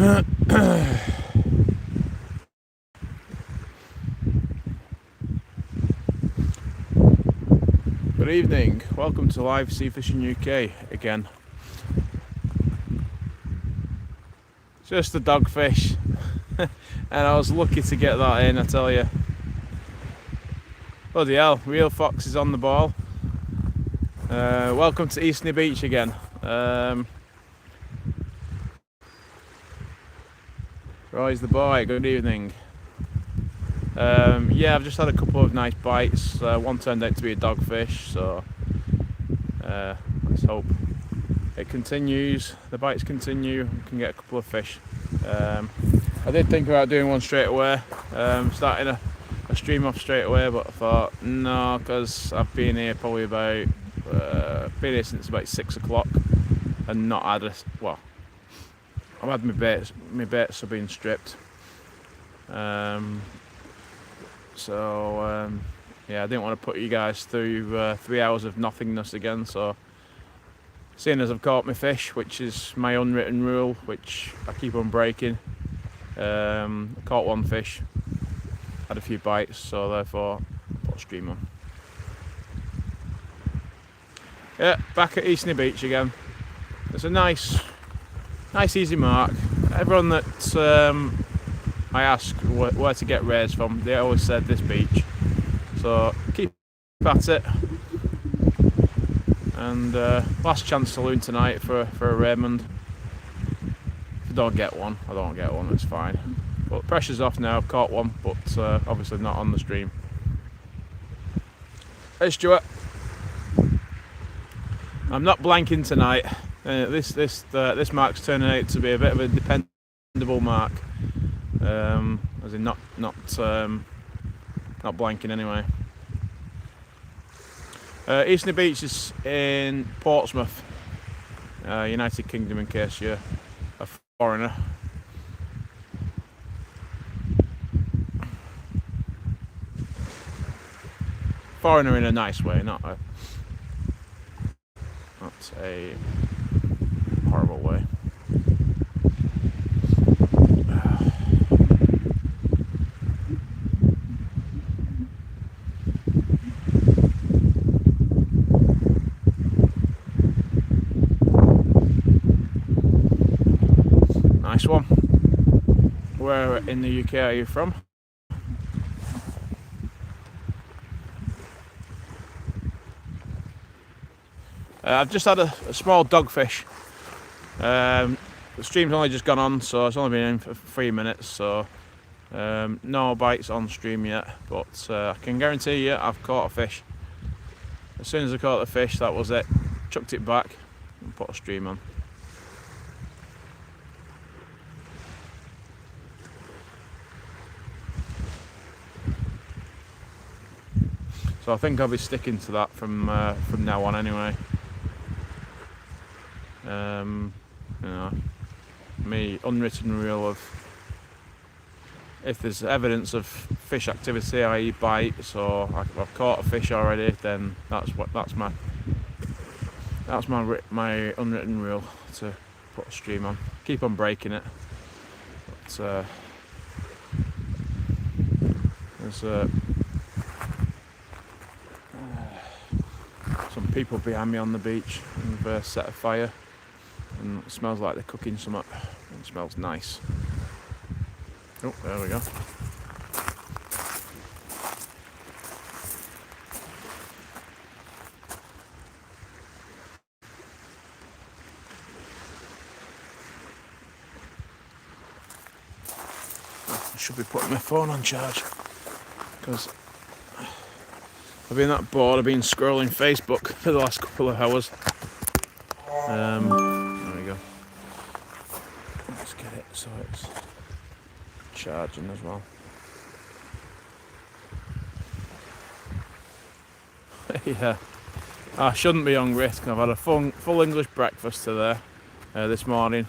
Good evening, welcome to Live Sea Fishing UK again. Just a dogfish, and I was lucky to get that in, I tell you. Bloody hell, real fox is on the ball. Welcome to Eastney Beach again. Roy's the boy, good evening. Yeah, I've just had a couple of nice bites. One turned out to be a dogfish, so let's hope it continues. The bites continue, we can get a couple of fish. I did think about doing one straight away, starting a stream off straight away, but I thought no, because I've been here probably about been here since about 6 o'clock and not had well, I've had my baits have been stripped. Yeah, I didn't want to put you guys through 3 hours of nothingness again, so seeing as I've caught my fish, which is my unwritten rule, which I keep on breaking, I caught one fish, had a few bites, so therefore I put a stream on. Yeah, back at Eastney Beach again. It's a nice easy mark. Everyone that I ask where to get rays from, they always said this beach. So keep at it. And last chance saloon tonight for a Raymond. If I don't get one, I don't get one, it's fine. But pressure's off now, I've caught one, but obviously not on the stream. Hey Stuart. I'm not blanking tonight. This mark's turning out to be a bit of a dependable mark. As in not blanking anyway. Eastney Beach is in Portsmouth, United Kingdom, in case you're a foreigner. Foreigner in a nice way, not a horrible way. Nice one. Where in the UK are you from? I've just had a small dogfish. The stream's only just gone on, so it's only been in for 3 minutes, so no bites on stream yet, but I can guarantee you I've caught a fish. As soon as I caught the fish, that was it. Chucked it back and put a stream on. So I think I'll be sticking to that from now on anyway. You know, me unwritten rule of if there's evidence of fish activity, i.e. bites, or I've caught a fish already, then that's my unwritten rule, to put a stream on. Keep on breaking it. But there's some people behind me on the beach, and they've set a fire, and it smells like they're cooking something. It smells nice. Oh, there we go. I should be putting my phone on charge, because I've been that bored. I've been scrolling Facebook for the last couple of hours. There we go. Let's get it so it's charging as well. Yeah, I shouldn't be hungry. I've had a full English breakfast today, this morning,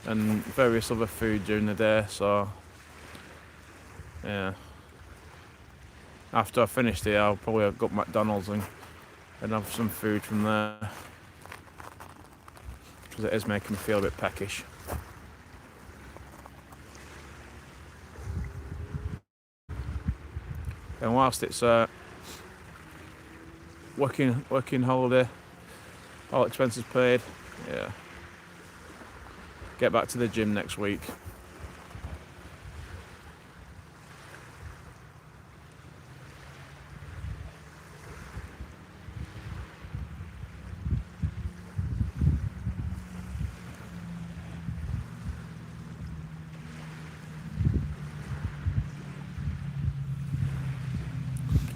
and various other food during the day. So yeah, after I finish here, I'll probably go to McDonald's and have some food from there, because it is making me feel a bit peckish. And whilst it's a working holiday, all expenses paid, yeah, get back to the gym next week.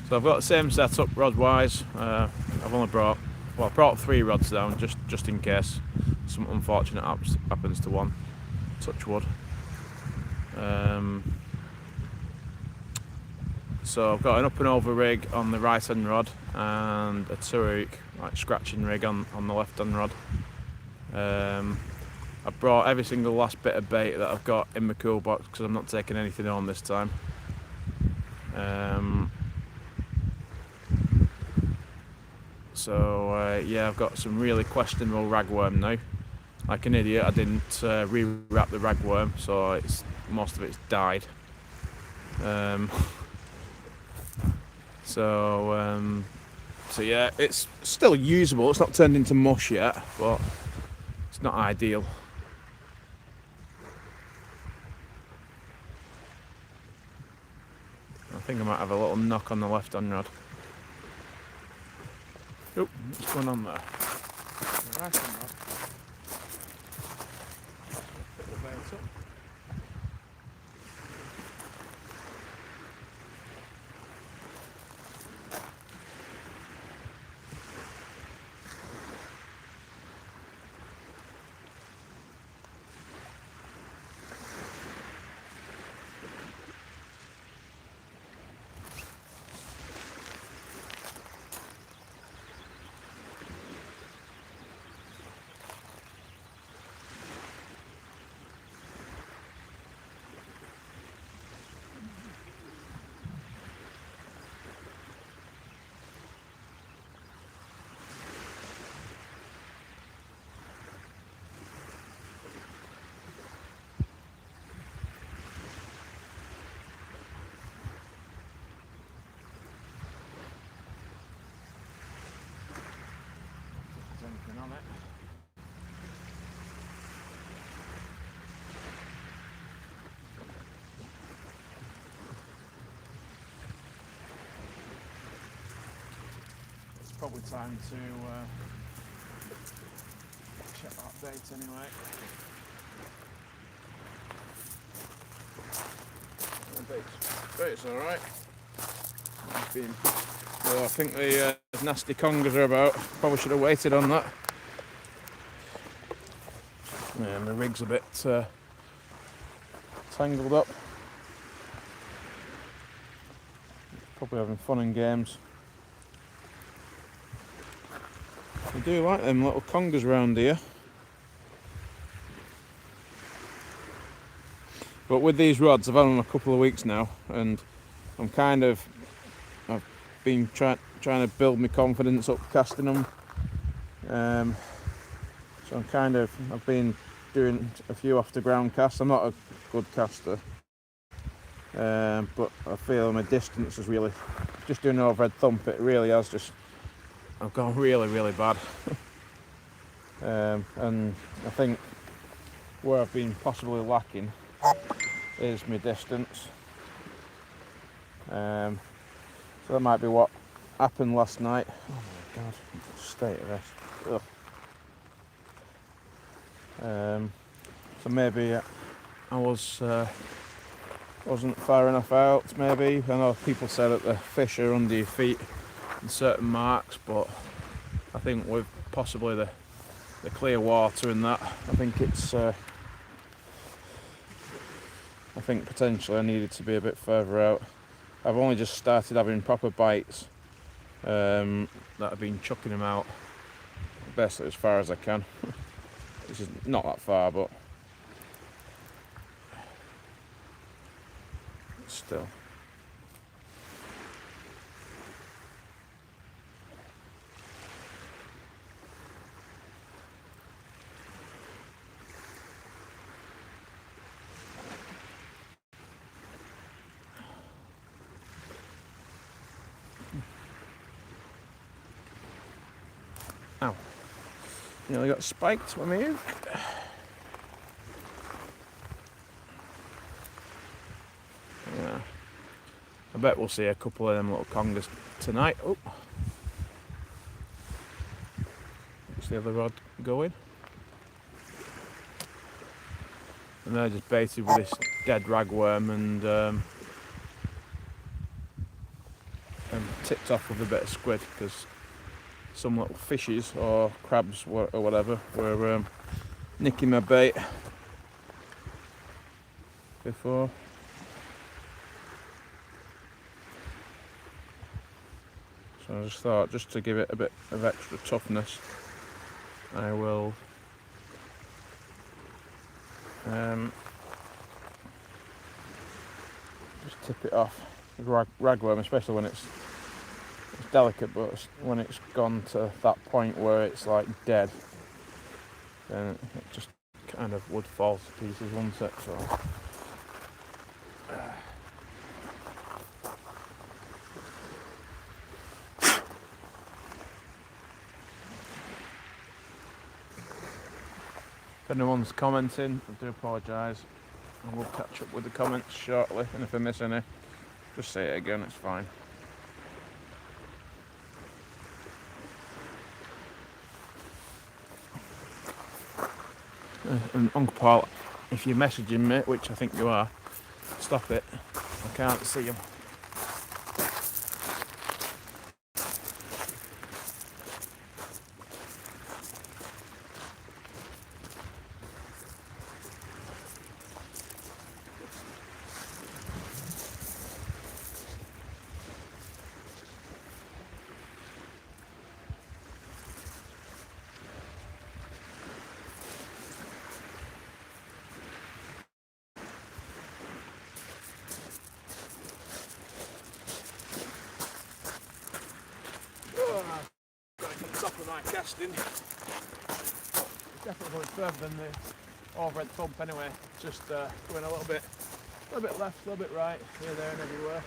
So I've got the same setup rod wise. I've only brought 3 rods down just in case some unfortunate happens to one. Touch wood. So I've got an up and over rig on the right hand rod and a two-hook like scratching rig on the left hand rod. I've brought every single last bit of bait that I've got in my cool box because I'm not taking anything on this time. Yeah, I've got some really questionable ragworm now. Like an idiot, I didn't rewrap the ragworm, so most of it's died. So yeah, it's still usable. It's not turned into mush yet, but it's not ideal. I think I might have a little knock on the left hand rod. Oh, what's going on there? The right hand rod. Put the bait up. Anything on it. It's probably time to check that bait anyway. The bait's alright. Well, I think the nasty congers are about. Probably should have waited on that. Yeah, and the rig's a bit tangled up. Probably having fun and games. I do like them little congers around here. But with these rods, I've had them a couple of weeks now, and I've been trying to build my confidence up casting them. So I've been doing a few off the ground casts. I'm not a good caster, but I feel my distance is really, just doing an overhead thump, it really has I've gone really bad. And I think where I've been possibly lacking is my distance. So that might be what happened last night. Oh my god, state of this. Ugh. So maybe I wasn't far enough out. Maybe I know people say that the fish are under your feet in certain marks, but I think with possibly the clear water and that, I think potentially I needed to be a bit further out. I've only just started having proper bites that I've been chucking them out basically as far as I can. Which is not that far, but still. Nearly got spiked when we moved. Yeah. I bet we'll see a couple of them little congers tonight. Oh, what's the other rod going? And they're just baited with this dead ragworm and tipped off with a bit of squid because some little fishes or crabs or whatever were nicking my bait before. So I just thought, just to give it a bit of extra toughness, I will just tip it off with ragworm, especially when it's delicate, but when it's gone to that point where it's like dead, then it just kind of would fall to pieces, wouldn't it? So if anyone's commenting, I do apologise, and we'll catch up with the comments shortly, and if I miss any, just say it again, it's fine. And Uncle Paul, if you're messaging me, which I think you are, stop it, I can't see him. Top of my casting. It's definitely going further than the overhead thump anyway. Just going a little bit left, a little bit right, here, there, and everywhere.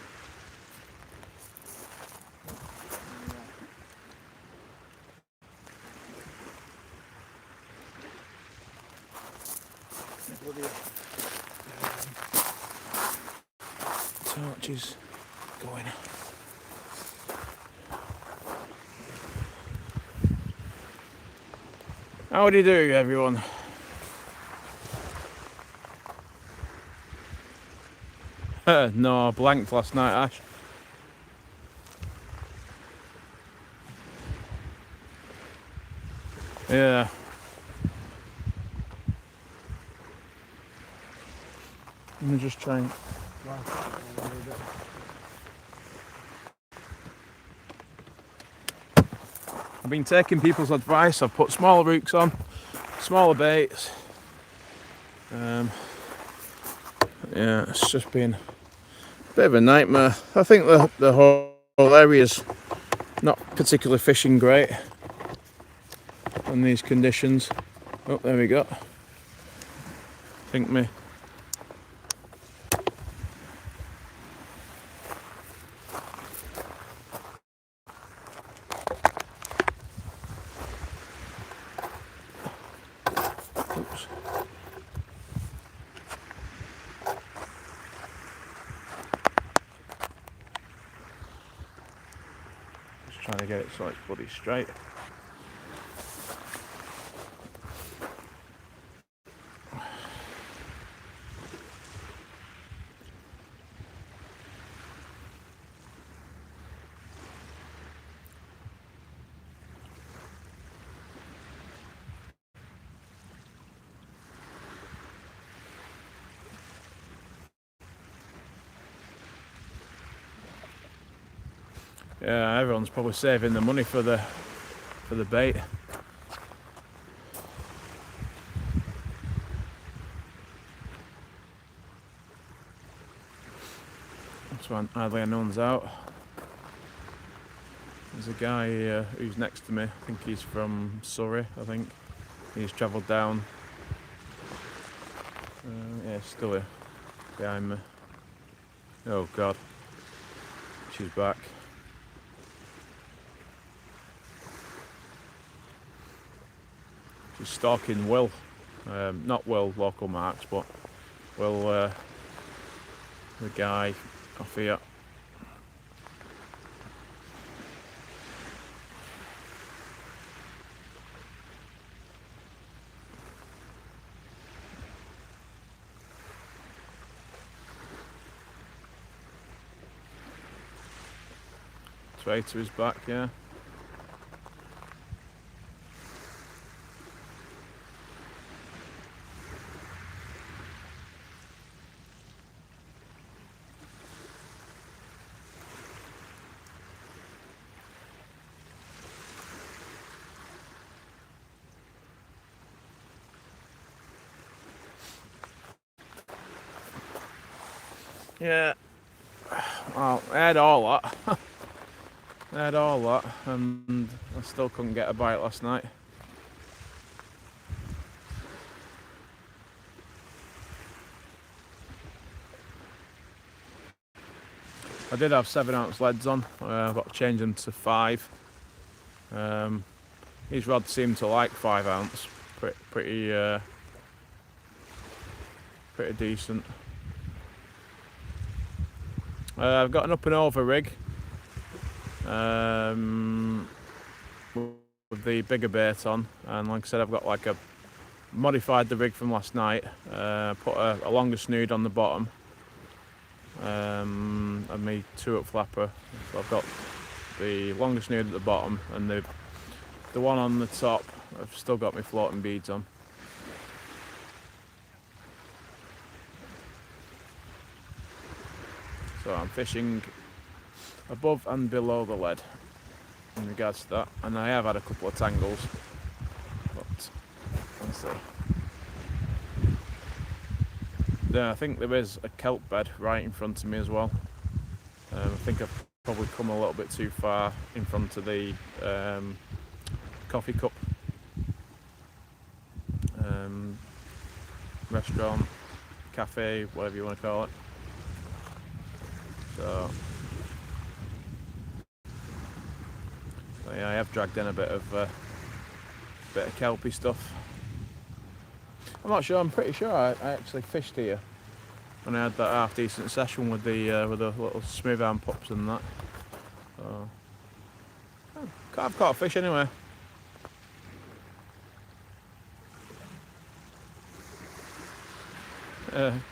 Torches going. How do you do, everyone? No, I blanked last night, Ash. Yeah. Let me just try and... I've been taking people's advice. I've put smaller hooks on, smaller baits. Yeah, it's just been a bit of a nightmare. I think the whole area's not particularly fishing great in these conditions. Oh, there we go. I think me. Oops. Just trying to get it so it's bloody straight. Yeah, everyone's probably saving the money for the bait. That's why hardly anyone's out. There's a guy who's next to me. I think he's from Surrey. I think he's travelled down. Yeah, still here behind me. Oh God, she's back. was stalking Will, not Will Local Marks, but Will, the guy off here. Straight to his back, yeah. Yeah, well, I had all that. I had all that, and I still couldn't get a bite last night. I did have 7-ounce leads on. I've got to change them to 5. These rods seem to like 5-ounce. Pretty decent. I've got an up and over rig with the bigger bait on, and like I said, I've got like a modified the rig from last night. Put a longer snood on the bottom, and me 2-up flapper. So I've got the longer snood at the bottom, and the one on the top I've still got my floating beads on. So I'm fishing above and below the lead in regards to that, and I have had a couple of tangles, but let's see. Yeah, I think there is a kelp bed right in front of me as well. I think I've probably come a little bit too far in front of the coffee cup restaurant, cafe, whatever you want to call it. So yeah, I have dragged in a bit of kelpy stuff. I'm not sure. I'm pretty sure I actually fished here when I had that half decent session with the little smooth arm pups and that. So I've caught a fish anyway.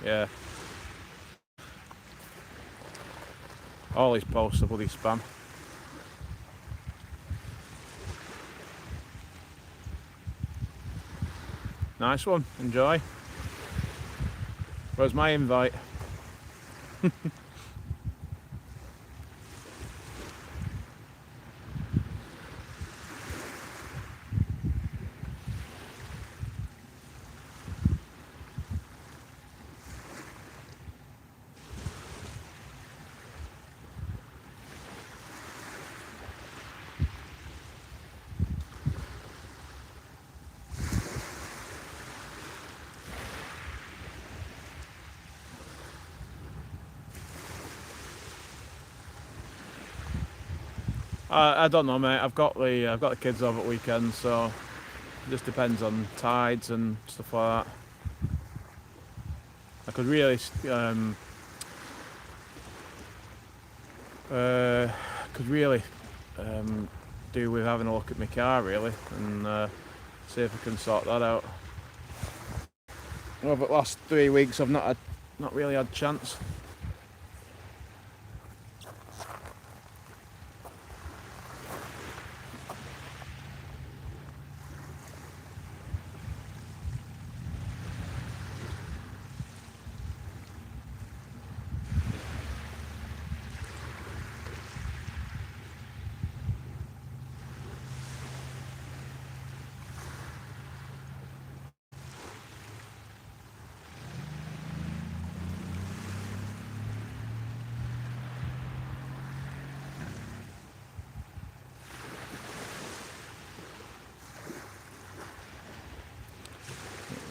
Yeah. All these posts are bloody spam. Nice one, enjoy. Where's my invite? I don't know, mate. I've got the kids over at weekends, so it just depends on tides and stuff like that. I could really do with having a look at my car really, and see if I can sort that out. Over the last 3 weeks, I've not really had a chance.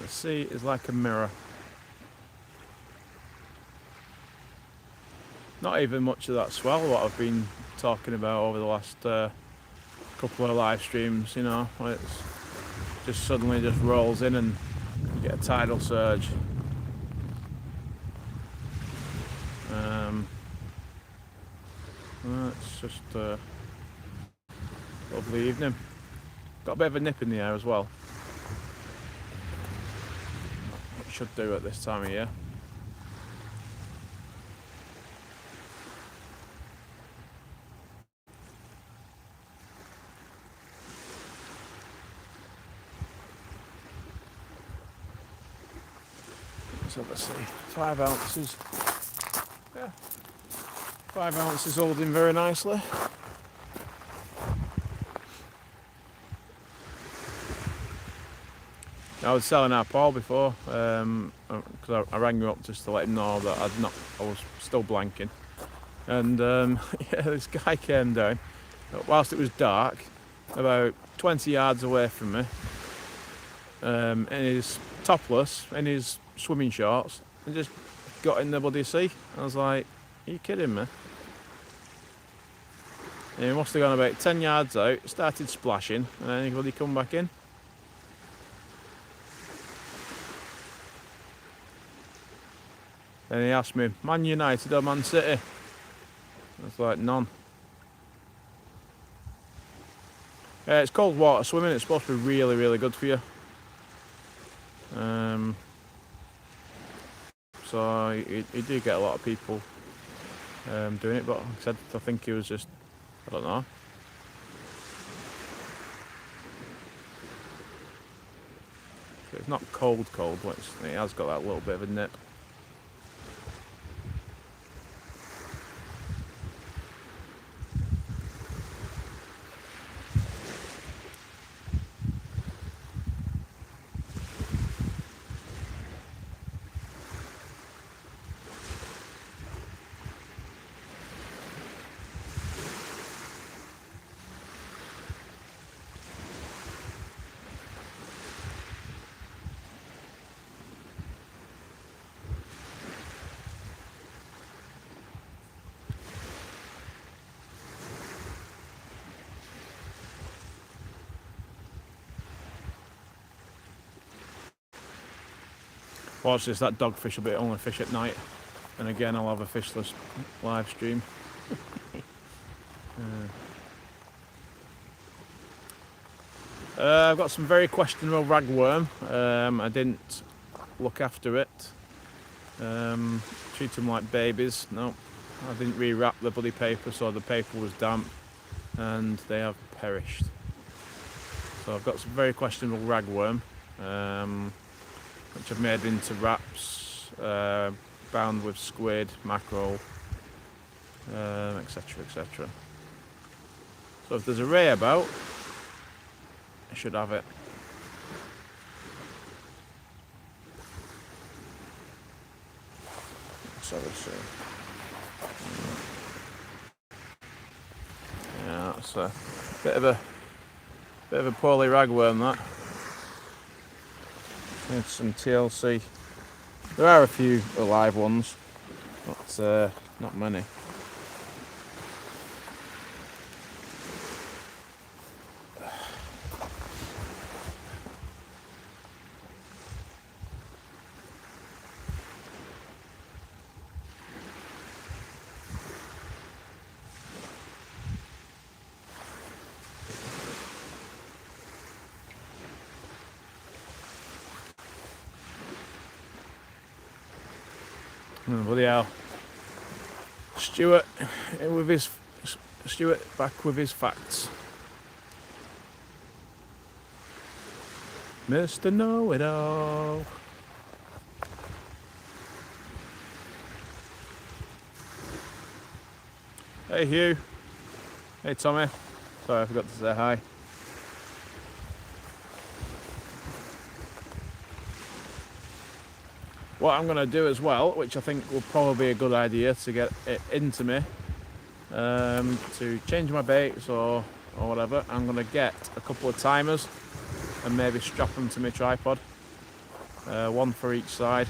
The sea is like a mirror. Not even much of that swell what I've been talking about over the last couple of live streams, you know. It's just suddenly just rolls in and you get a tidal surge. It's just a lovely evening. Got a bit of a nip in the air as well. It should do at this time of year. So let's see, 5 ounces. Yeah, 5 ounces holding very nicely. I was selling our Paul before, because I rang him up just to let him know that I was still blanking. And yeah, this guy came down, whilst it was dark, about 20 yards away from me, in his topless, in his swimming shorts, and just got in the bloody sea. I was like, are you kidding me? And he must have gone about 10 yards out, started splashing, and then he bloody come back in. Then he asked me, Man United or Man City? I was like, none. It's cold water swimming, it's supposed to be really, really good for you. So you do get a lot of people doing it, but like I said, I think he was just, I don't know. It's not cold, but it has got that little bit of a nip. Watch this, that dogfish will be only fish at night. And again, I'll have a fishless live stream. I've got some very questionable ragworm. I didn't look after it. Treat them like babies. No, I didn't rewrap the bloody paper, so the paper was damp and they have perished. So I've got some very questionable ragworm, which I've made into wraps, bound with squid, mackerel, etc, etc. So if there's a ray about, I should have it. So let's see. Yeah, that's a bit of a poorly ragworm, that. Need some TLC. There are a few alive ones, but not many. Oh, bloody hell. Stuart back with his facts. Mr. Know-It-All. Hey Hugh. Hey Tommy. Sorry, I forgot to say hi. What I'm going to do as well, which I think will probably be a good idea to get it into me, to change my baits or whatever, I'm going to get a couple of timers and maybe strap them to my tripod, one for each side.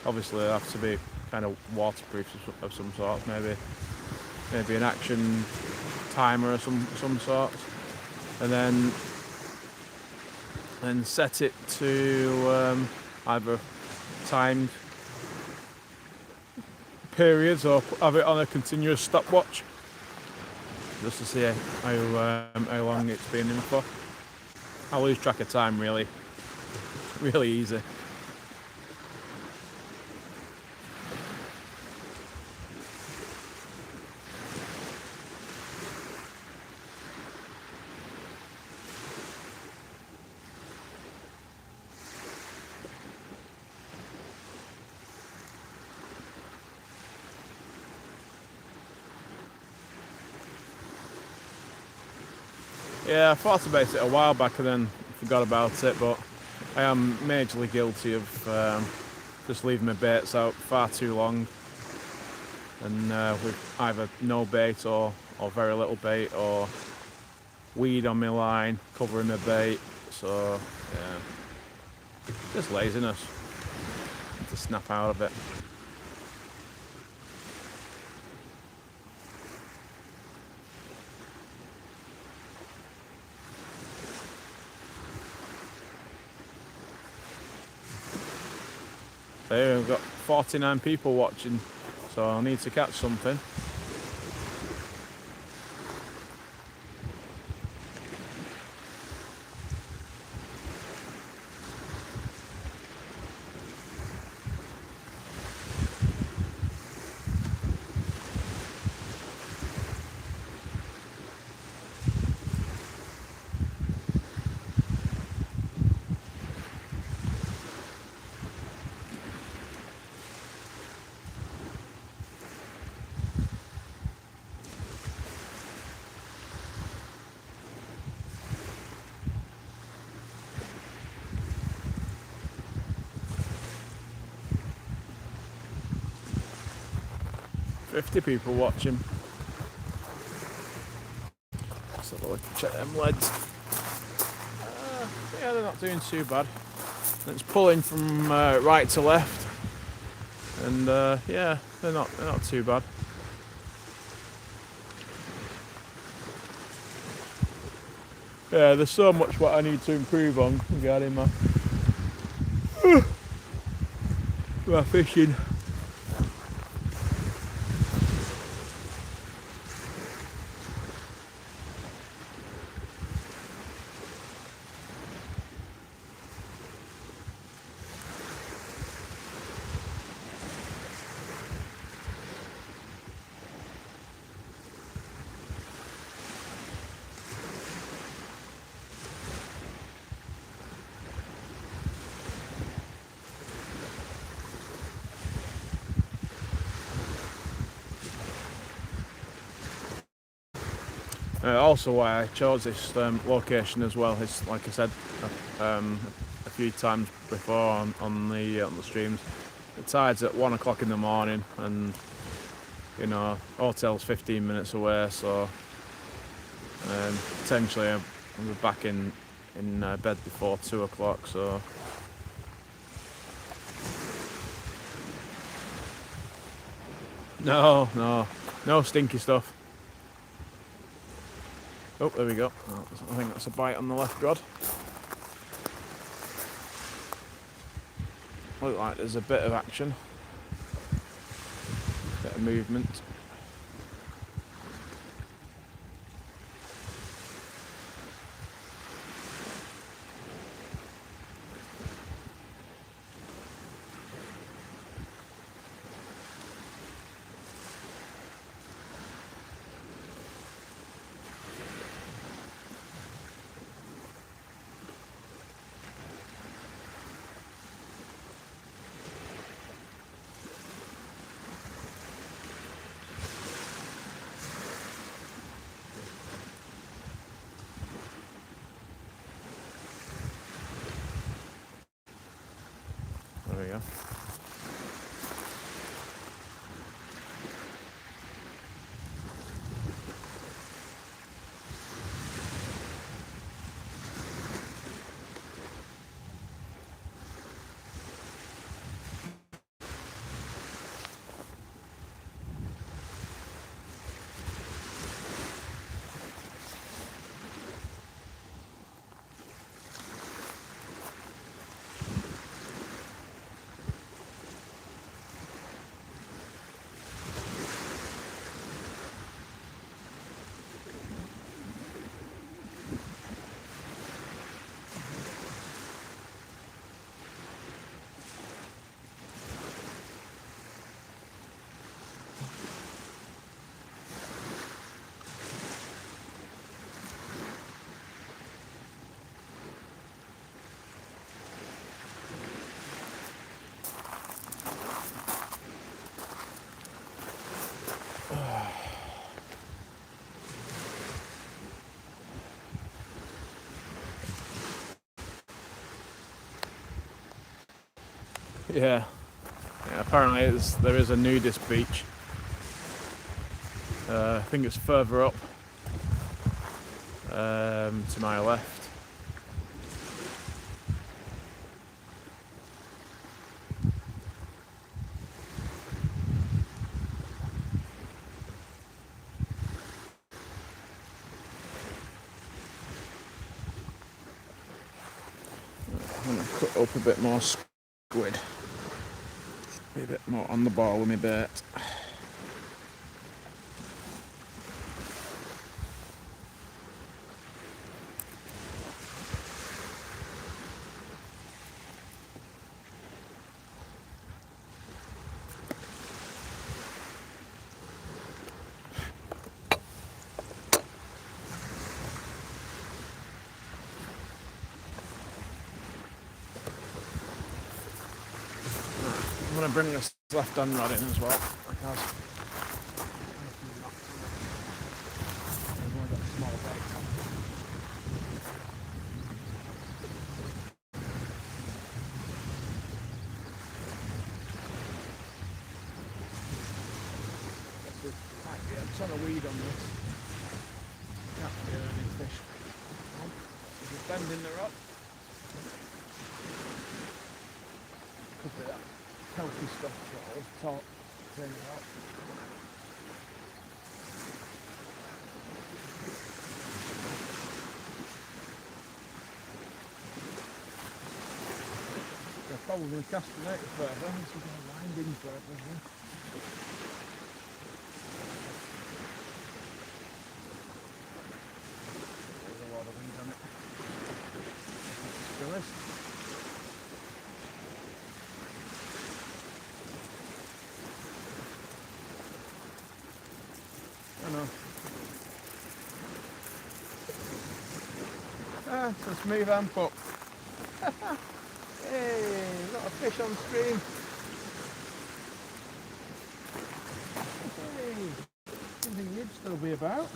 Obviously they have to be kind of waterproof of some sort, maybe an action timer of some sort, and then and set it to either timed periods or have it on a continuous stopwatch just to see how long it's been in for. I lose track of time really easy. Yeah, I thought about it a while back and then forgot about it, but I am majorly guilty of just leaving my baits out far too long, and with either no bait or very little bait, or weed on my line covering the bait. So yeah, just laziness to snap out of it. There, we've got 49 people watching, so I need to catch something. "50 people watching." Let's have a look, check them leads. Yeah, they're not doing too bad. It's pulling from right to left, and yeah, they're not too bad. Yeah, there's so much what I need to improve on regarding my fishing. Also, why I chose this location as well is, like I said a few times before on the streams, the tide's at 1 o'clock in the morning, and you know, hotel's 15 minutes away, so potentially I'll be back in bed before 2 o'clock. So no stinky stuff. Oh, there we go. I think that's a bite on the left rod. Look like there's a bit of action, bit of movement. There we go. Yeah, apparently there is a nudist beach. I think it's further up to my left. I'm going to cut up a bit more squid. Be a bit more on the ball with my bait. I'm going to bring this left hand rod in as well. Because I've only got a small bait on. There might be a ton of weed on this. Can't hear any fish. There's a bend in the rock. Could be that healthy stuff that I was taught turning out. They're probably casting out further, this is going to wind in further. There's a lot of weed on it. Still is. I know. It's a smooth hand pup. Hey, got a fish on stream. Hey, something you'd still be about.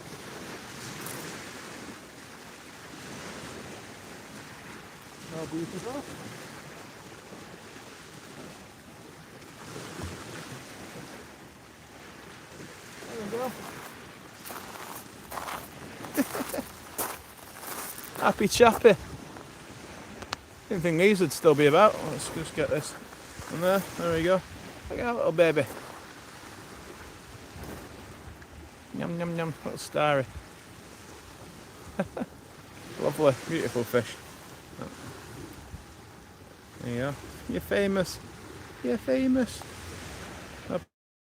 Oh, beautiful. There we go. Happy chappy. Didn't think these would still be about. Let's just get this from there. There we go. Look at that little baby. Yum yum yum. Little starry. Lovely, beautiful fish. There you go. You're famous. You're famous.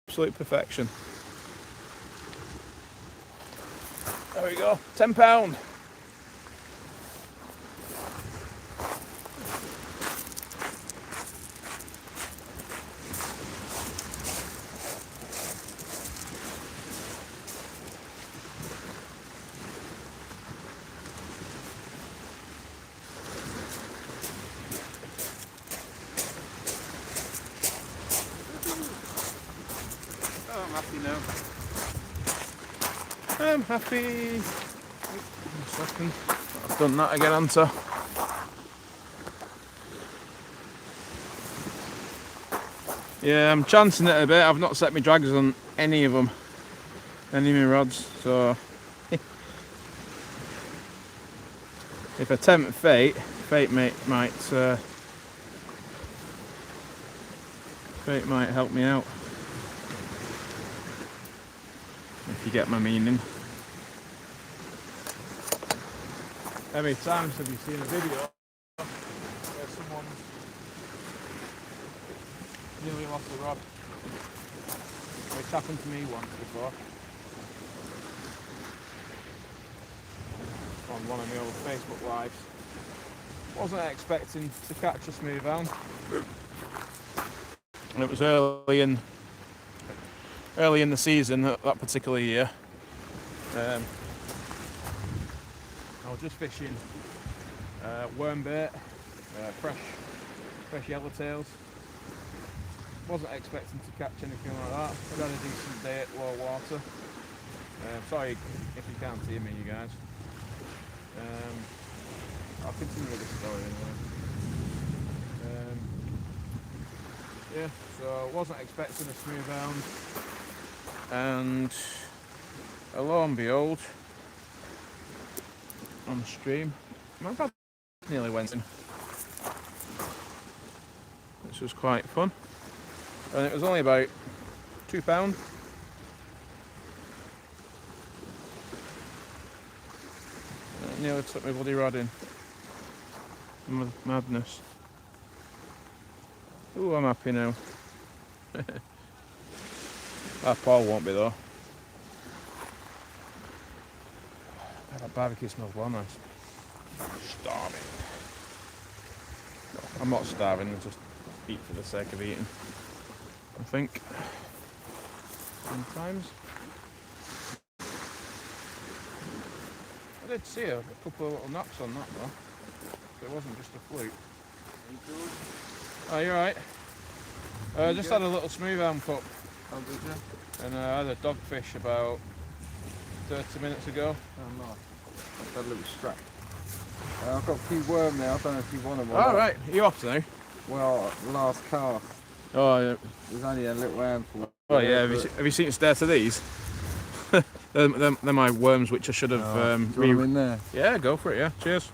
Absolute perfection. There we go. £10. I'm happy now. I'm happy. Second. I've done that again, Hunter. Yeah, I'm chancing it a bit. I've not set my drags on any of them, any of my rods. So if I tempt fate might help me out. If you get my meaning. How many times have you seen a video where someone nearly lost a rod? It's happened to me once before. On one of my old Facebook lives. Wasn't expecting to catch a smooth hound. And it was early in the season that particular year. I was just fishing worm bait, fresh yellowtails. Wasn't expecting to catch anything like that. I'd had a decent day at low water. Sorry if you can't see me, you guys. I'll continue with the story anyway. Yeah, so I wasn't expecting a smooth hound, and lo and behold, on stream, my bad nearly went in. This was quite fun, and it was only about £2. It nearly took my bloody rod in. Madness. Ooh, I'm happy now. That Paul won't be though. That barbecue smells well nice. Starving. No, I'm not starving, I just eat for the sake of eating. I think. Sometimes. I did see a couple of little knocks on that though. So it wasn't just a fluke. Oh, you're right. I just had a little smooth arm cup. Oh, did you? And I had a dogfish about 30 minutes ago. Oh, nice. I've got a little strap. I've got a few worm now. I don't know if you want them or Oh, not. right. Are you off now? Well, last cast. Oh, yeah. There's only a little handful. Oh, yeah. Have you seen stare to these? they're my worms, which I should have. Do you want them in there? Yeah, go for it. Yeah. Cheers.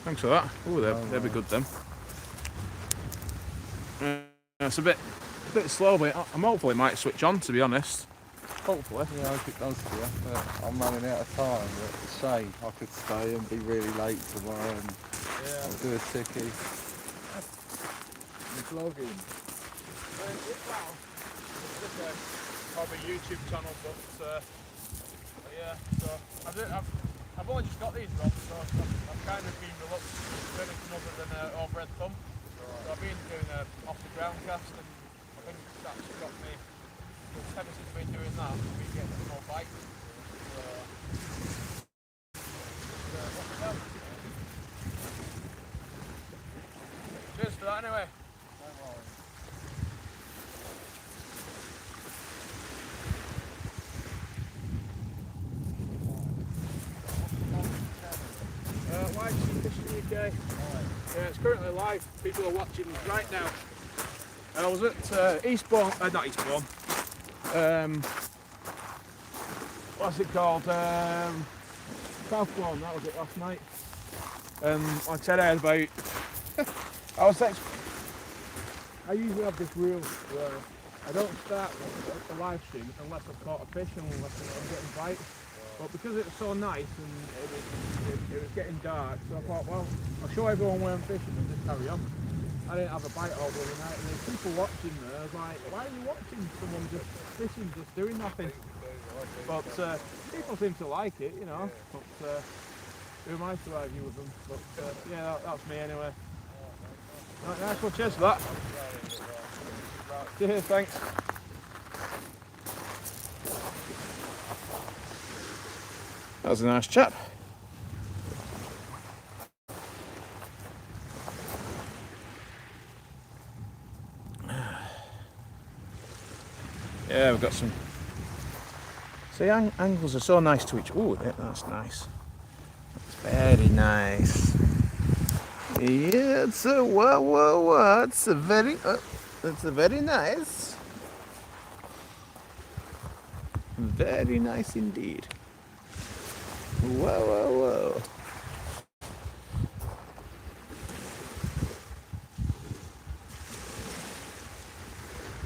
Thanks for that. Oh, they'll be good then. It's a bit slow, but I'm hopeful it might switch on. To be honest. Hopefully. Yeah, I hope it does for you. But I'm running out of time. But it's a shame. I could stay and be really late tomorrow and I'll do a sickie. You're vlogging? Probably YouTube channel, but yeah. So I've only just got these rods, so I've kind of been reluctant to do anything other than overhead thumb. So I've been doing off the ground cast, and I think that's got me. Ever since I've been doing that, I've been getting some more bites. Cheers for that anyway. UK. Yeah, it's currently live. People are watching right now. I was at Eastbourne, not Eastbourne. What's it called? Southbourne. That was it last night. Like I said, I had about. I usually have this rule where I don't start a live stream unless I've caught a fish and unless I'm getting bites. But because it was so nice and it was getting dark, so I thought, well, I'll show everyone where I'm fishing and just carry on. I didn't have a bite all the night, and there's people watching there. I was like, why are you watching someone just fishing, just doing nothing? But people seem to like it, you know. But who am I to argue with them? But yeah, that's me anyway. Right, nice one, cheers for that. Cheers, thanks. That was a nice chap. Yeah, we've got some. See, angles are so nice to each. Oh, that's nice. That's very nice. Yeah, it's a whoa. It's a very nice. Very nice indeed. Whoa.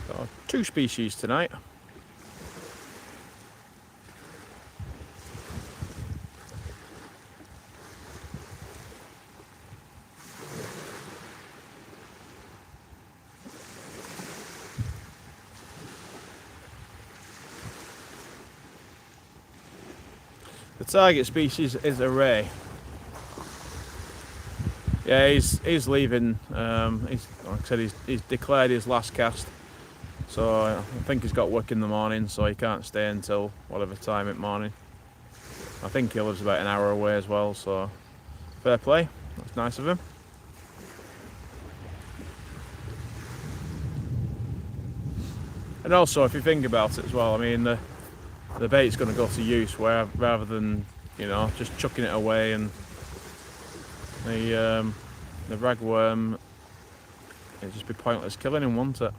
Got 2 species tonight. The target species is a ray. Yeah, he's leaving. He's, like I said, he's declared his last cast. So I think he's got work in the morning, so he can't stay until whatever time in the morning. I think he lives about an hour away as well, so fair play. That's nice of him. And also, if you think about it as well, I mean, the bait's going to go to use rather than, you know, just chucking it away. And the ragworm It'd just be pointless killing him, wouldn't it?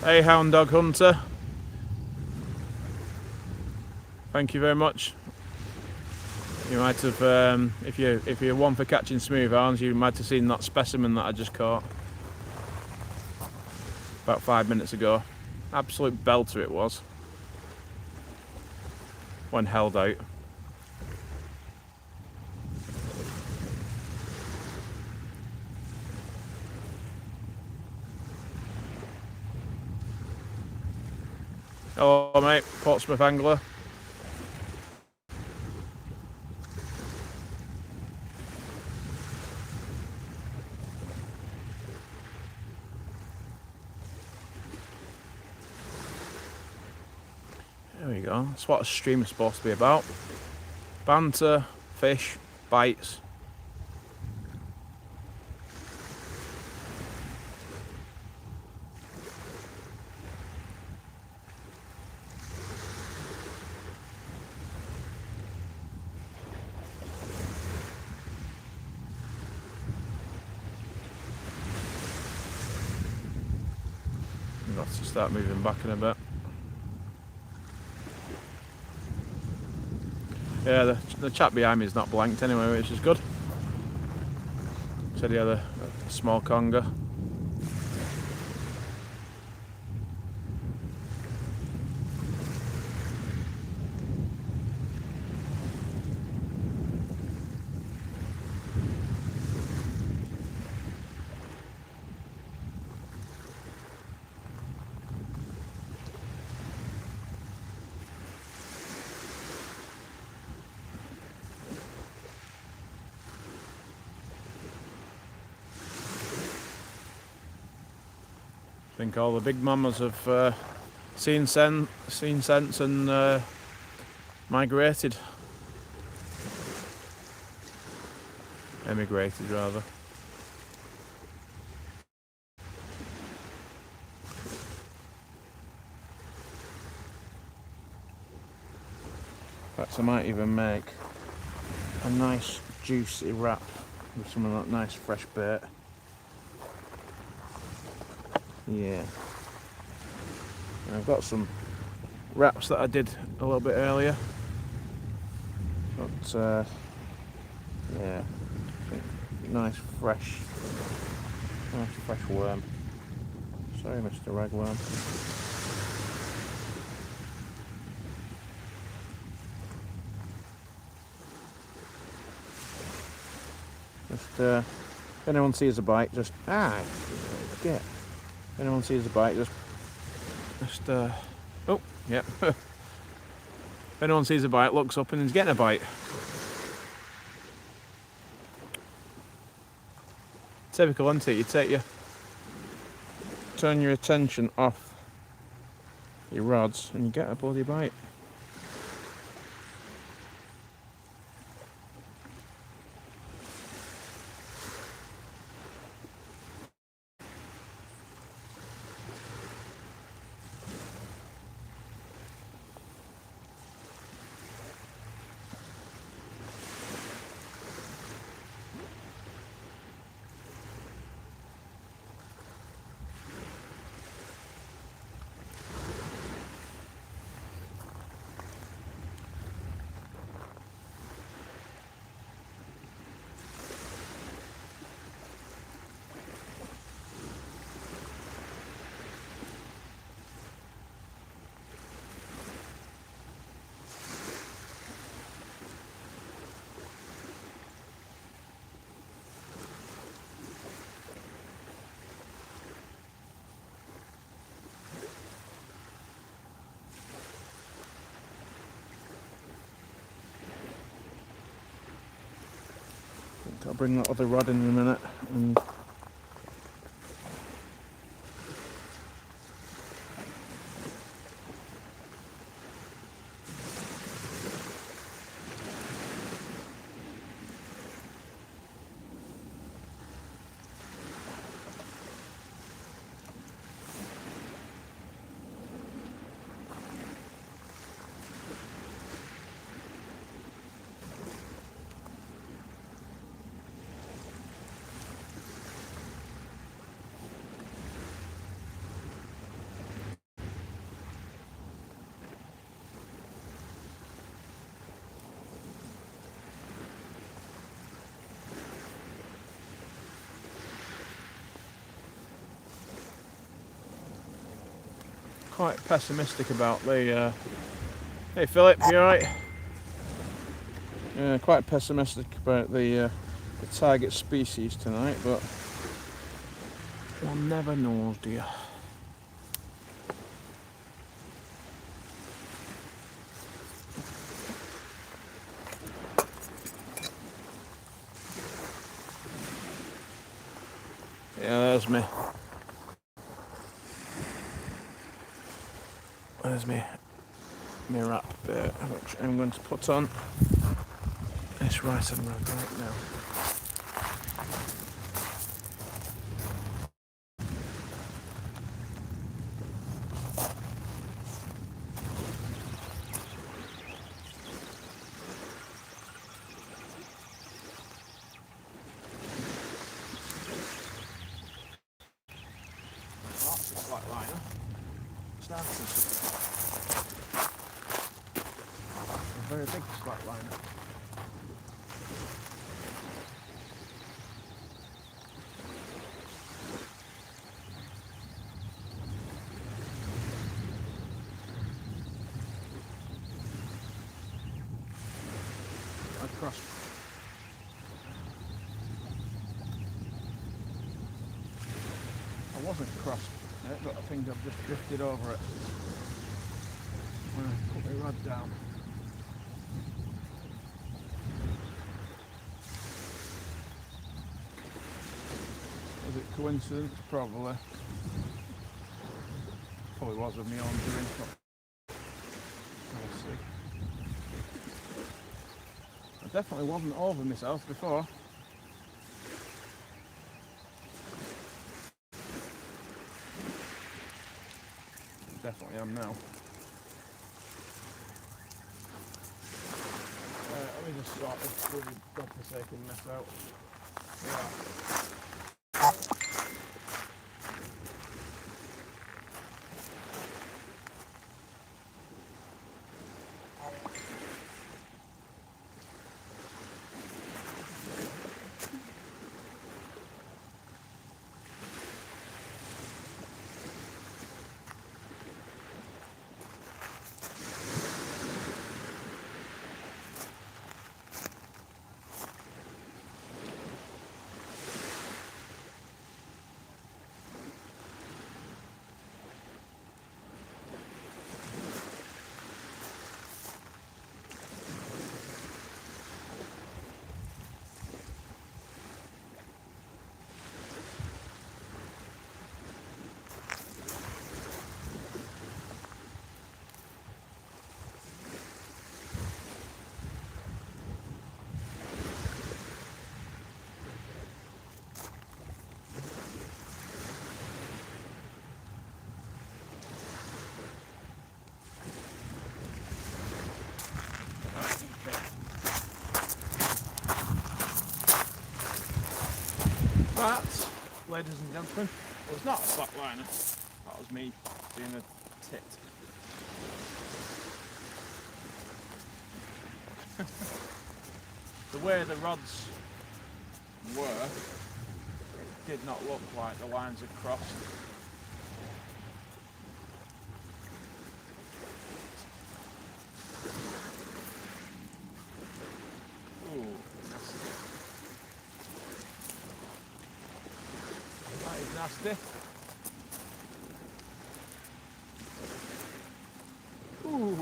Hey, hound dog hunter. Thank you very much. You might have, if you're one for catching smooth hounds, you might have seen that specimen that I just caught about 5 minutes ago. Absolute belter it was when held out. Hello mate, Portsmouth angler. There we go, that's what a stream is supposed to be about. Banter, fish, bites. I've got to start moving back in a bit. Yeah, the chap behind me is not blanked anyway, which is good. Said he had a small conger. I think all the big mammals have seen sense and migrated. Emigrated rather. In fact, I might even make a nice juicy wrap with some of that nice fresh bait. Yeah. And I've got some wraps that I did a little bit earlier. But yeah, nice fresh worm. Sorry, Mr. Ragworm. Just if anyone sees a bite, just get. If anyone sees a bite, just oh, yeah. If anyone sees a bite, looks up and is getting a bite. Typical, isn't it? Turn your attention off your rods and you get a bloody bite. I'll bring that other rod in a minute. And quite pessimistic about the. Hey Philip, you alright? Yeah, quite pessimistic about the target species tonight, but one never knows, do you? Yeah, there's me. There's me wrap there, which I'm going to put on. It's right on right now. Oh, that's a flat liner. Starting. A very big flat liner. Across. I wasn't crossed it, but I think I've just drifted over it when I put my rod down. Was it coincidence? Probably. Probably was of my own doing, but we'll see. I definitely wasn't over myself before. Definitely am now. Let me just sort this really godforsaken mess out. Yeah. That, ladies and gentlemen, was not a flat liner. That was me being a tit. The way the rods were, it did not look like the lines had crossed. Ooh, nasty. That is nasty. Ooh.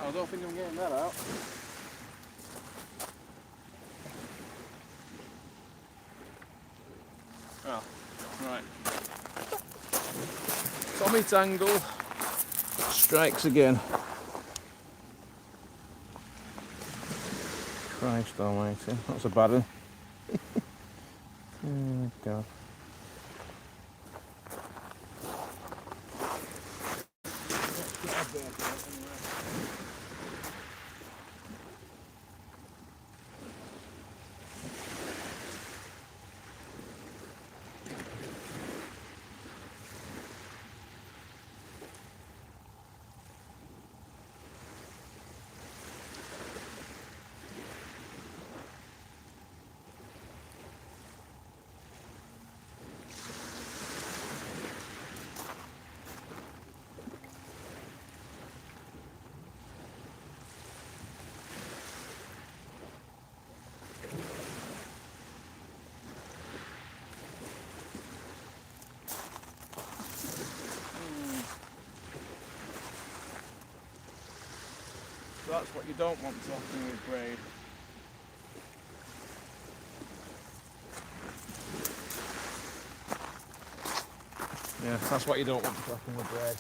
I don't think I'm getting that out. Oh, right. Tommy Tangle strikes again. Christ almighty, that's a bad one. Oh God. So that's what you don't want to happen with braid. Yeah, that's what you don't want to happen with braid.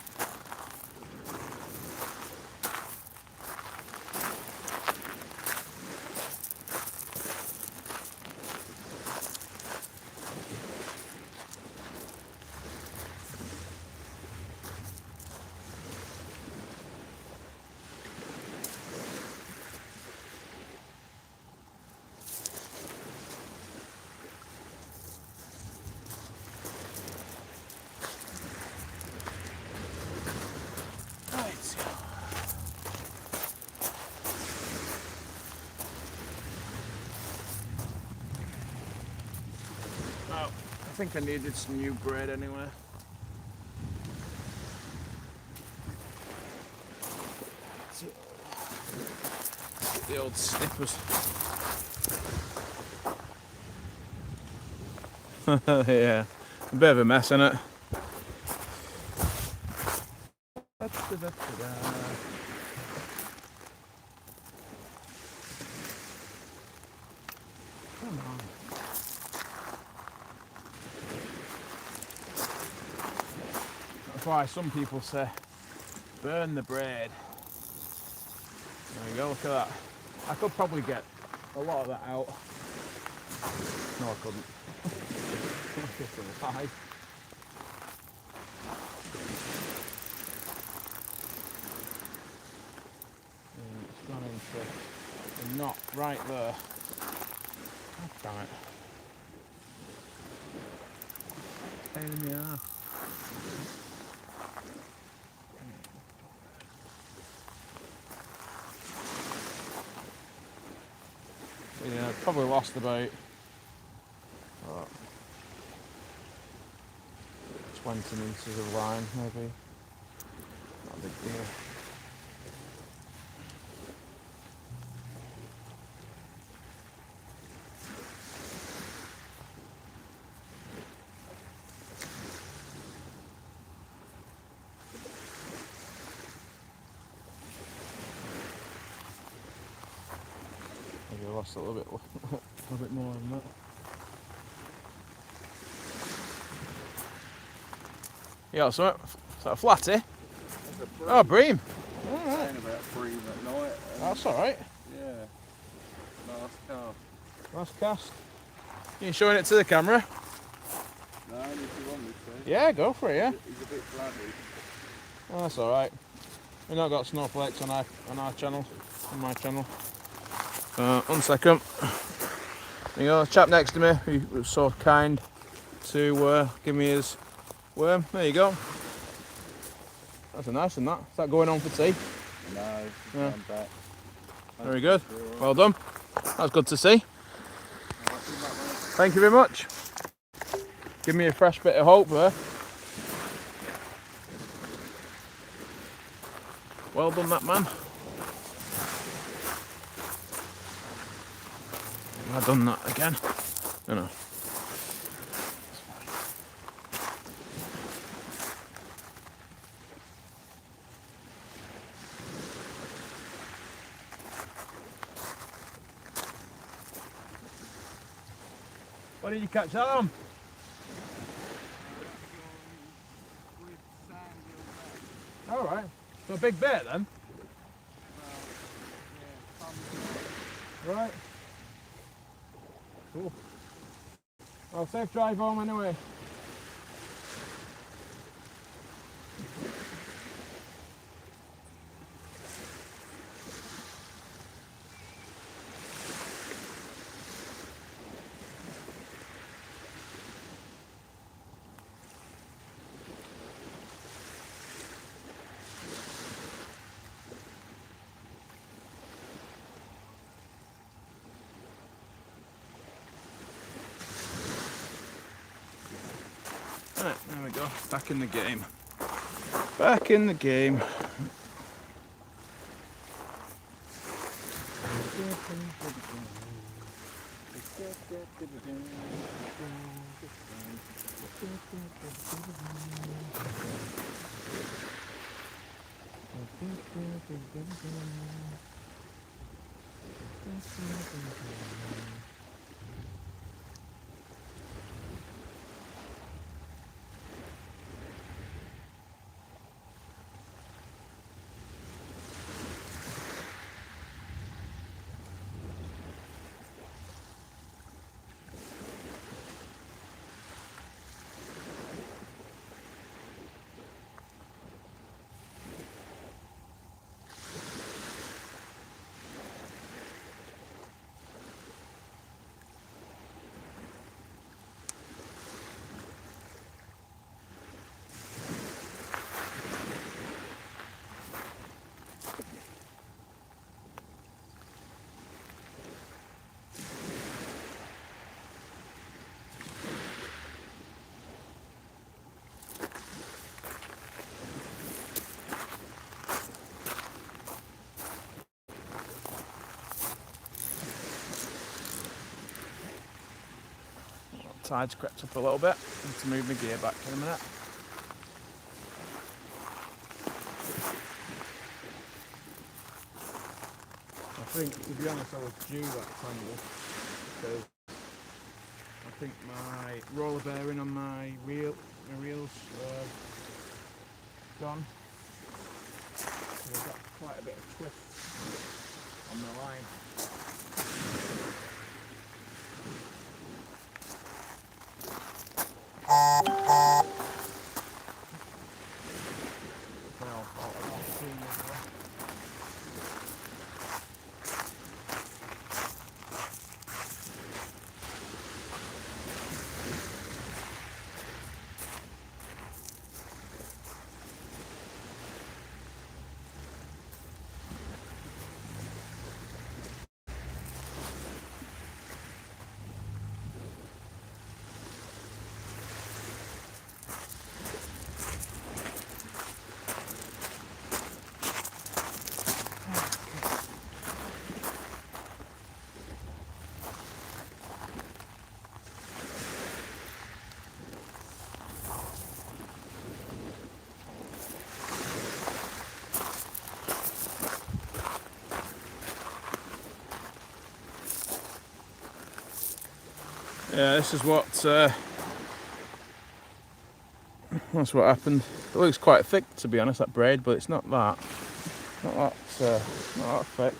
Oh, I think I needed some new braid anyway. The old snippers. Yeah, a bit of a mess, isn't it? Come on. That's why some people say burn the braid. There you go, look at that. I could probably get a lot of that out. No, I couldn't. It's a lie. It's gone into a knot right there. Oh, damn it. Pain in the ass. Yeah, probably lost about 20 metres of line, maybe. Not a big deal. Maybe I lost a little bit more than that. Yeah, so is that a flatty? Oh, bream. All right. About bream at night. That's alright. Yeah. Last cast. Last cast. You showing it to the camera? No, if you want me to. Yeah, go for it, yeah. He's a bit flabby. Oh, that's alright. We've not got snowflakes on our channel, on my channel. 1 second. There you go, the chap next to me, he was so kind to give me his worm. There you go. That's a nice one, that. Is that going on for tea? No, Yeah. I'm back. Very good. Well done. That's good to see. Thank you very much. Give me a fresh bit of hope there. Well done, that man. I've done that again. No, no. What did you catch that on? All right. So a big bait then? Right. Cool. Well, safe drive home anyway. Right, there we go. Back in the game. Back in the game. Tide's crept up a little bit. Need to move my gear back in a minute. I think, to be honest, I was due that tangle because I think my roller bearing on my reels gone. So I've got quite a bit of twist on the line. Yeah, this is that's what happened. It looks quite thick, to be honest, that braid, but it's not that. Not that thick.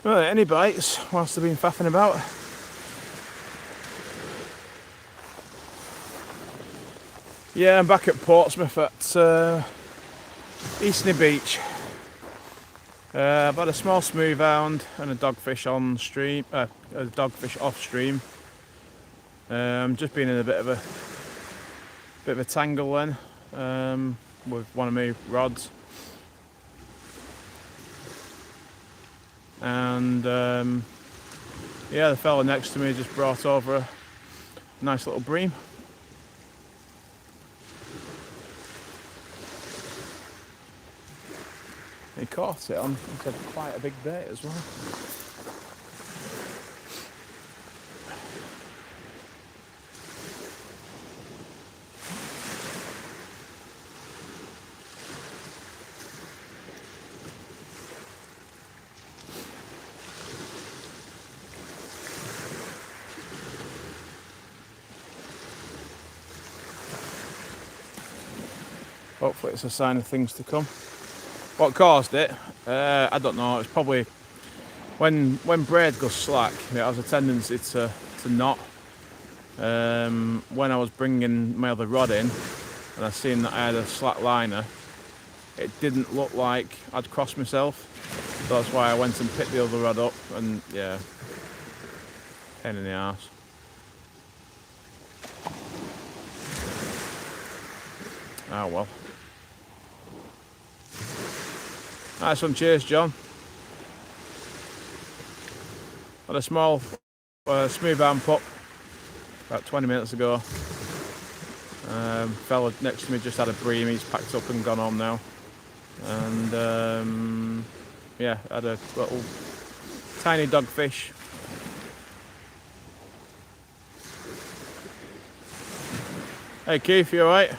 Right, any bites whilst they've been faffing about? Yeah, I'm back at Portsmouth at Eastney Beach. I've had a small smooth hound and a dogfish on stream, a dogfish off stream. Just been in a bit of a tangle then with one of my rods. And yeah, the fella next to me just brought over a nice little bream. He caught it on, he said, quite a big bait as well. hopefully it's a sign of things to come. What caused it? I don't know. It's probably when braid goes slack, it has a tendency to knot. When I was bringing my other rod in and I seen that I had a slack liner, it didn't look like I'd crossed myself. So that's why I went and picked the other rod up, and yeah, pain in the arse. Ah well. Nice one, cheers John. Had a small smooth arm pup about 20 minutes ago. Fella next to me just had a bream, he's packed up and gone home now. And yeah, had a little tiny dogfish. Hey Keith, you alright?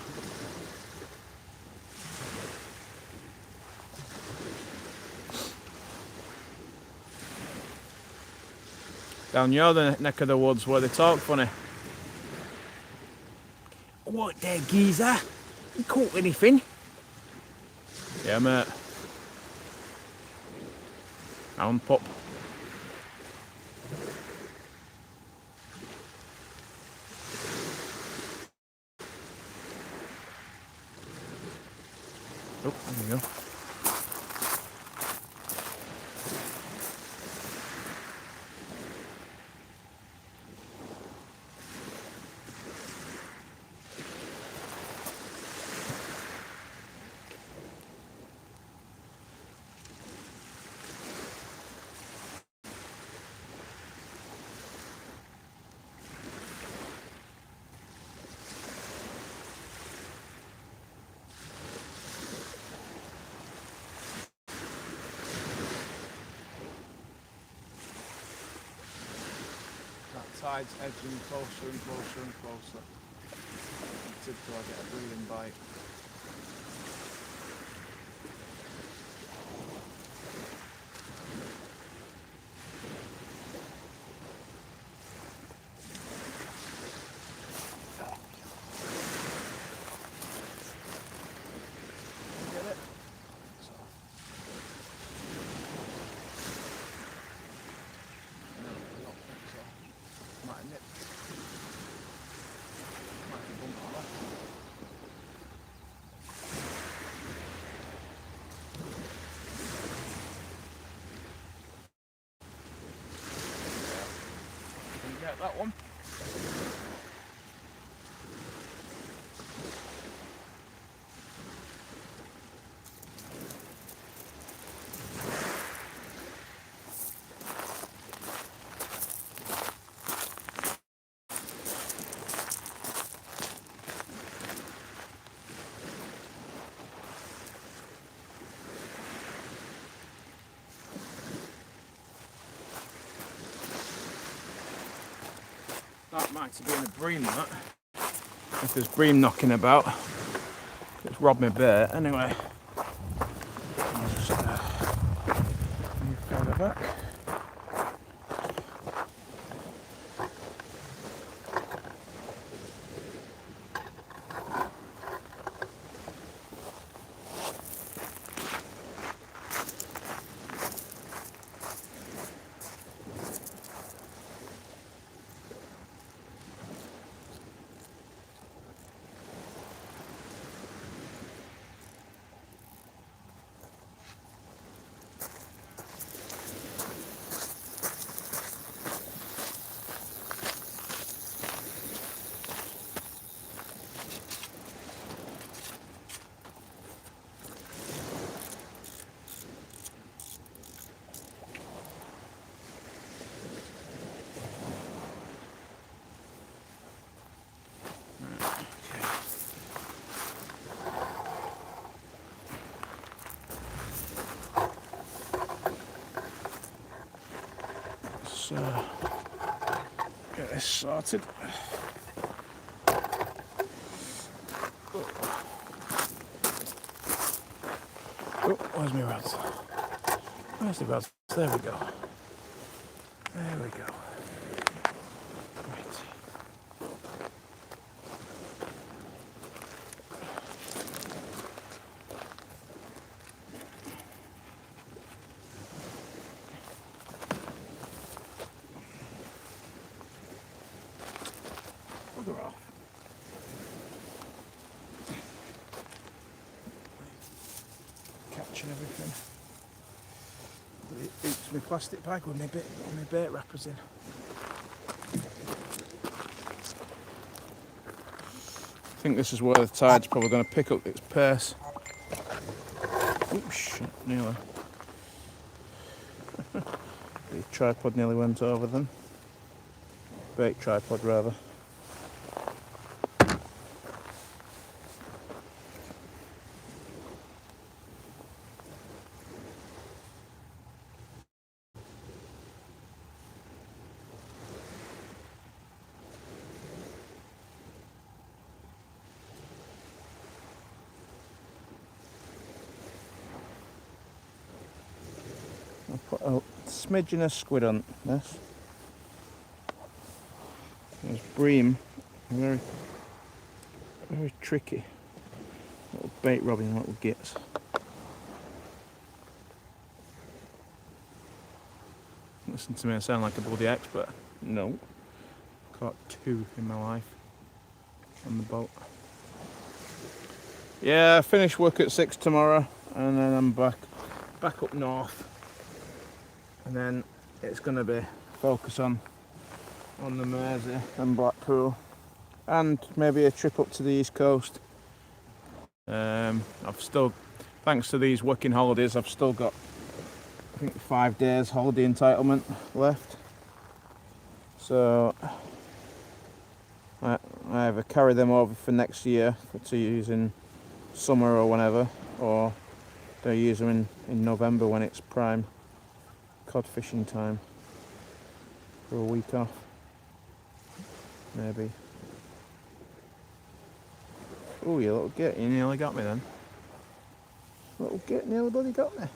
Down your neck of the woods where they talk funny. What there, geezer? You caught anything? Yeah, mate. Hound pup. Oh, there we go. Tide's edging closer and closer and closer until I get a breathing bite. Get it? So. No, I don't think so. Might have nipped. Might have bumped my left. Didn't get that one. That might have been a bream, that. If there's bream knocking about, it's robbed me bait. Anyway, I'll just move further back. Get this sorted. Oh, where's my rods? Where's the rods? There we go. There we go. Right. and everything. But it eats my plastic bag with my bait wrappers in. I think this is where the tide's probably going to pick up its pace. Oops, shit, nearly. The tripod nearly went over then. Bait tripod rather. I'll put a smidgen of squid on this. There's bream, very tricky little bait robbing little gits. Listen to me, I sound like a bloody expert. No, caught 2 in my life on the boat. Yeah, I finish work at 6 tomorrow, and then I'm back up north, and then it's going to be focus on the Mersey and Blackpool, and maybe a trip up to the east coast. I've still, thanks to these working holidays, I've still got, I think, 5 days holiday entitlement left. So I either carry them over for next year to use in summer or whenever, or they use them in November when it's prime cod fishing time for a week off, maybe. Oh, you little git, you nearly got me then. Little git nearly bloody got me.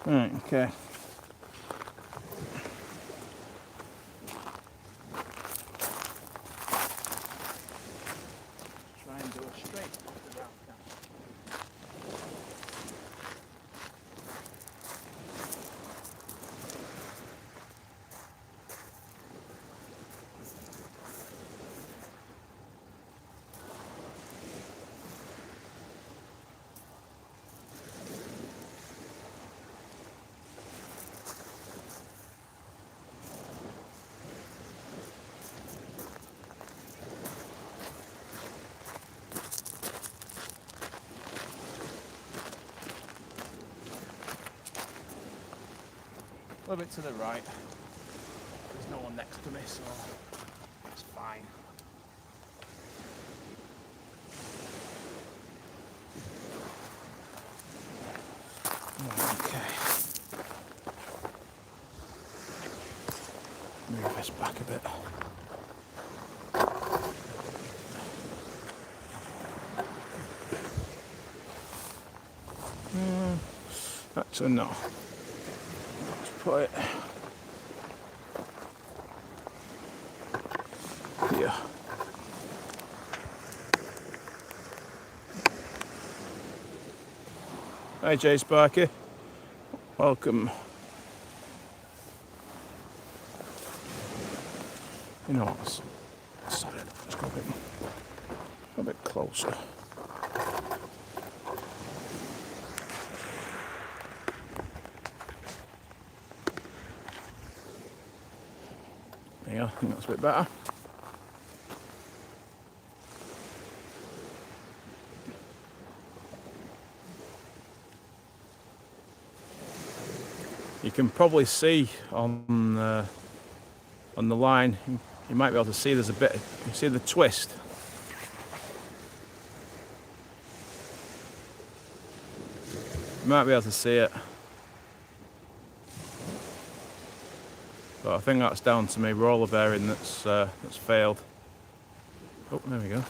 Right, okay. Try and do it straight off the round camp. A little bit to the right. There's no one next to me, so it's fine. Okay. Move this back a bit. Actually, no. Let's put it here. Hi, Jay Sparky. Welcome. You know what? Sorry, let's go a bit closer. Yeah, I think that's a bit better. You can probably see on the line, you might be able to see there's a bit, you see the twist. You might be able to see it. But I think that's down to me roller bearing that's failed. Oh, there we go.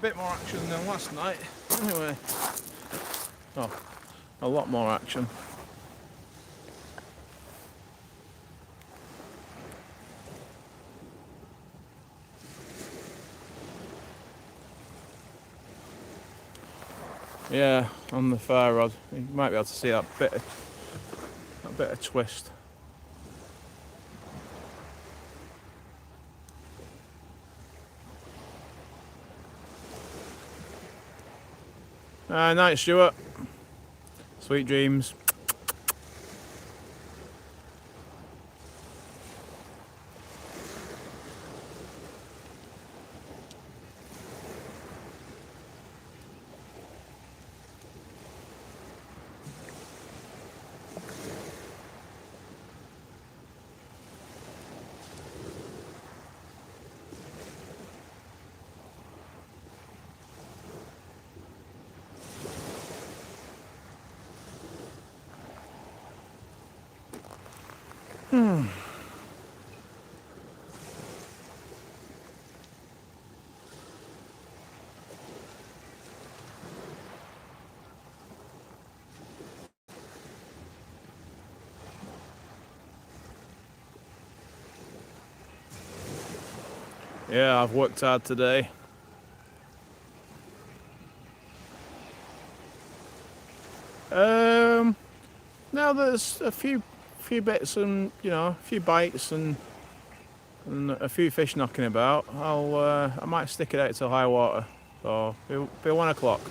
bit more action than last night. Anyway, oh, a lot more action. Yeah, on the fire rod, you might be able to see that bit of twist. Night, Stuart. Sweet dreams. Yeah, I've worked hard today. Now there's a few bits and a few bites and a few fish knocking about. I might stick it out till high water. So it'll be 1 o'clock.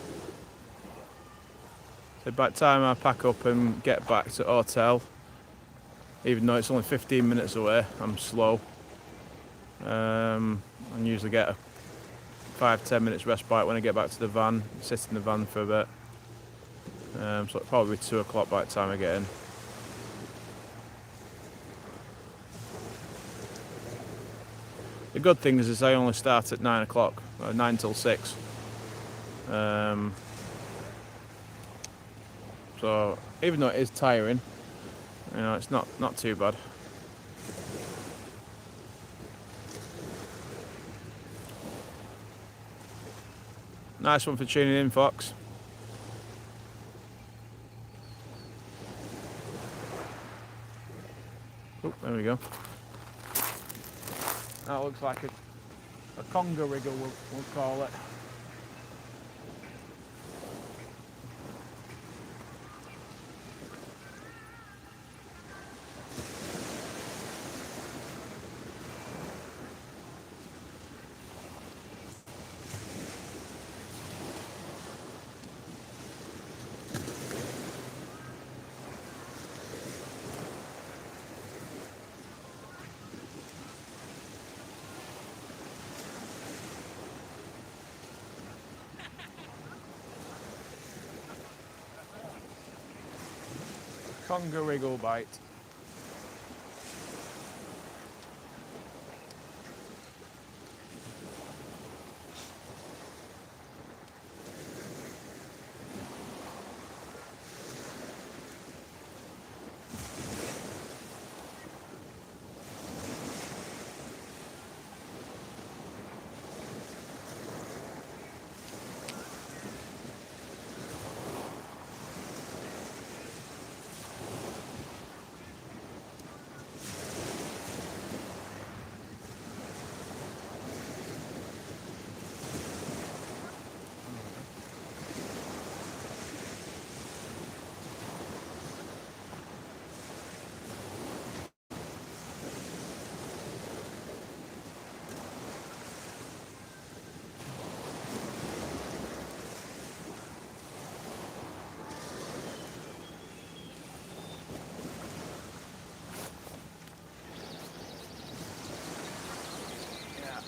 So by the time I pack up and get back to the hotel, even though it's only 15 minutes away, I'm slow. I usually get a 5-10 minutes respite when I get back to the van, sit in the van for a bit. So it'll probably be 2 o'clock by the time I get in. The good thing is I only start at 9 o'clock, 9 till 6. So even though it is tiring, it's not too bad. Nice one for tuning in, Fox. Oh, there we go. That looks like a conger wriggle, we'll call it. Conger wriggle bite.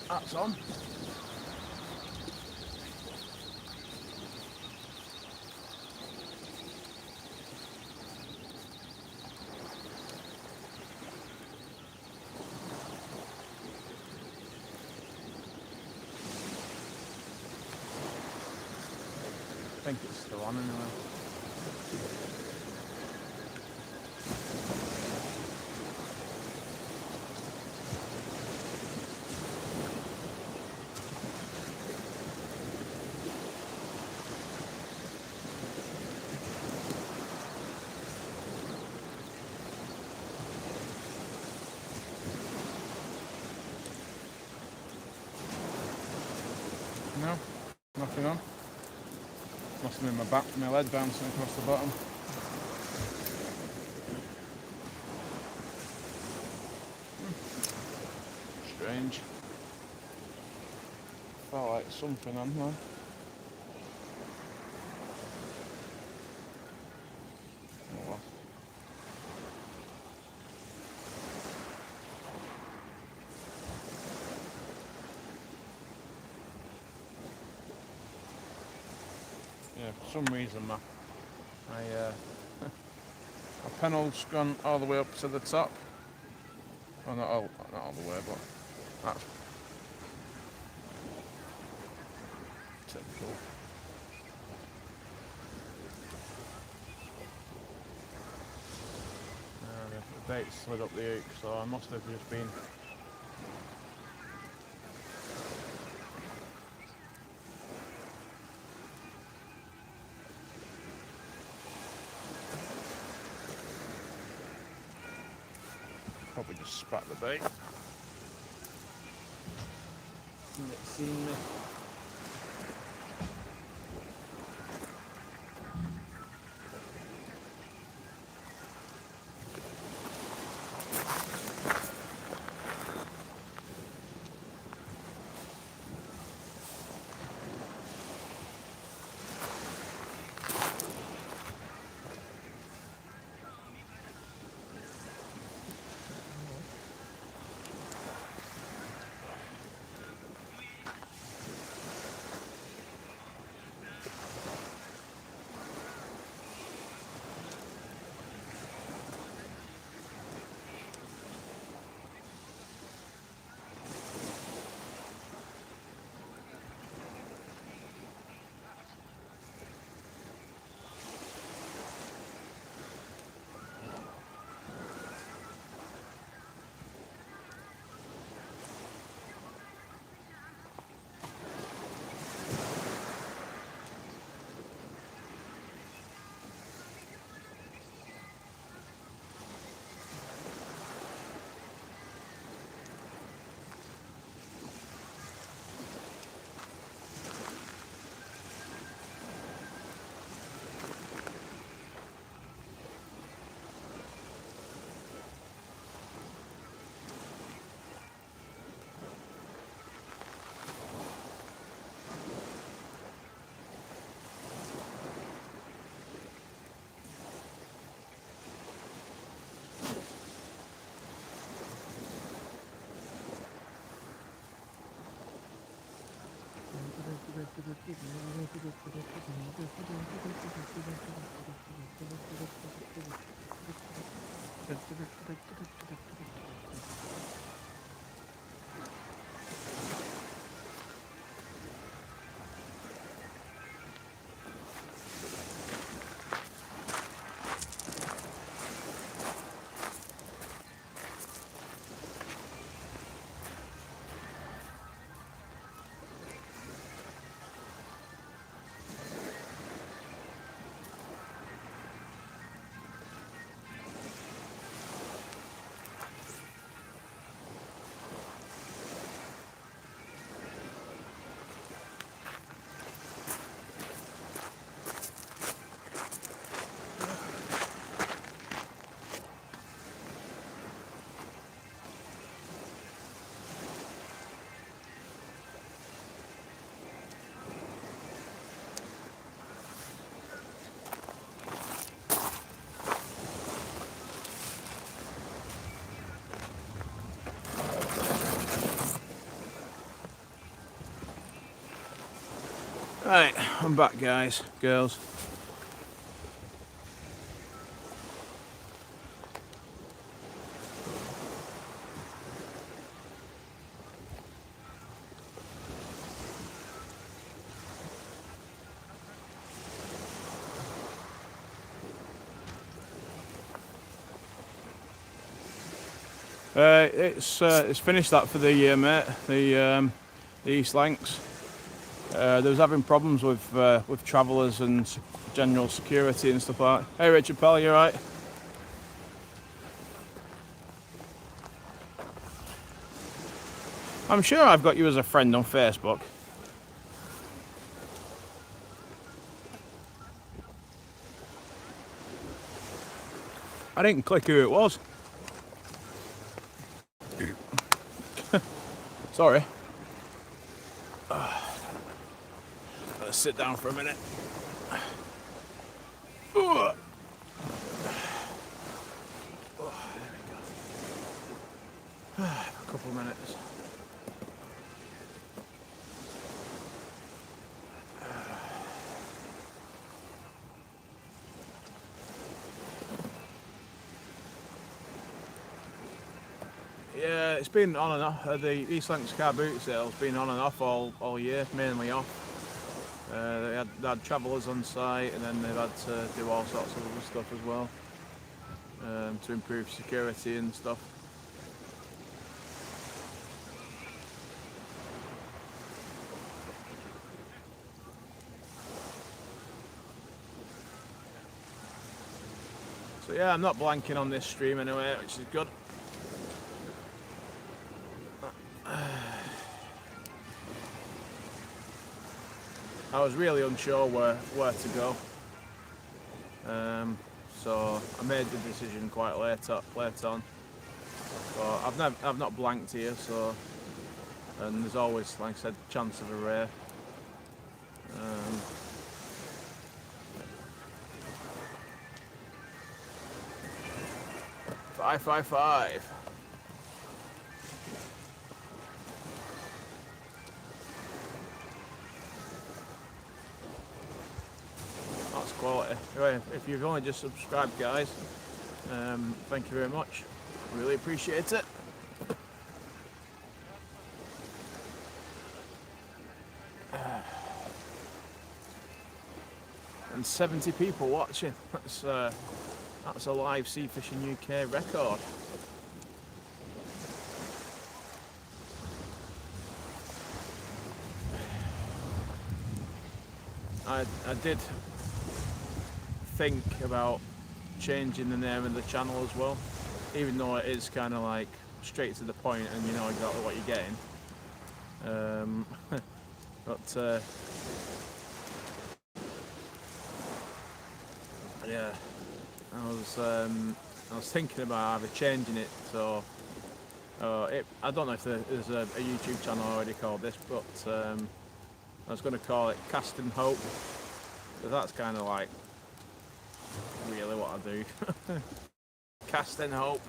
That's on. I think it's still on anyway. No, nothing on. Must have been my lead bouncing across the bottom. Strange. Felt like something on there. Oh well. Yeah, for some reason my panel's gone all the way up to the top. Oh, not all the way, but that's typical. The bait slid up the hook, so I must have just been. Probably just spat the bait. And it's seen me. Right, I'm back, guys, girls. It's finished that for the year, mate. The East Lancs. They was having problems with travellers and general security and stuff like that. Hey Richard Pell, you alright? I'm sure I've got you as a friend on Facebook. I didn't click who it was. Sorry. Let's sit down for a minute. A couple of minutes. Yeah, it's been on and off. The East Lancs car boot sale's been on and off all year, mainly off. They had travellers on site, and then they've had to do all sorts of other stuff as well to improve security and stuff. So yeah, I'm not blanking on this stream anyway, which is good. I was really unsure where to go, so I made the decision quite late on. But I've not blanked here, so, and there's always, like I said, chance of a rare. 555. That's quality. Anyway, if you've only just subscribed, guys, thank you very much. Really appreciate it. And 70 people watching. That's a live Sea Fishing UK record. I did think about changing the name of the channel as well, even though it is kind of like straight to the point and you know exactly what you're getting. But yeah, I was thinking about either changing it so I don't know if there's a YouTube channel already called this, but I was going to call it Casting Hope, because that's kind of like really what I do. Casting Hope.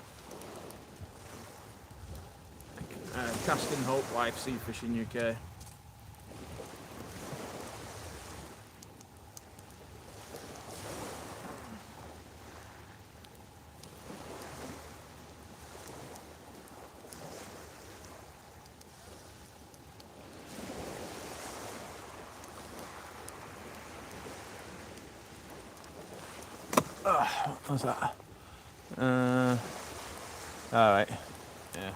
Casting Hope Live Sea Fishing UK. What's that? Alright. Yeah.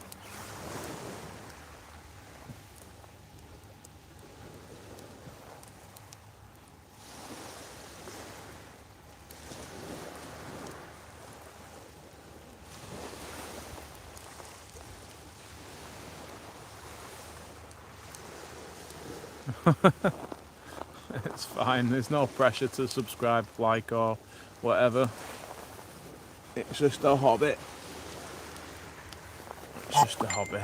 It's fine, there's no pressure to subscribe, like, or whatever. It's just a hobby. It's just a hobby.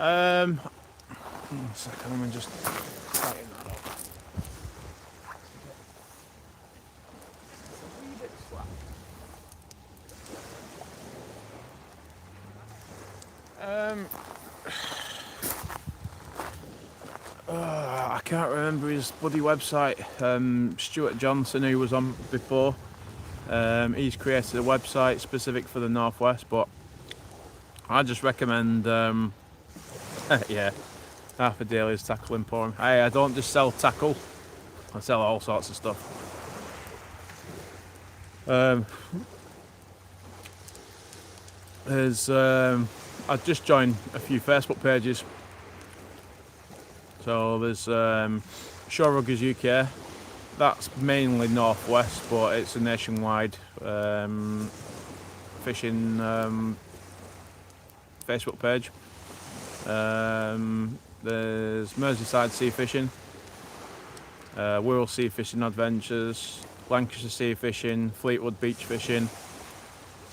One second, let me just tighten that up. I can't remember his bloody website. Stuart Johnson, who was on before, He's created a website specific for the Northwest, but I just recommend, yeah, half a Daly's Tackle Emporium. Hey, I don't just sell tackle, I sell all sorts of stuff. I've just joined a few Facebook pages. So there's Shore Ruggers UK. That's mainly Northwest, but it's a nationwide fishing Facebook page. There's Merseyside Sea Fishing, Wirral Sea Fishing Adventures, Lancashire Sea Fishing, Fleetwood Beach Fishing.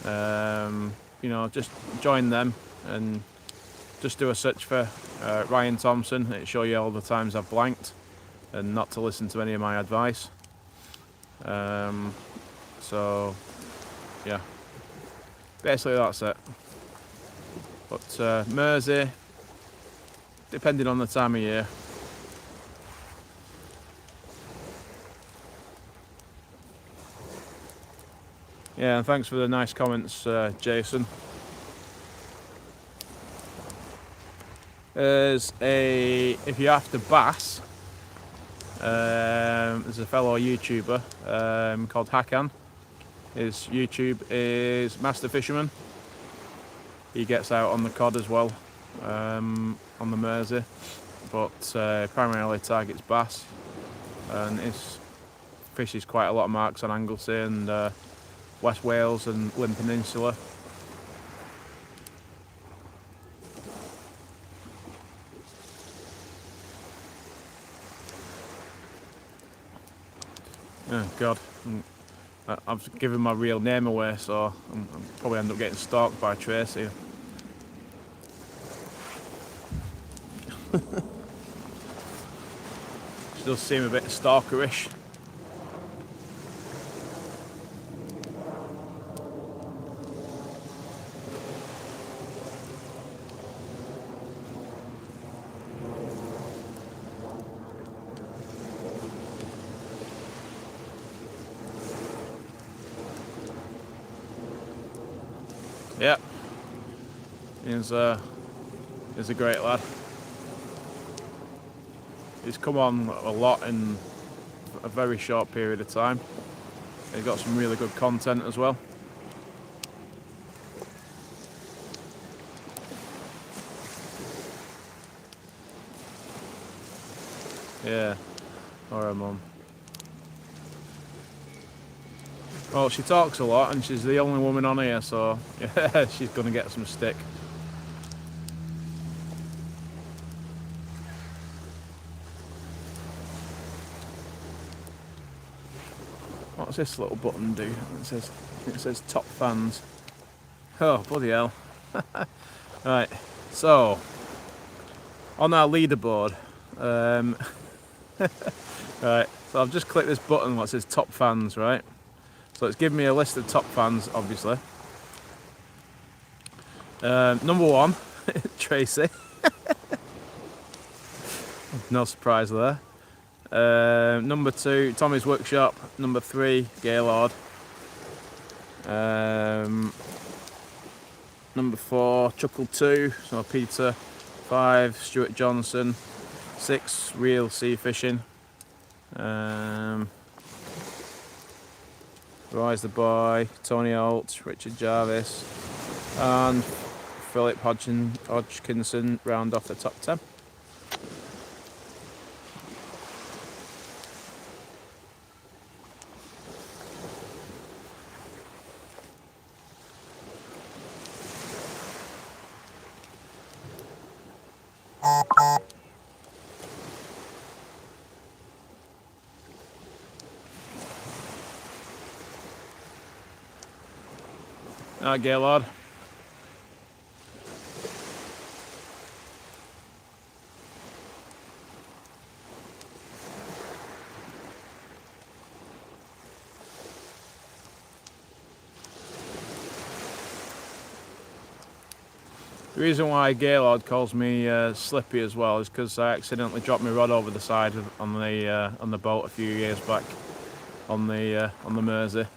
You know, just join them and just do a search for Ryan Thompson. It'll show you all the times I've blanked and not to listen to any of my advice. So yeah, basically that's it. But Mersey, depending on the time of year. Yeah, and thanks for the nice comments, Jason. If you're after bass, there's a fellow YouTuber called Hakan. His YouTube is Master Fisherman. He gets out on the cod as well, on the Mersey, but primarily targets bass, and his fishes quite a lot of marks on Anglesey and West Wales and Limb Peninsula. Oh God, I've given my real name away, so I'm probably end up getting stalked by Tracy. She does seem a bit stalkerish. Yeah, he's a great lad. He's come on a lot in a very short period of time. He's got some really good content as well. Yeah, alright mum. Well, she talks a lot and she's the only woman on here, so yeah, she's gonna get some stick. What's this little button do? It says top fans. Oh, bloody hell. Right, so on our leaderboard, right, so I've just clicked this button that says top fans, right? So it's given me a list of top fans, obviously. Number 1, Tracy. No surprise there. Number 2, Tommy's Workshop. Number 3, Gaylord. Number 4, Chuckle 2, so Peter. 5, Stuart Johnson. 6, Real Sea Fishing. Roy's the Boy, Tony Holt, Richard Jarvis, and Philip Hodgkinson round off the top 10. Gaylord. The reason why Gaylord calls me Slippy as well is because I accidentally dropped my rod over the side on the boat a few years back on the Mersey.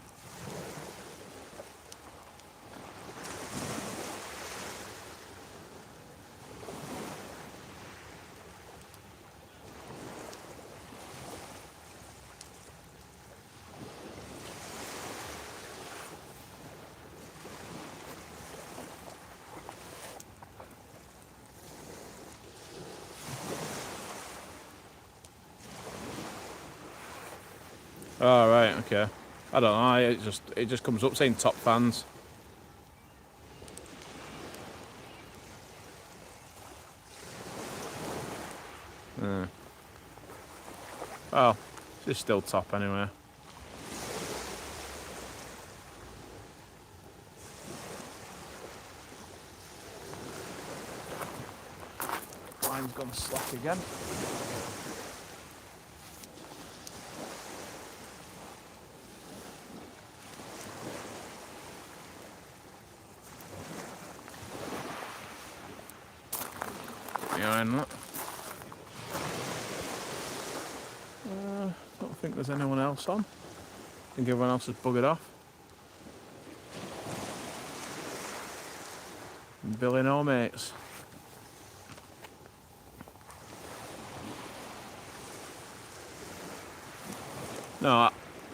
Oh right, okay. I don't know. It just comes up saying top fans. Well, it's still top anyway. Line's gone slack again. Behind that. Don't think there's anyone else on. I think everyone else has buggered off. Billy no mates. No,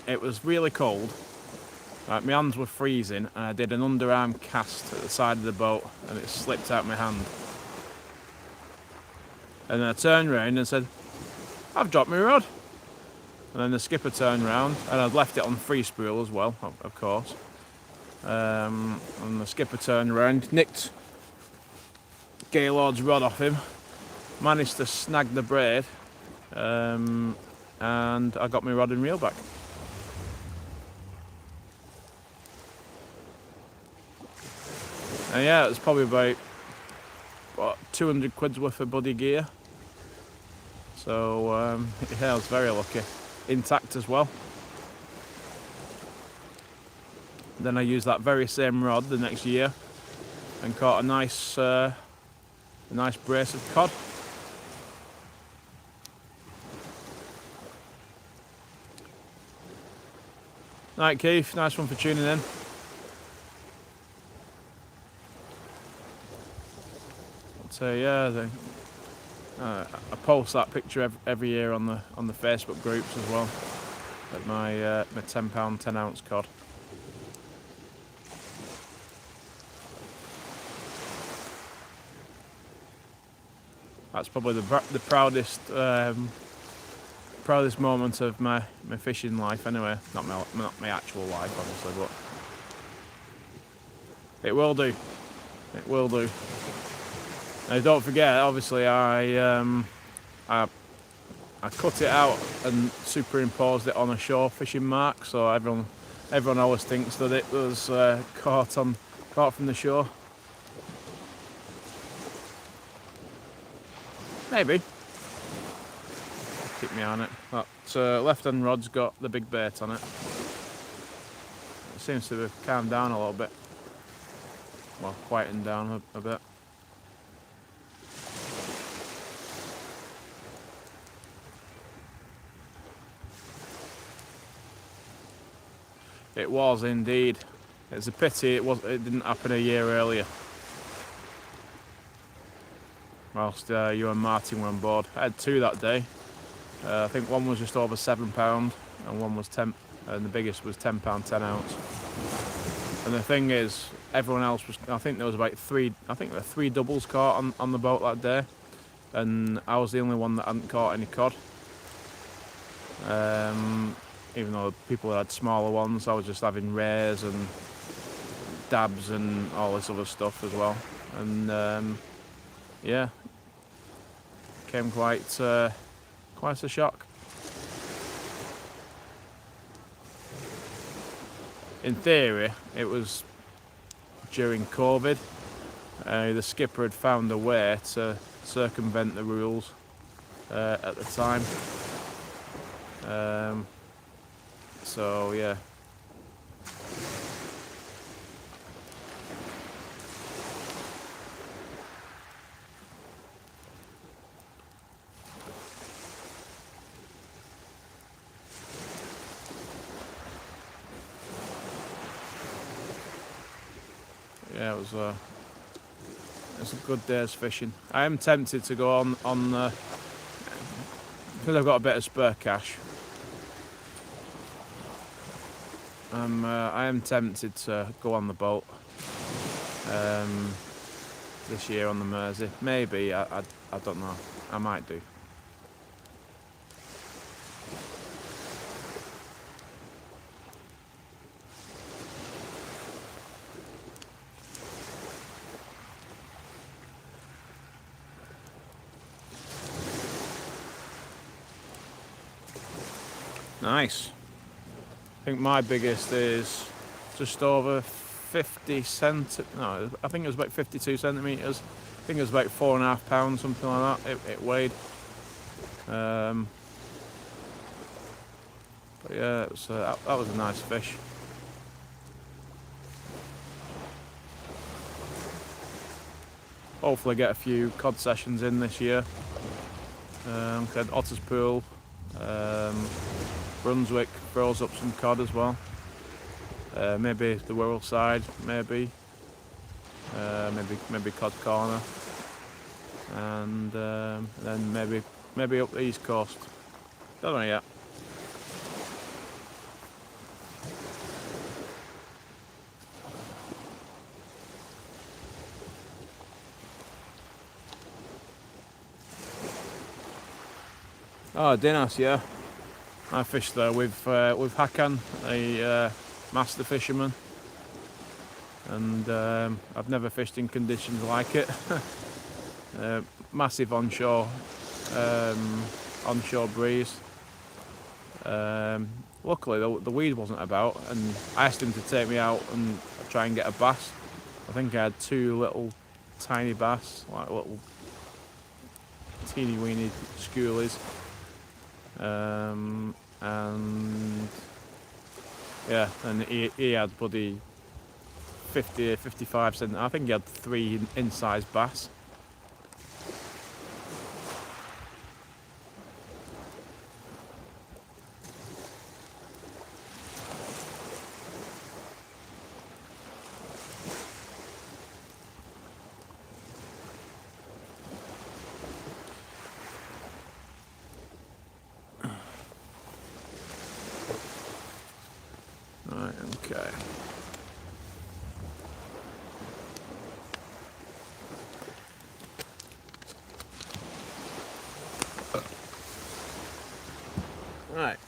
it was really cold. Right, my hands were freezing and I did an underarm cast at the side of the boat and it slipped out my hand. And then I turned around and said, I've dropped my rod. And then the skipper turned round and I'd left it on free spool as well, of course. And the skipper turned around, nicked Gaylord's rod off him, managed to snag the braid, and I got my rod and reel back. And yeah, it was probably about 200 quid's worth of bloody gear. So yeah, I was very lucky. Intact as well. Then I used that very same rod the next year and caught a nice brace of cod. Right, Keith, nice one for tuning in. So yeah, I post that picture every year on the Facebook groups as well. At my £10 10-ounce cod. That's probably the proudest moment of my fishing life. Anyway, not my actual life, obviously, but it will do. It will do. Now, don't forget, obviously, I cut it out and superimposed it on a shore fishing mark, so everyone always thinks that it was caught from the shore. Maybe. Keep me on it. That left-hand rod's got the big bait on it. It seems to have calmed down a little bit. Well, quietened down a bit. It was indeed. It's a pity it didn't happen a year earlier. Whilst you and Martin were on board. I had two that day. I think one was just over £7 and one was 10, and the biggest was £10 10-ounce. And the thing is, everyone else was. I think there was about three doubles caught on the boat that day, and I was the only one that hadn't caught any cod. Even though people had smaller ones, I was just having rares and dabs and all this other stuff as well. And yeah, came quite a shock. In theory, it was during COVID. The skipper had found a way to circumvent the rules at the time. So yeah. Yeah, it was a good day's fishing. I am tempted to go on because I've got a bit of spare cash. I am tempted to go on the boat this year on the Mersey. Maybe, I don't know. I might do. Nice. I think my biggest is just over 50 cent. No, I think it was about 52 centimeters. I think it was about 4.5 pounds, something like that. It weighed. But yeah, it was, that was a nice fish. Hopefully get a few cod sessions in this year. Had Otters Pool, Brunswick throws up some cod as well. Maybe the Wirral side, maybe Cod Corner, and then maybe up the east coast. Don't know yet. Oh, Dinas, yeah. I fished there with Hakan, a master fisherman, and I've never fished in conditions like it. Massive onshore breeze. Luckily the weed wasn't about, and I asked him to take me out and try and get a bass. I think I had 2 little tiny bass, like little teeny weeny schoolies. And yeah, and he had bloody 50, 55 cent. I think he had 3 in-sized bass. Right, okay. Right,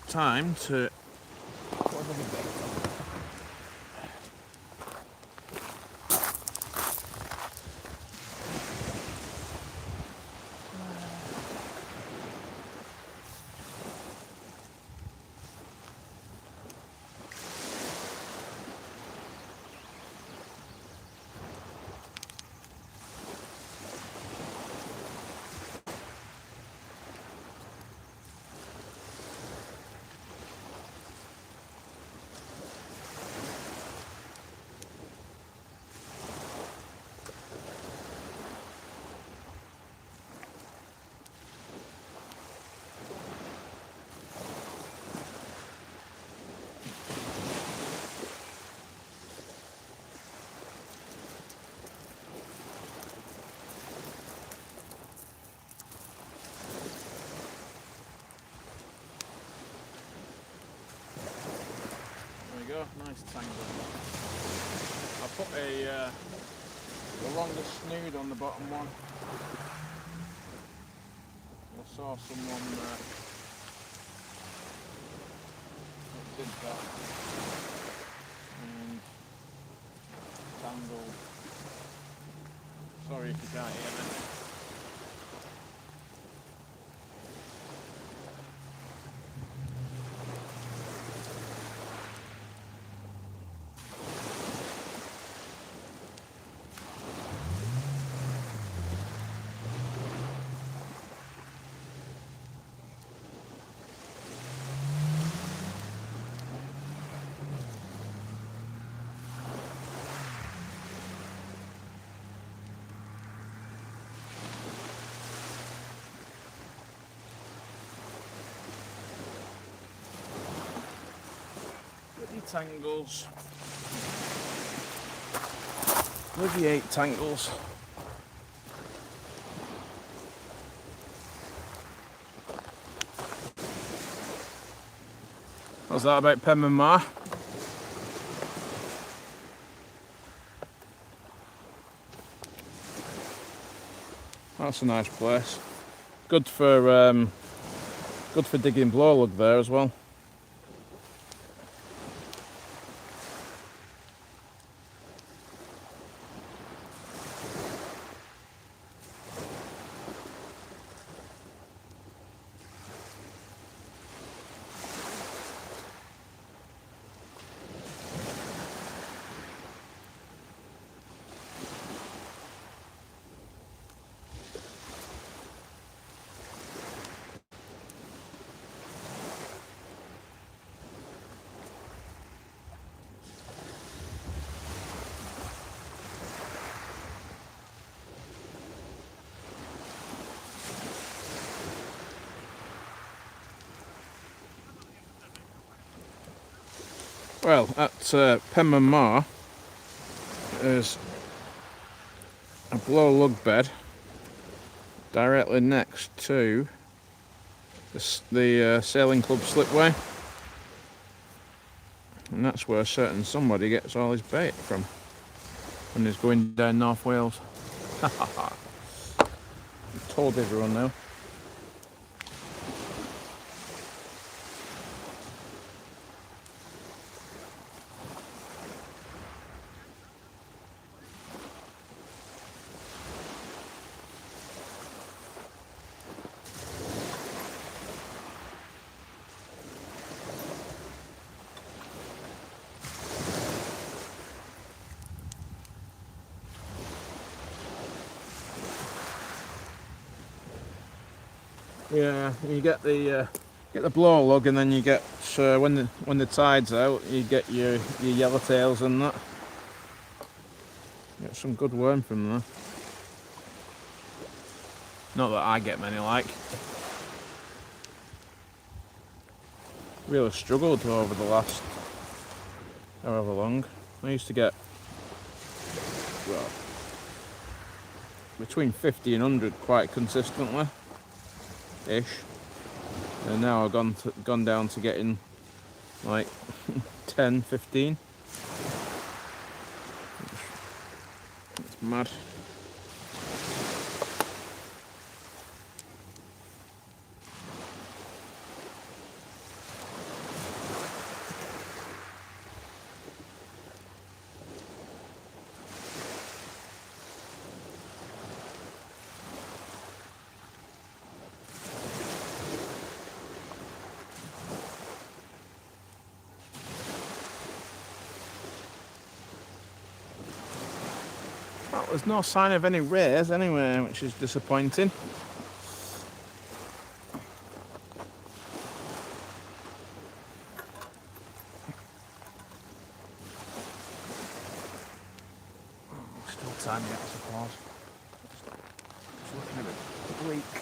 time to nice tangle. I put the longest snood on the bottom one. I saw someone that did that and tangled. Sorry if you can't hear me. Tangles. Maybe 8 tangles. How's that about Penman Mar? That's a nice place. Good for digging blowlug there as well. Well, at Penman Mar, there's a blow lug bed directly next to the sailing club slipway, and that's where somebody gets all his bait from when he's going down North Wales. I've told everyone now. Yeah, you get the blow lug, and then you get when the tide's out, you get your yellowtails and that. Get some good worm from there. Not that I get many like. Really struggled over the last however long. I used to get, well, between 50 and 100 quite consistently ish, and now I've gone down to getting like 10, 15. It's mad. Well, there's no sign of any rays anyway, which is disappointing. Still time yet, I suppose. It's looking a bit bleak.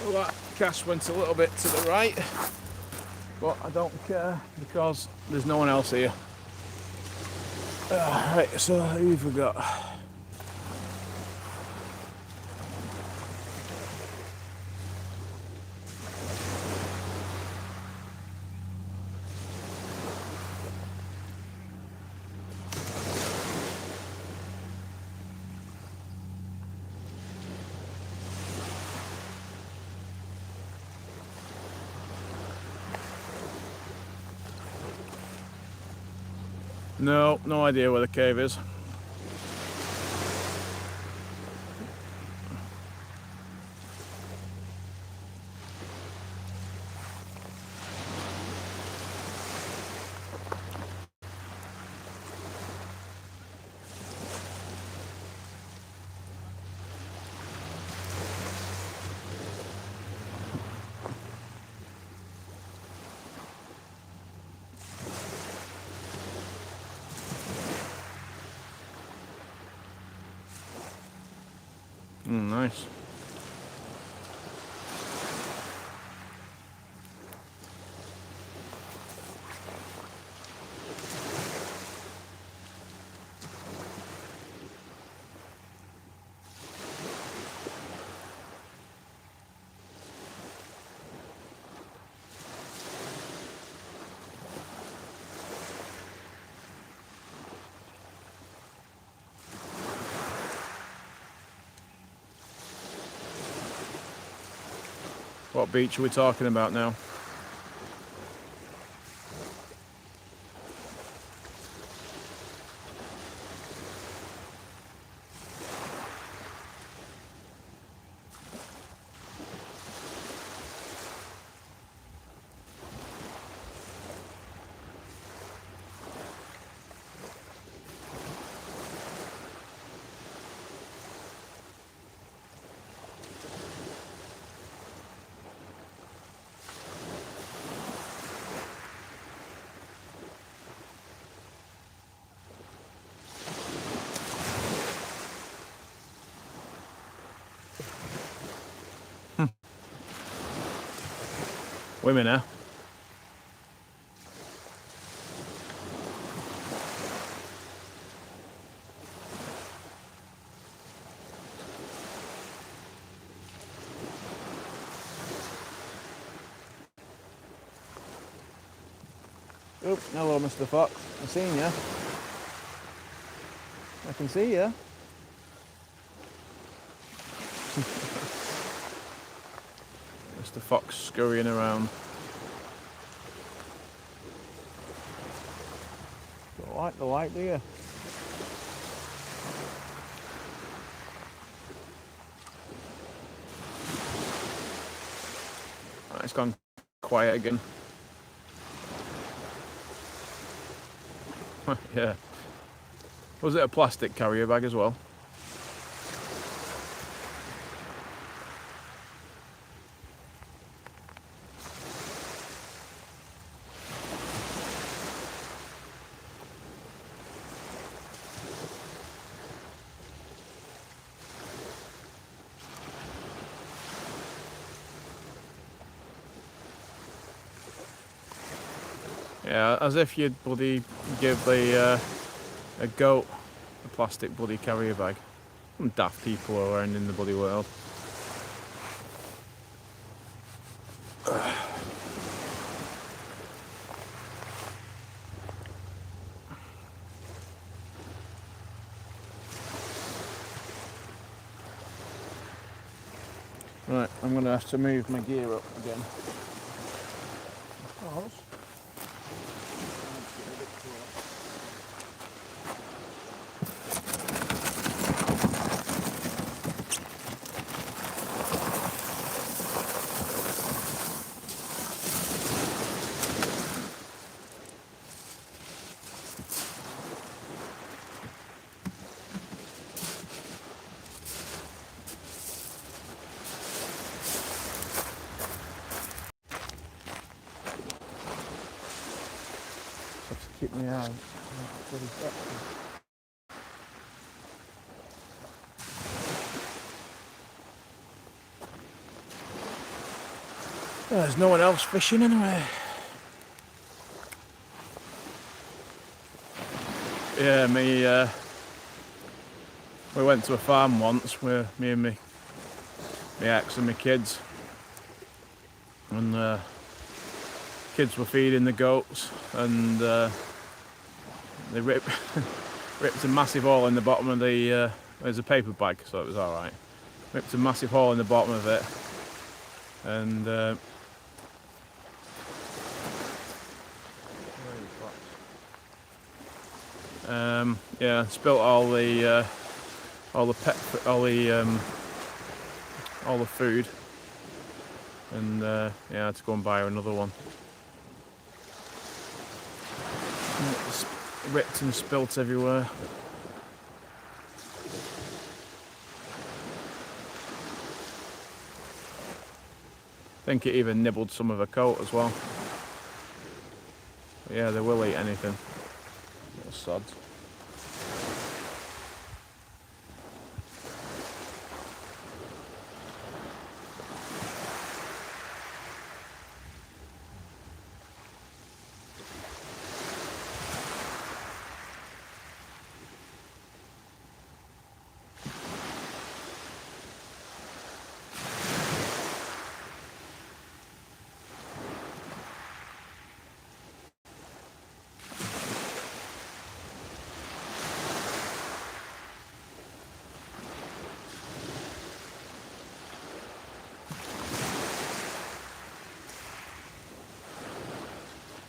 Well, that cast went a little bit to the right, but I don't care because there's no one else here. Right, so who have we got? No idea where the cave is. Nice. What beach are we talking about now? Women now. Oh, hello, Mr. Fox. I've seen you. I can see you. Mr. Fox scurrying around. Don't like the light, do you? Right, it's gone quiet again. Yeah. Was it a plastic carrier bag as well? Yeah, as if you'd bloody give a goat a plastic bloody carrier bag. Some daft people are around in the bloody world. Right, I'm going to have to move my gear up again. Have to keep my eye. There's no one else fishing anyway. Yeah, we went to a farm once where me and my ex and my kids, and kids were feeding the goats, and they ripped a massive hole in the bottom of the it was a paper bag, so it was all right. Ripped a massive hole in the bottom of it, and yeah, spilt all the food, and yeah, I had to go and buy her another one. It's ripped and spilt everywhere. I think it even nibbled some of her coat as well. But yeah, they will eat anything. Little sods.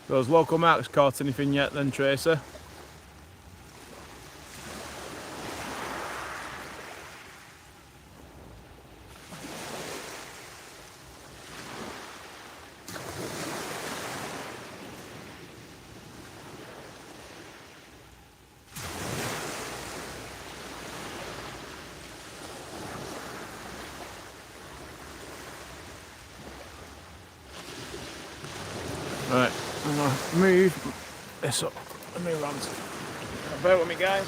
Those local marks caught anything yet then, Tracer? Right, I'm gonna move this up and move on to bear with me, guys.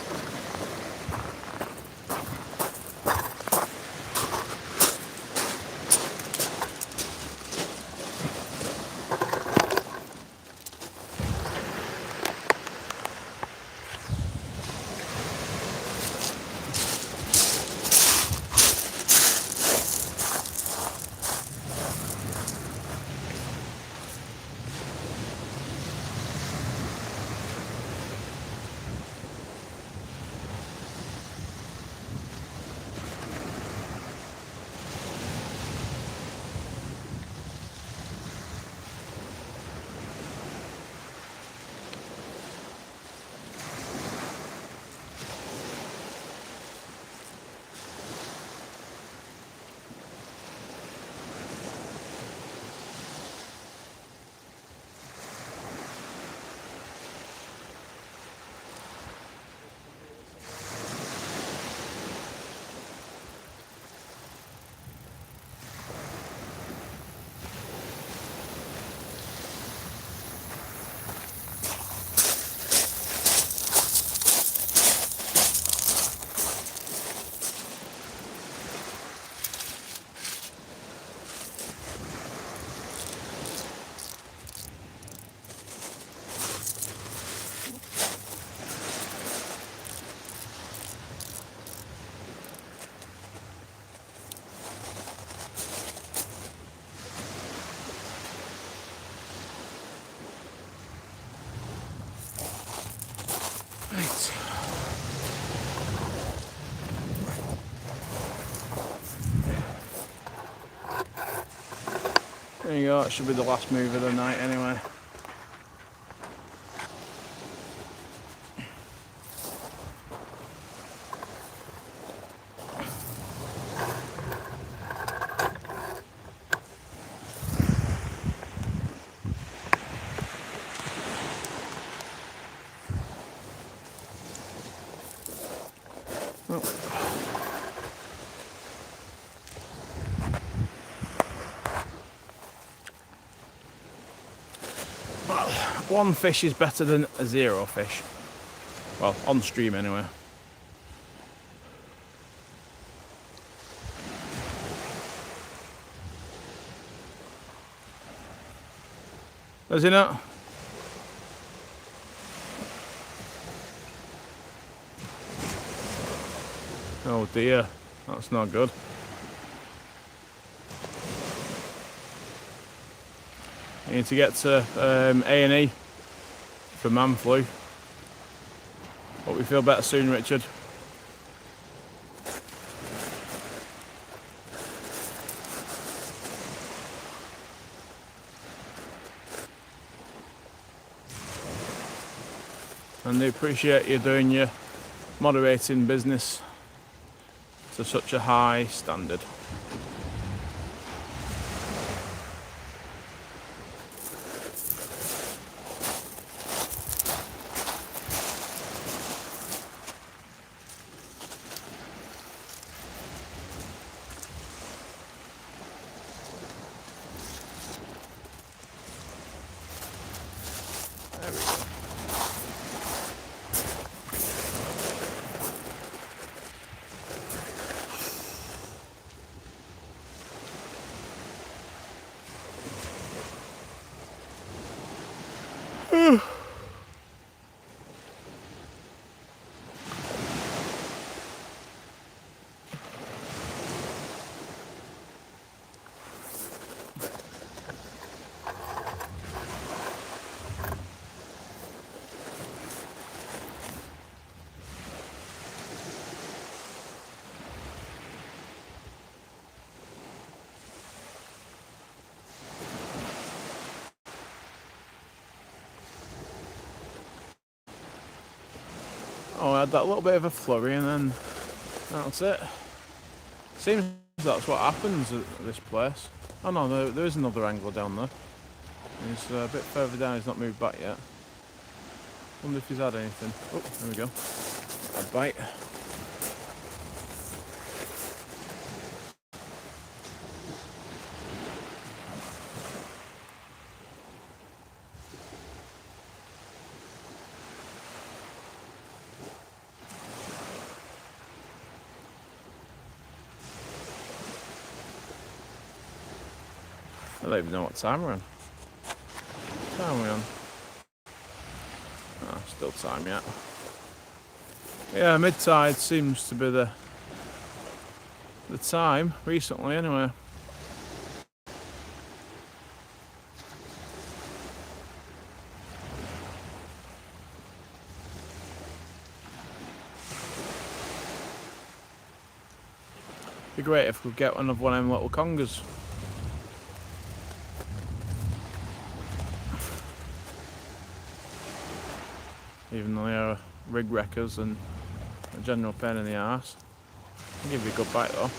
Right. There you go, it should be the last move of the night anyway. Well, one fish is better than a zero fish. Well, on stream anyway. Does he not? Oh dear, that's not good. You need to get to A&E for man flu. Hope we feel better soon, Richard. And I appreciate you doing your moderating business to such a high standard. There we go. Oh, I had that little bit of a flurry and then that's it. Seems that's what happens at this place. Oh no, there is another angler down there. He's a bit further down, he's not moved back yet. Wonder if he's had anything. Oh, there we go. A bite. I don't even know what time we're on. What time are we on? Oh, still time yet. Yeah, mid-tide seems to be the time recently anyway. Be great if we could get one of them little congers. Even though they are rig wreckers and a general pain in the arse. I'll give you a good bite though.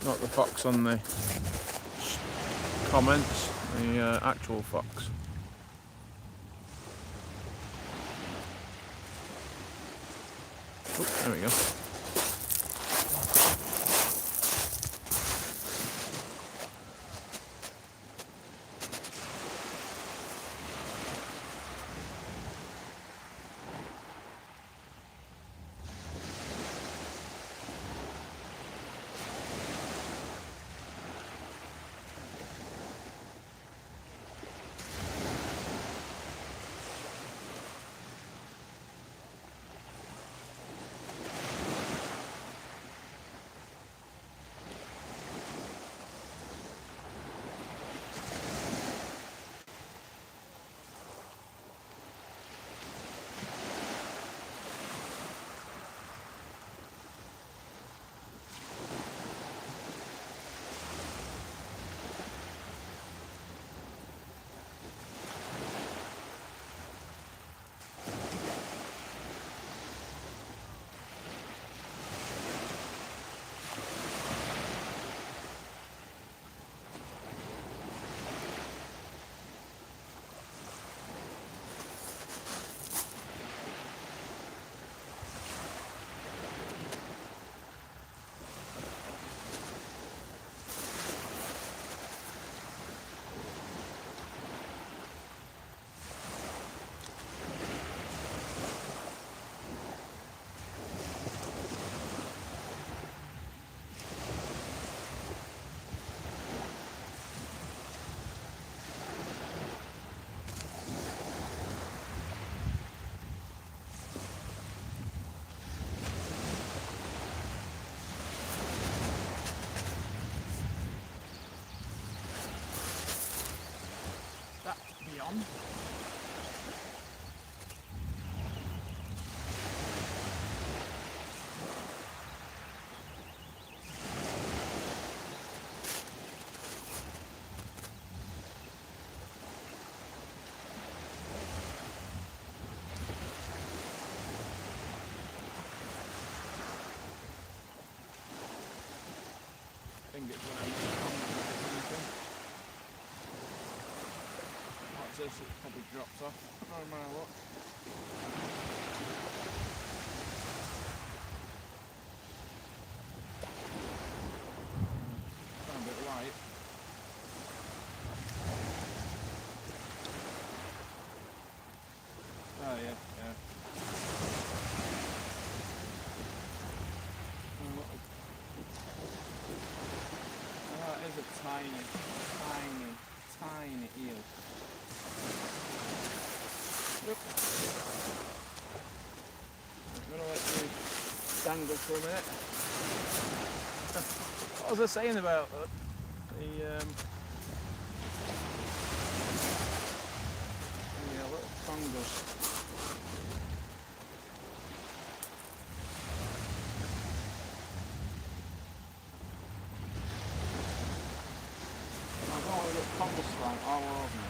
Not the fox on the comments, the actual fox. Oh, there we go. Beyond. I think it's when I'm watch this, it probably drops off. No matter what. Sound a bit light. Oh yeah, yeah. Oh, that is a tiny, tiny, tiny eel. Look. I'm gonna let you angle for a minute. What was I saying about the little fungus? I don't want to get fungus right all over me.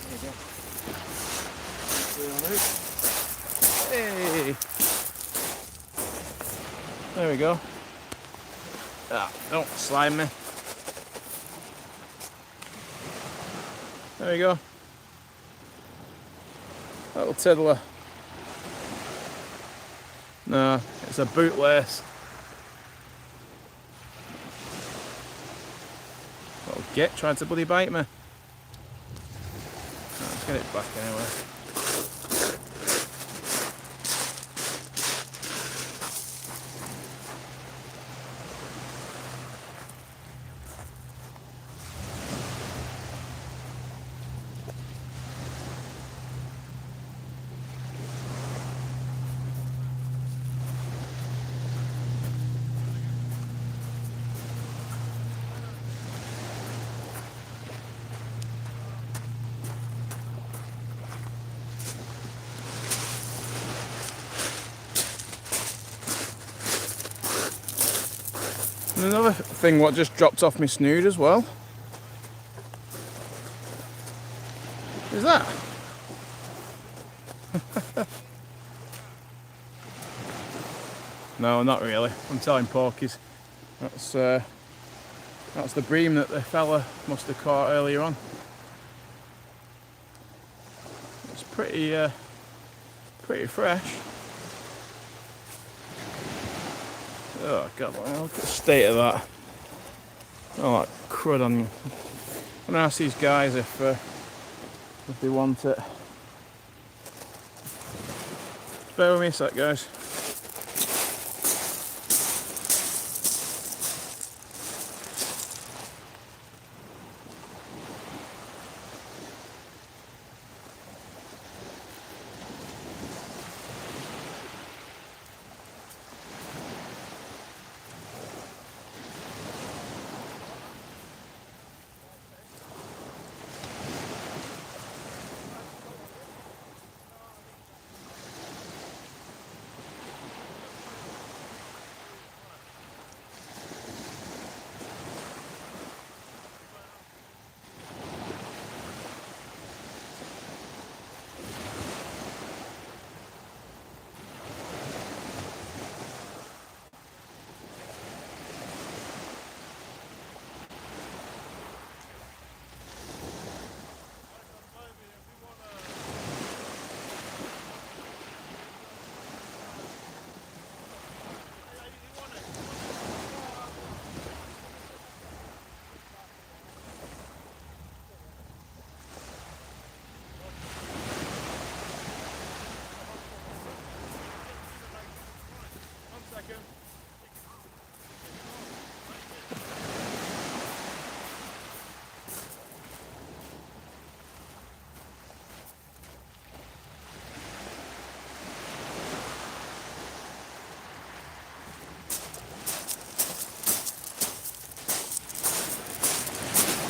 There you go. Hey! There we go. Ah, don't slide me. There we go. Little tiddler. No, it's a bootlace. Little git tried to bloody bite me. Let's get it back anyway. And another thing what just dropped off my snood as well. Is that? No, not really. I'm telling porkies. That's the bream that the fella must have caught earlier on. It's pretty fresh. Oh god, look at the state of that. Oh, that crud on you. I'm gonna ask these guys if they want it. Bear with me a sec, guys.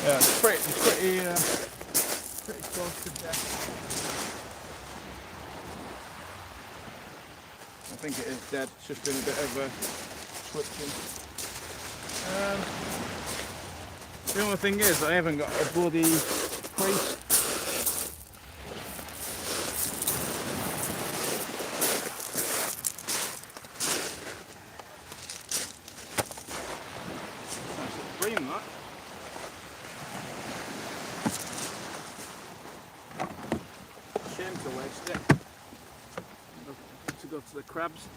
Yeah, it's pretty close to death. I think it is dead. It's just been a bit of switching. The only thing is, I haven't got a bloody priest. That's green, that. Shame to waste it. To go to the crabs.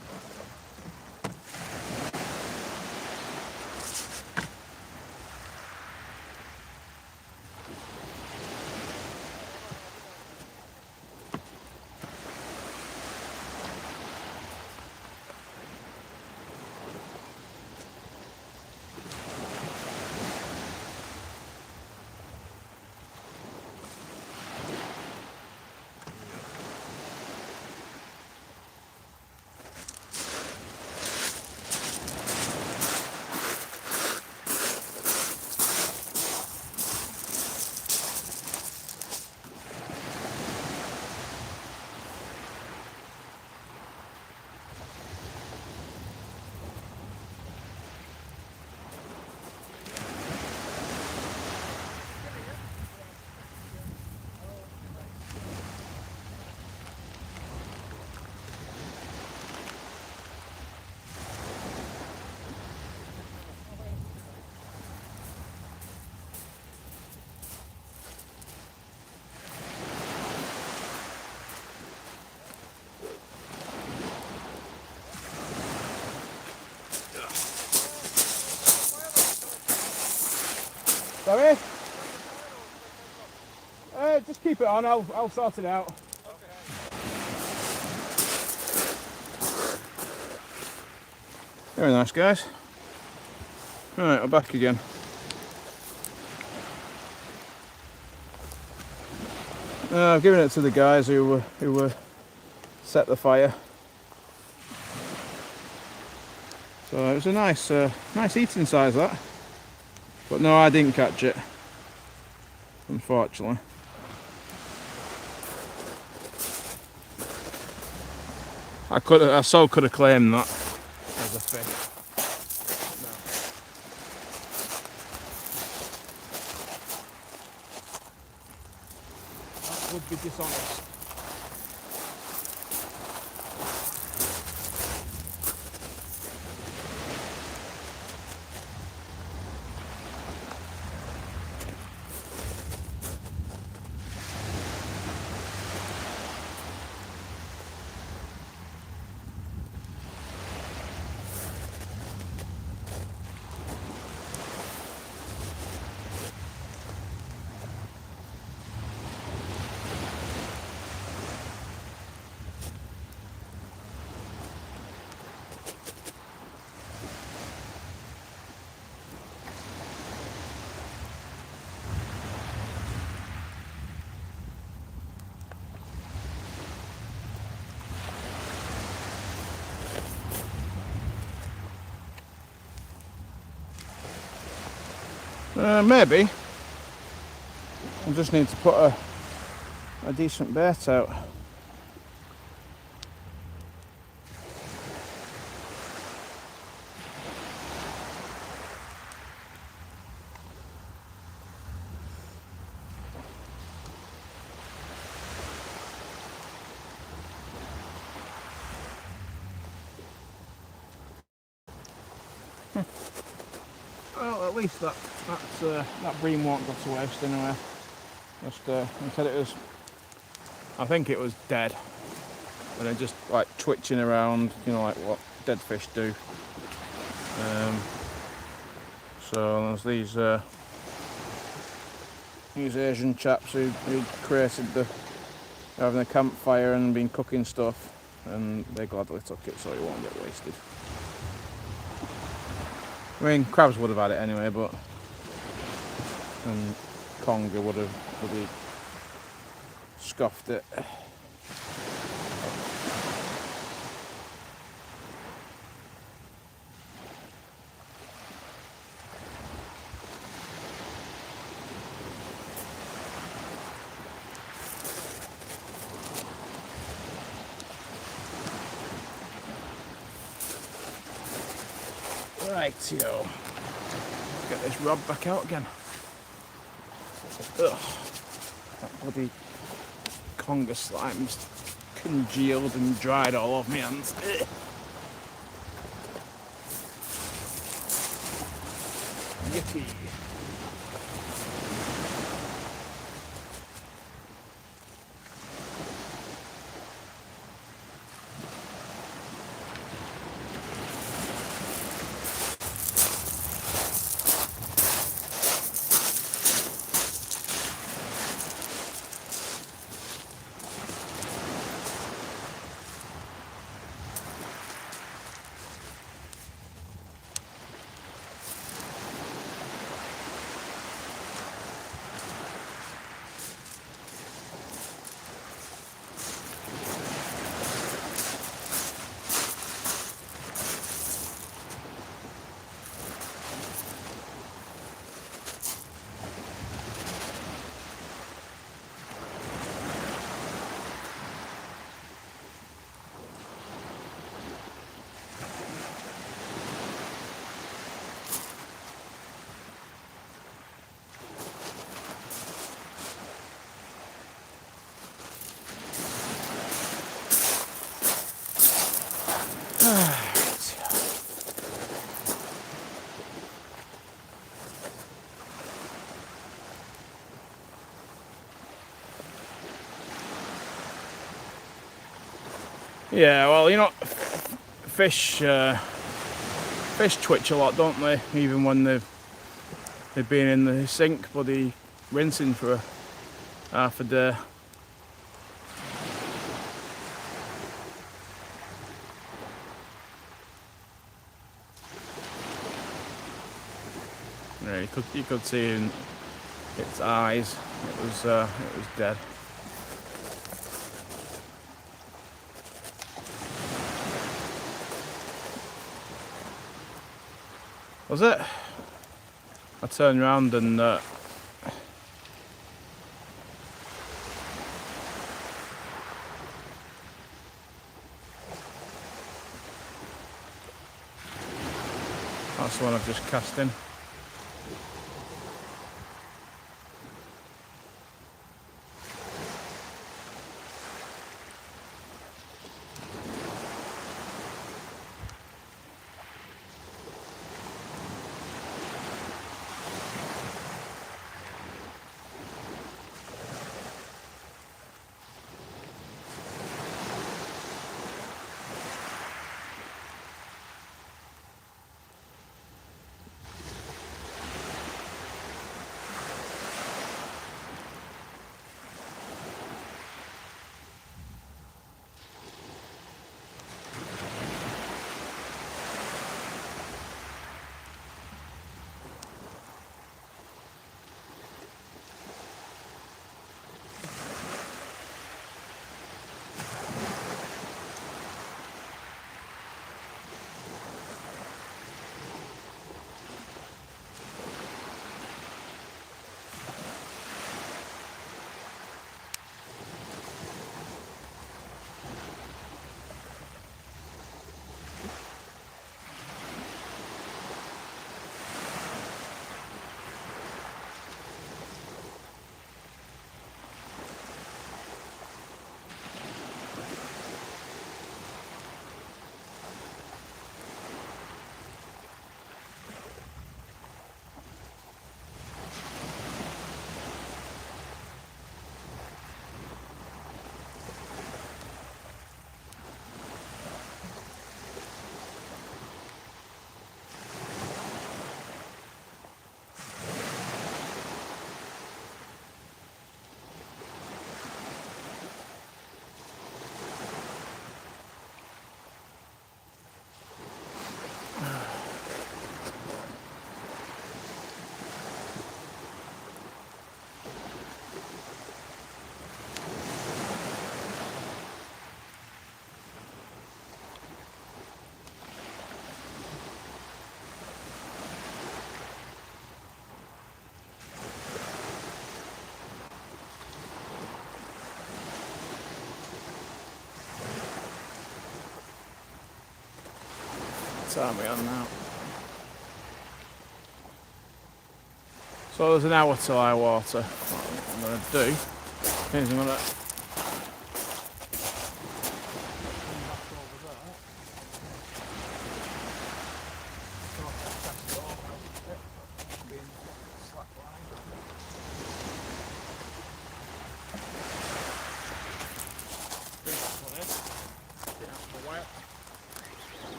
Sorry? Just keep it on, I'll sort it out. Very nice, guys. Right, we're back again. I've given it to the guys who set the fire. So it was a nice eating size, that. But no, I didn't catch it, unfortunately. I could have claimed that as a fish. That would be dishonest. Maybe. I just need to put a decent bait out. Well, at least that bream won't go to waste anyway. Just instead it was, I think it was dead, and then just like twitching around, you know, like what dead fish do. So there's these Asian chaps who created having a campfire and been cooking stuff, and they gladly took it so it won't get wasted. I mean, crabs would have had it anyway, but and conger would have scoffed it. Rightio. Get this rod back out again. Ugh. That bloody conger slime's congealed and dried all over my hands. Ugh. Yucky. Yeah, well, you know, fish twitch a lot, don't they? Even when they've They've been in the sink, bloody rinsing for half a day. Yeah, you could see in its eyes it was dead. Was it? I turned around and that's the one I've just cast in. Time we on now. So there's an hour till high water. What I'm going to do is I'm going to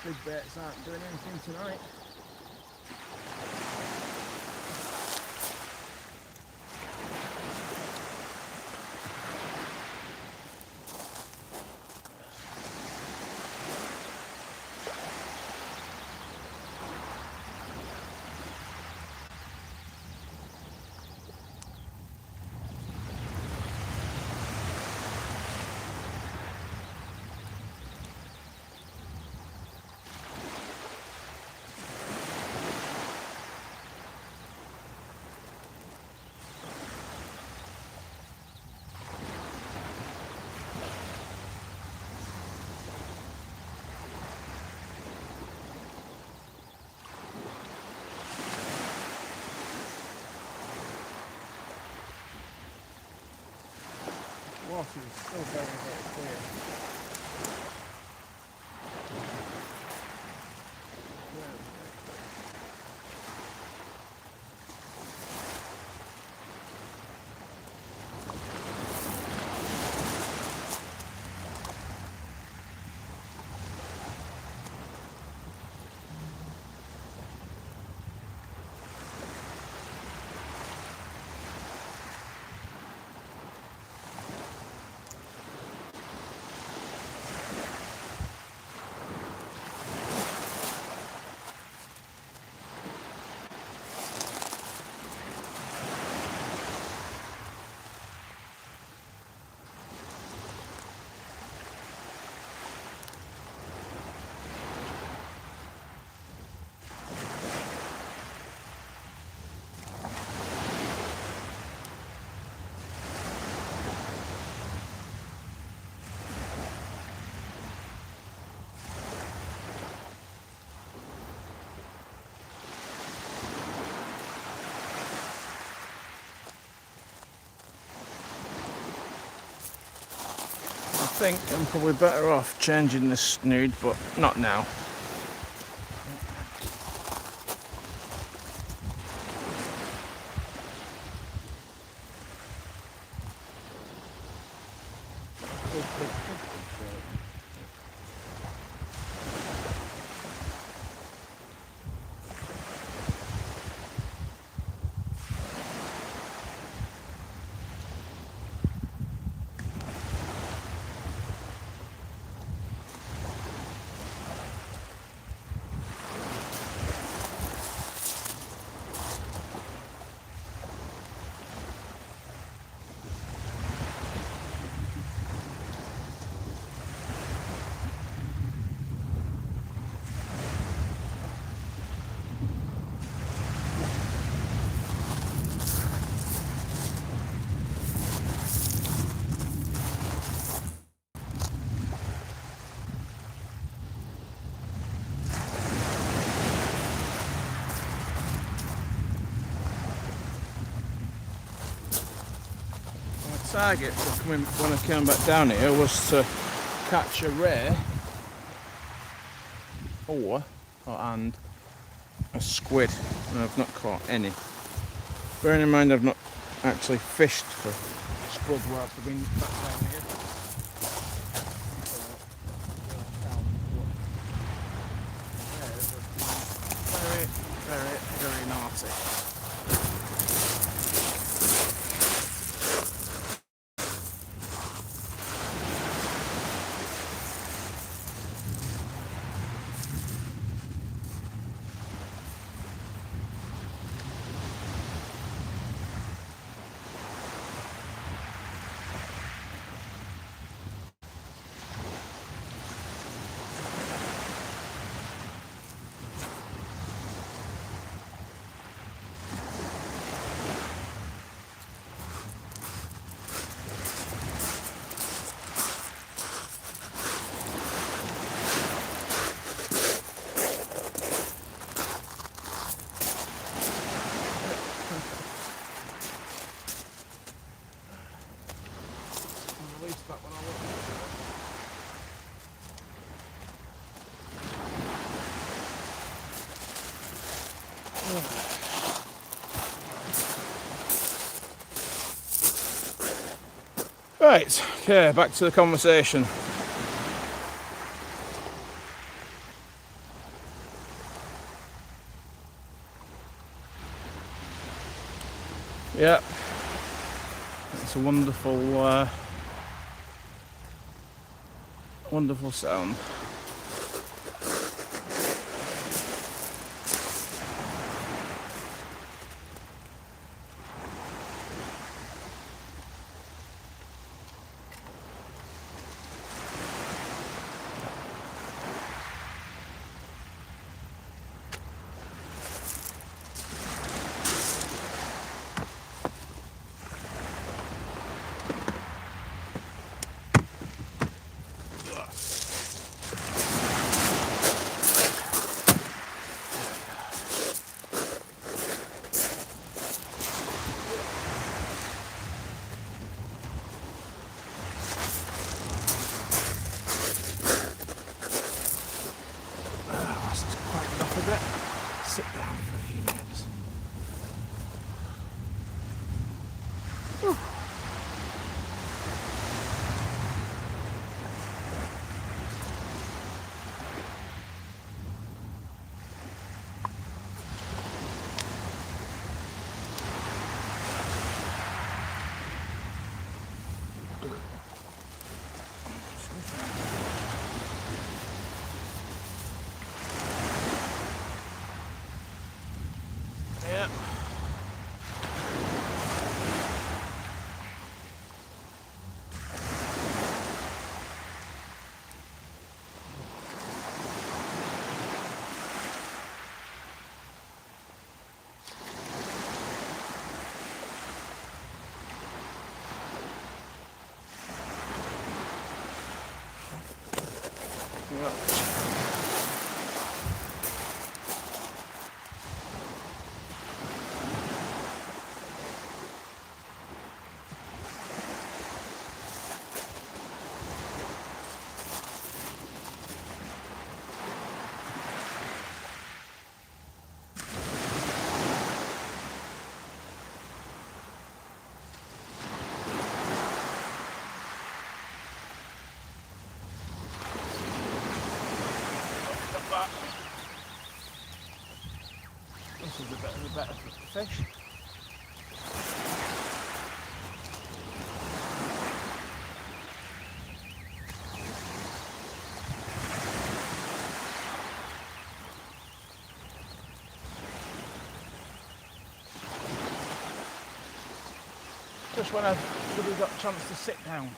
big baits aren't doing anything tonight. Water is still very, very clear. think I'm probably better off changing this snood, but not now. Target for coming when I came back down here was to catch a ray and a squid, and I've not caught any. Bearing in mind I've not actually fished for squid whilst I've been back down here. Very naughty. That one Right, okay, back to the conversation. Yeah, it's a wonderful, wonderful sound. Sit down for a few minutes. Whew. Yeah. better fish. Just when I've really got a chance to sit down.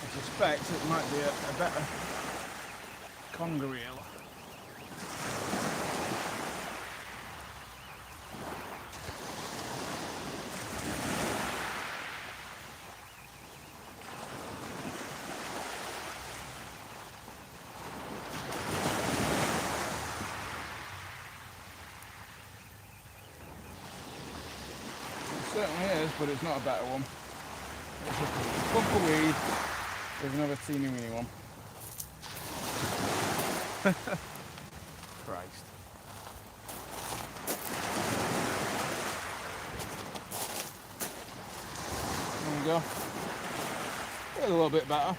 I suspect it might be a better conger eel. It certainly is, but it's not a better one. It's just a bump of weed. There's another teeny weeny one. Christ. There we go. A little bit better.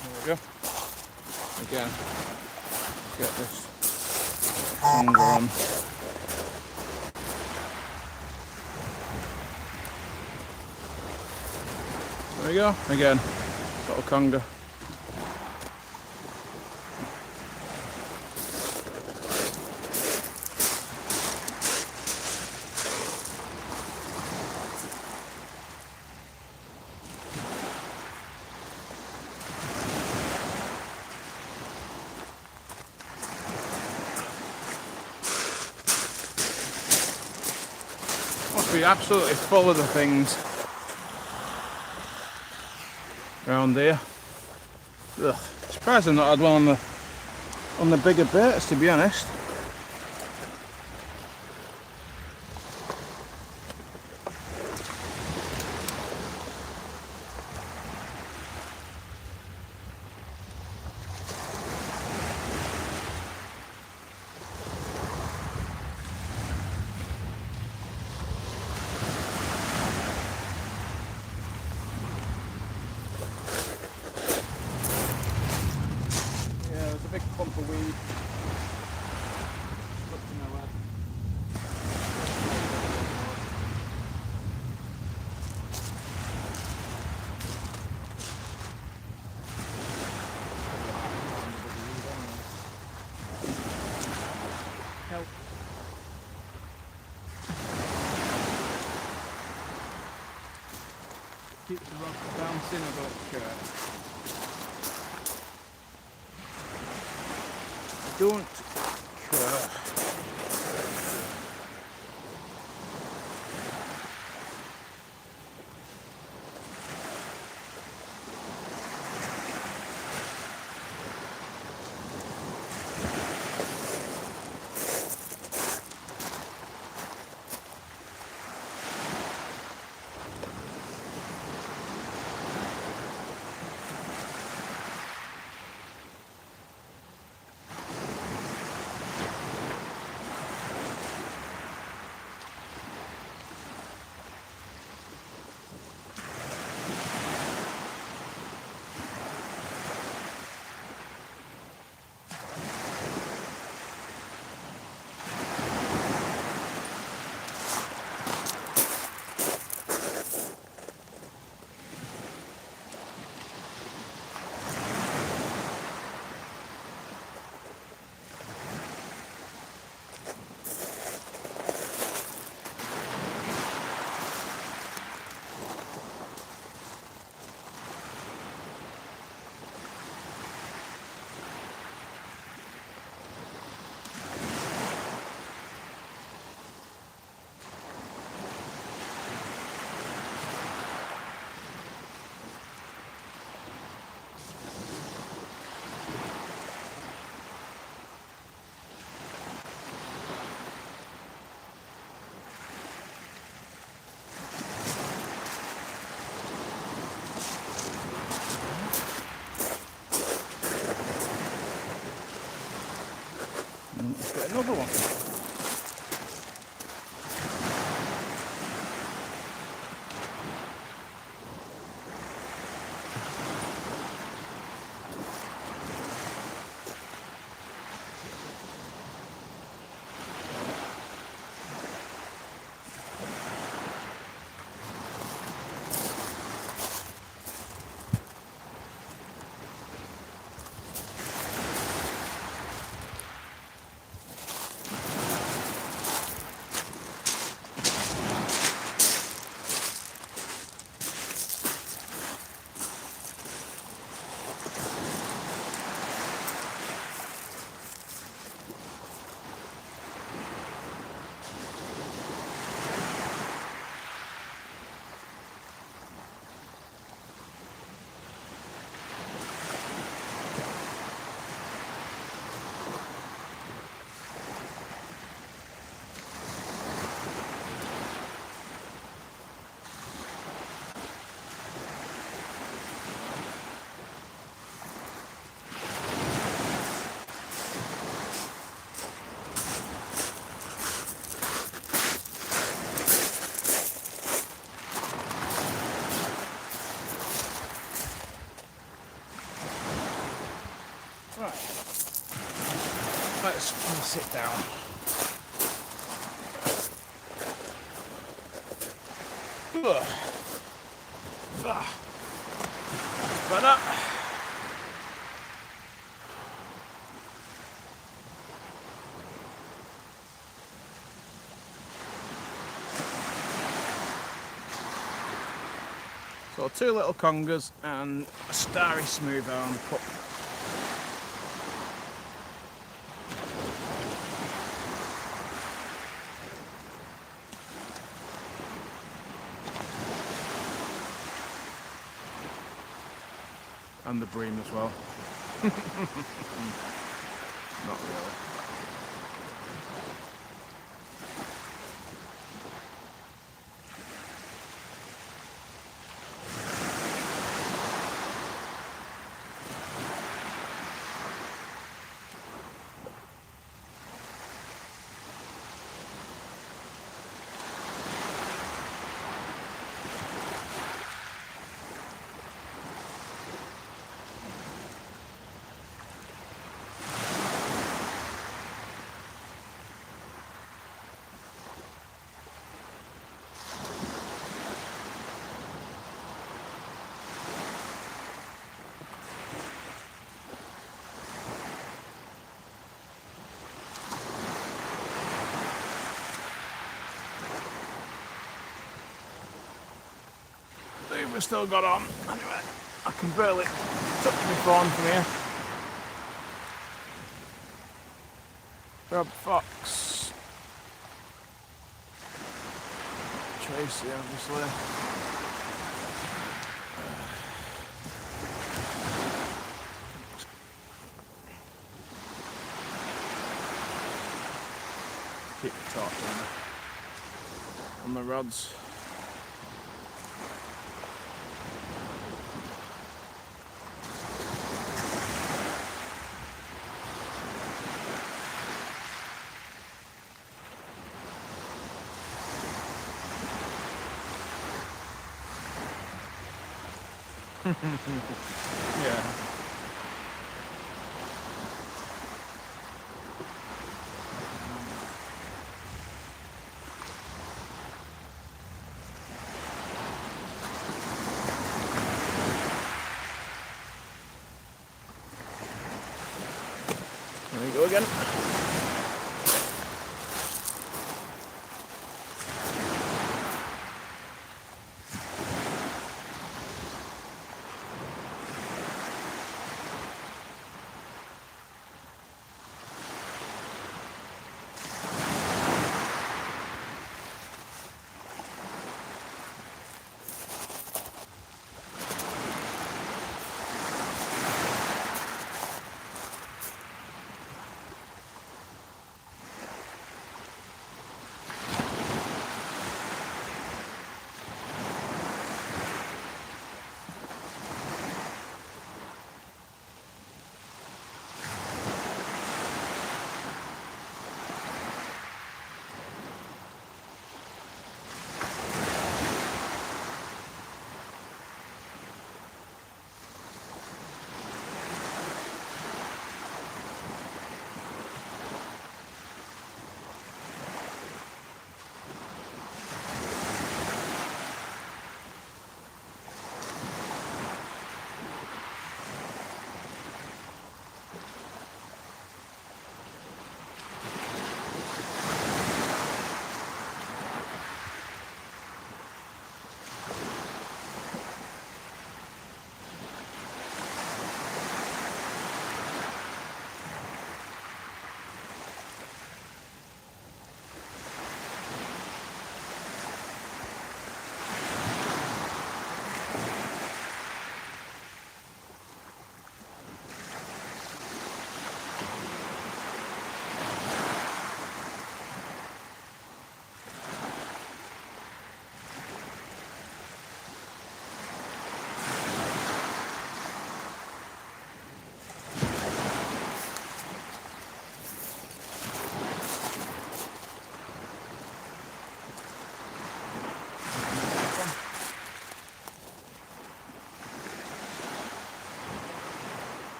There we go. Again, get this conger on. There we go. Again, little conger. Must be absolutely full of the things around here. Ugh. Surprised I've not had one on the bigger baits, to be honest. There's a big clump of weed. Stuck to my leg. Help. Keeps the rod bouncing about. Don't care. another one. Right, let's sit down. Better. So 2 little congers and a starry smooth arm pup. And the bream as well. Not really. We've still got on. Anyway, I can barely touch my phone from here. Grab Fox. Tracy, obviously. Keep the torch on the rods. Yeah. There we go again.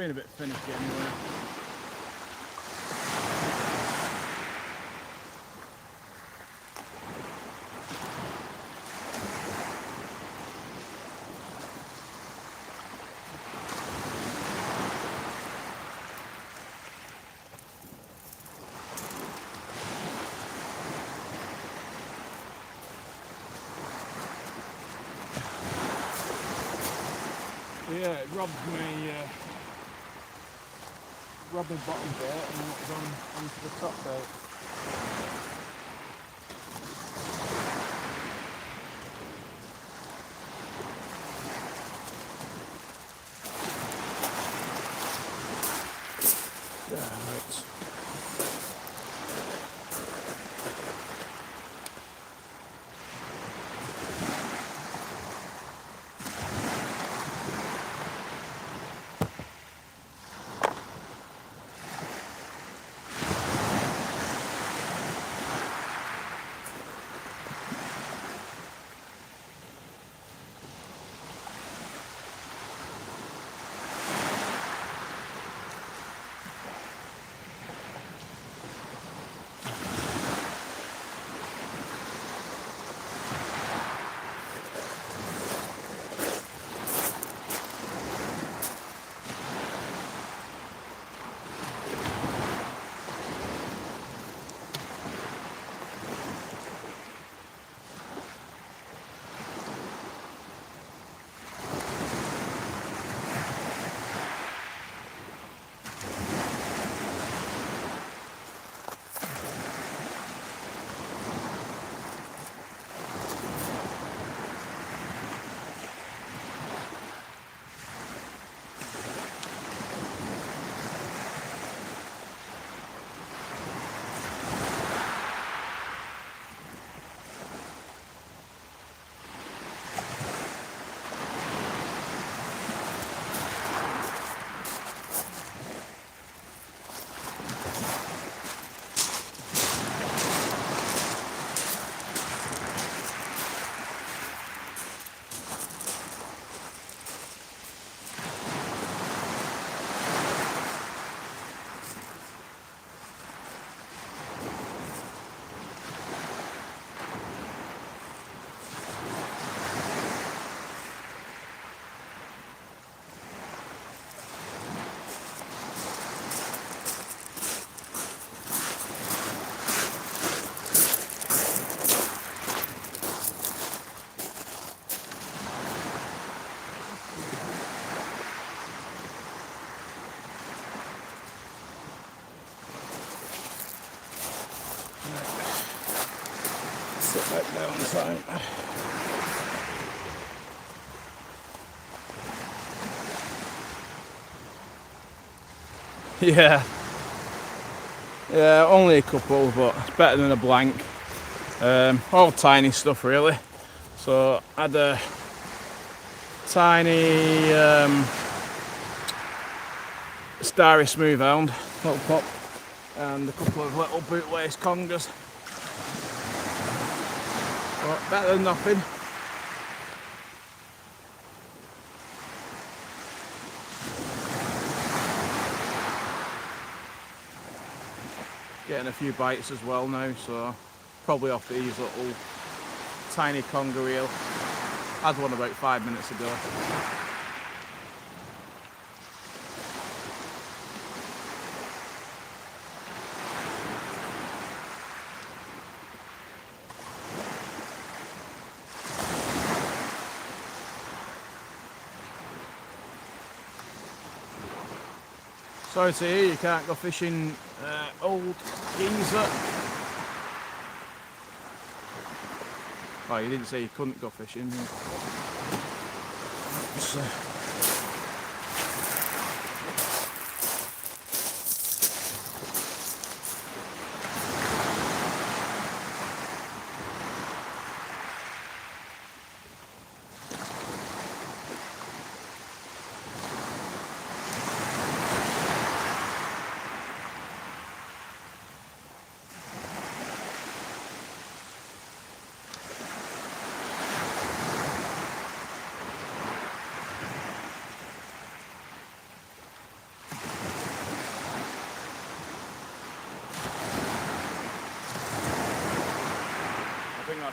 been a bit finicky anyway. Yeah, it robbed me bottom bit and then it was on onto the top bit. Right. Sit back down time. Yeah, only a couple, but it's better than a blank. All tiny stuff really. So I had a tiny starry smooth hound, little pup, and a couple of little bootlace congers. But better than nothing. Getting a few bites as well now, so probably off these little tiny conger reel. Had one about 5 minutes ago. Sorry to hear you can't go fishing old geezer. Oh, you didn't say you couldn't go fishing.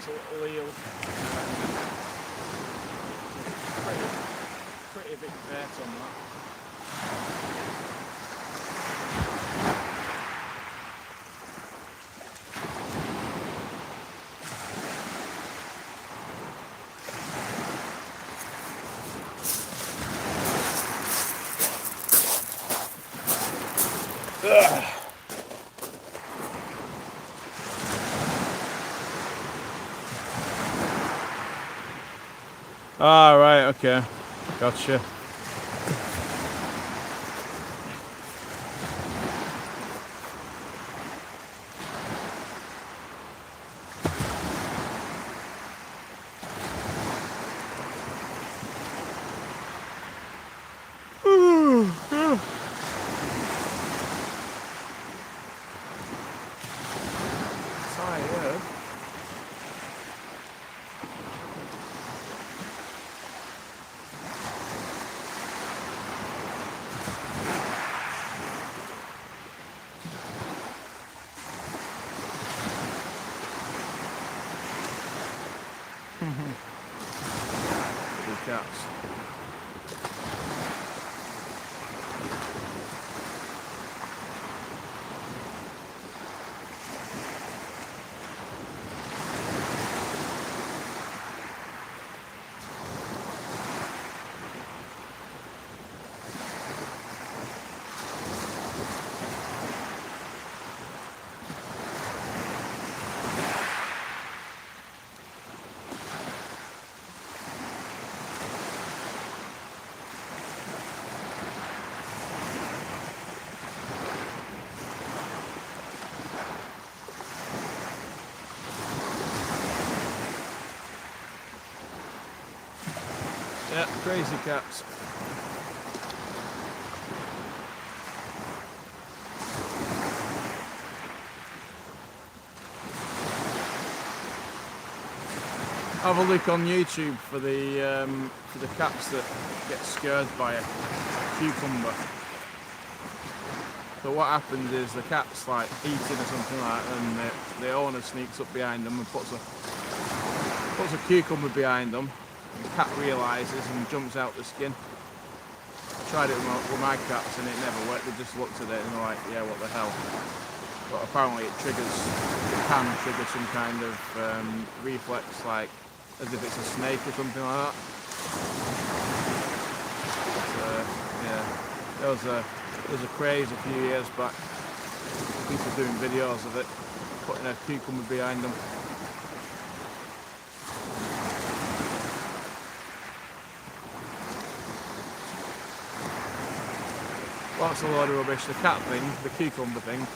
that's a little eel. Pretty big bait on that. Ah, right, okay. Gotcha. Tired. Big cats. Yeah, crazy cats. Have a look on YouTube for the cats that get scared by a cucumber. So what happens is the cat's like eating or something like that, and the owner sneaks up behind them and puts a cucumber behind them. The cat realises and jumps out the skin. I tried it with my cats and it never worked. They just looked at it and they're like, yeah, what the hell. But apparently it can trigger some kind of reflex, like as if it's a snake or something like that. But, yeah, there was a craze a few years back. People doing videos of it, putting a cucumber behind them. Well, that's a load of rubbish. The cat thing, the cucumber thing.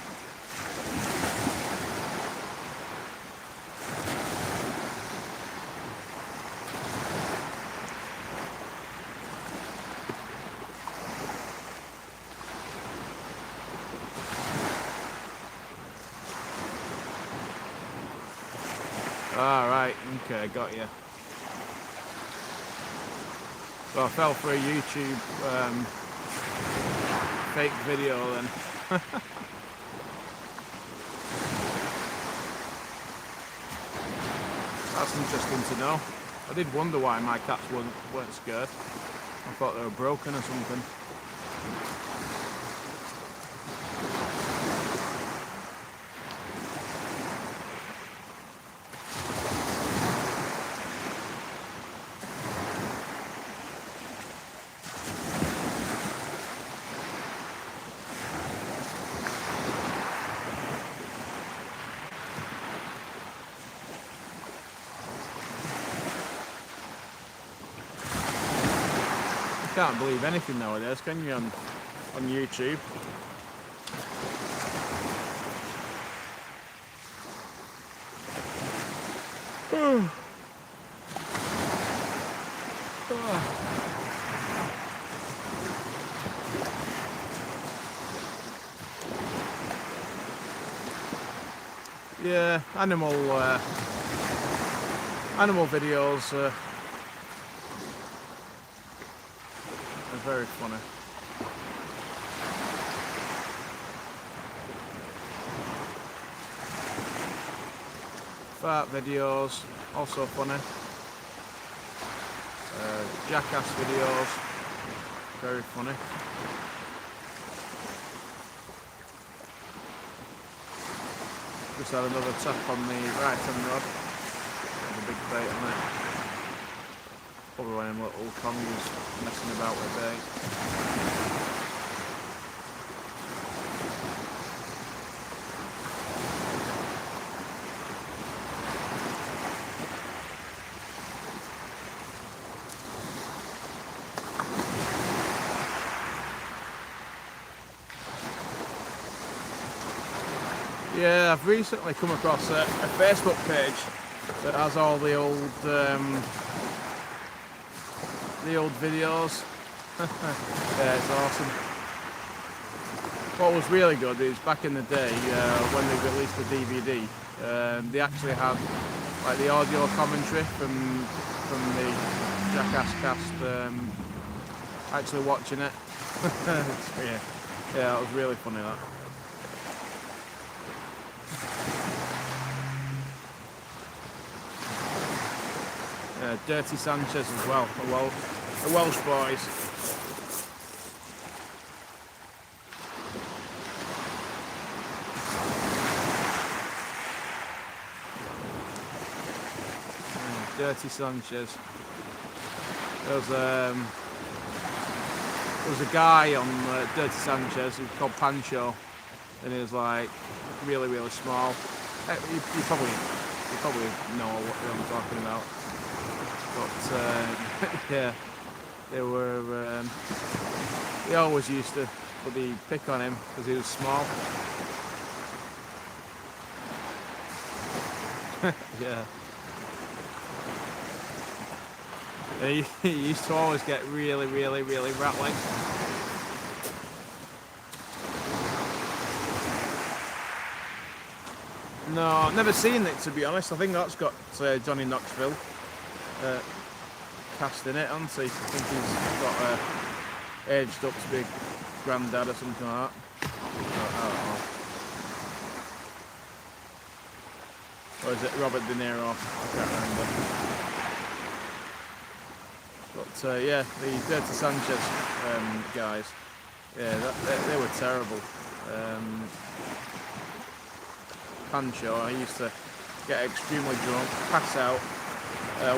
Ah, right, okay, got you. So I fell for a YouTube fake video then. That's interesting to know. I did wonder why my cats weren't scared. I thought they were broken or something. Can't believe anything nowadays, can you, on YouTube? Yeah, animal videos are very funny. Fart videos, also funny. Jackass videos, very funny. Just had another tap on the right hand rod. Got a big bait on it. Probably one of them little congas messing about with bait. Yeah, I've recently come across a Facebook page that has all the old videos. Yeah, it's awesome. What was really good is back in the day when they released the DVD, they actually had like the audio commentary from the Jackass cast, actually watching it. Yeah, that was really funny. That. Dirty Sanchez as well, the Welsh boys. Dirty Sanchez. There was a guy on Dirty Sanchez who was called Pancho, and he was like really small. You probably know what I'm talking about. But yeah, they were. They always used to pick on him because he was small. Yeah. He used to always get really rattling. No, I've never seen it, to be honest. I think that's got Johnny Knoxville cast in it, hasn't he? I think he's got aged up to be granddad or something like that. I don't know. Or is it Robert De Niro? I can't remember. But yeah, the Dirty Sanchez guys, yeah, they were terrible. Pancho, I used to get extremely drunk, pass out.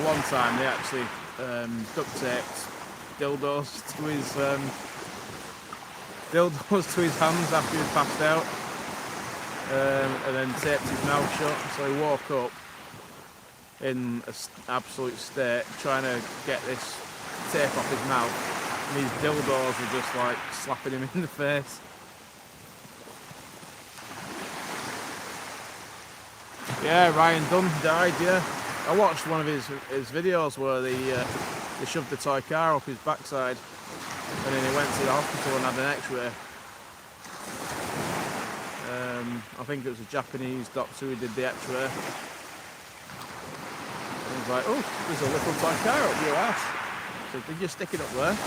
One time they actually duct taped dildos to his hands after he was passed out, and then taped his mouth shut. So he woke up in an absolute state, trying to get this tape off his mouth, and these dildos were just like slapping him in the face. Yeah, Ryan Dunn died. Yeah, I watched one of his videos where they shoved the toy car up his backside, and then he went to the hospital and had an X-ray. I think it was a Japanese doctor who did the X-ray. And he was like, "Oh, there's a little toy car up your ass." So did you stick it up there?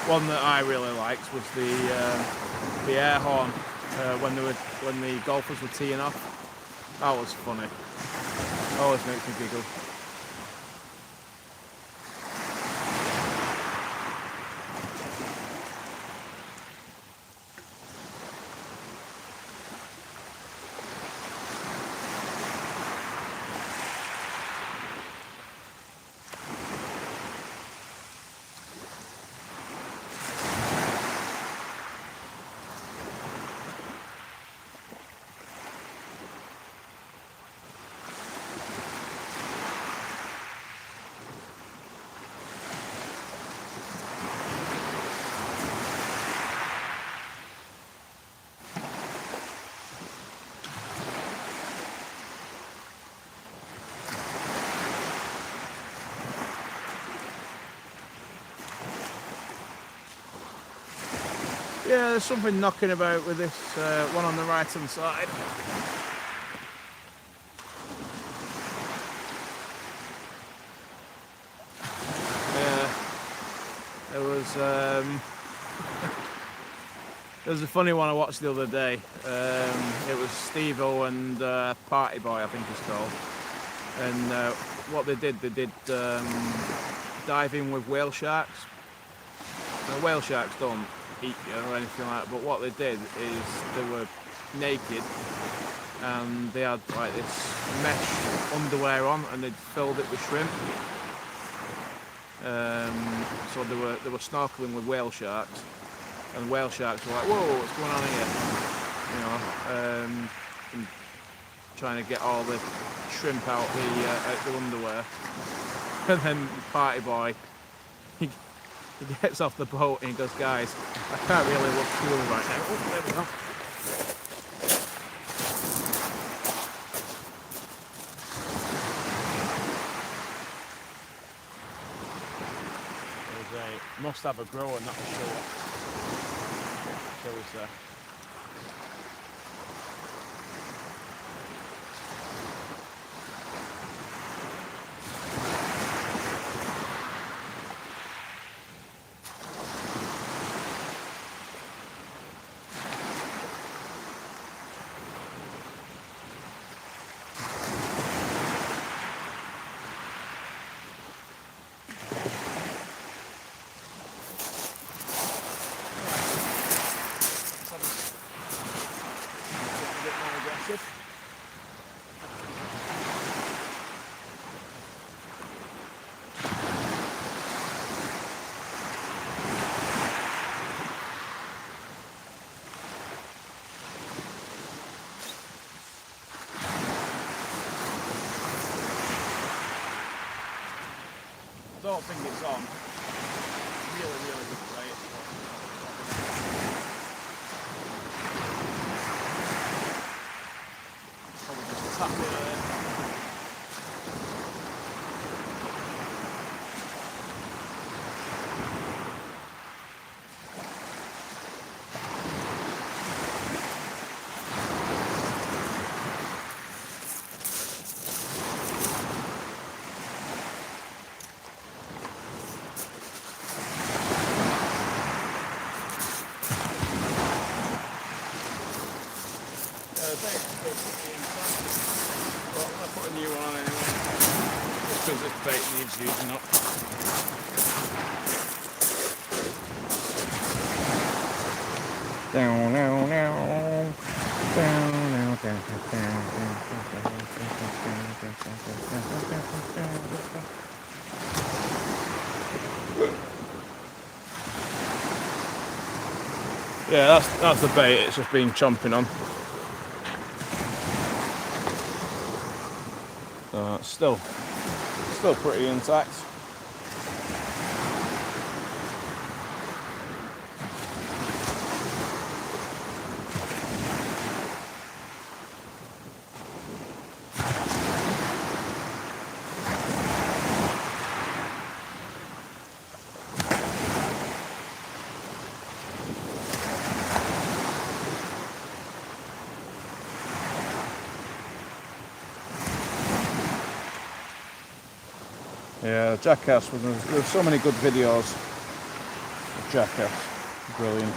One that I really liked was the air horn when the golfers were teeing off. That was funny. Always makes me giggle. Yeah, there's something knocking about with this one on the right hand side. There was there was a funny one I watched the other day. It was Steve-O and Party Boy, I think he's called. And what they did diving with whale sharks. Now, whale sharks don't eat you or anything like that, but what they did is they were naked and they had like this mesh underwear on and they'd filled it with shrimp. So they were snorkeling with whale sharks, and whale sharks were like, "Whoa, what's going on here?" You know, and trying to get all the shrimp out the underwear. And then Party Boy, he gets off the boat and he goes, "Guys, I can't really look cool right now." Oh, there we go. Must have a grower, not a short. Shall we say? I don't think it's on. Really good bait. Probably just tap it there. Well, I'm going to put a new one on anyway, just because this bait needs using up. Yeah, that's the bait. It's just been chomping on. It's still pretty intact. Yeah, Jackass, there's so many good videos of Jackass, brilliant.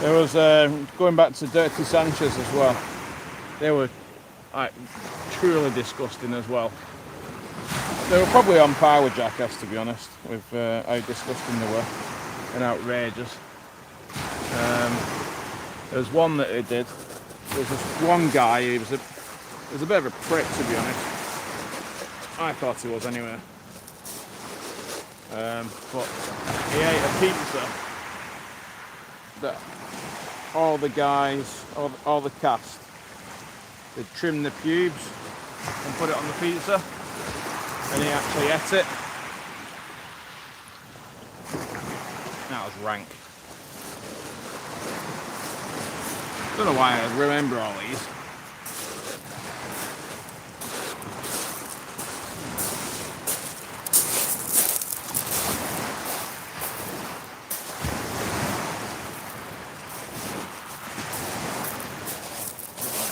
There was, going back to Dirty Sanchez as well, they were truly disgusting as well. They were probably on par with Jackass, to be honest, with how disgusting they were and outrageous. There was one that they did. There was this one guy, he was a bit of a prick, to be honest. I thought he was anyway. But he ate a pizza that all the guys, all the cast, they trimmed the pubes and put it on the pizza. And he actually ate it. That was rank. Don't know why I remember all these.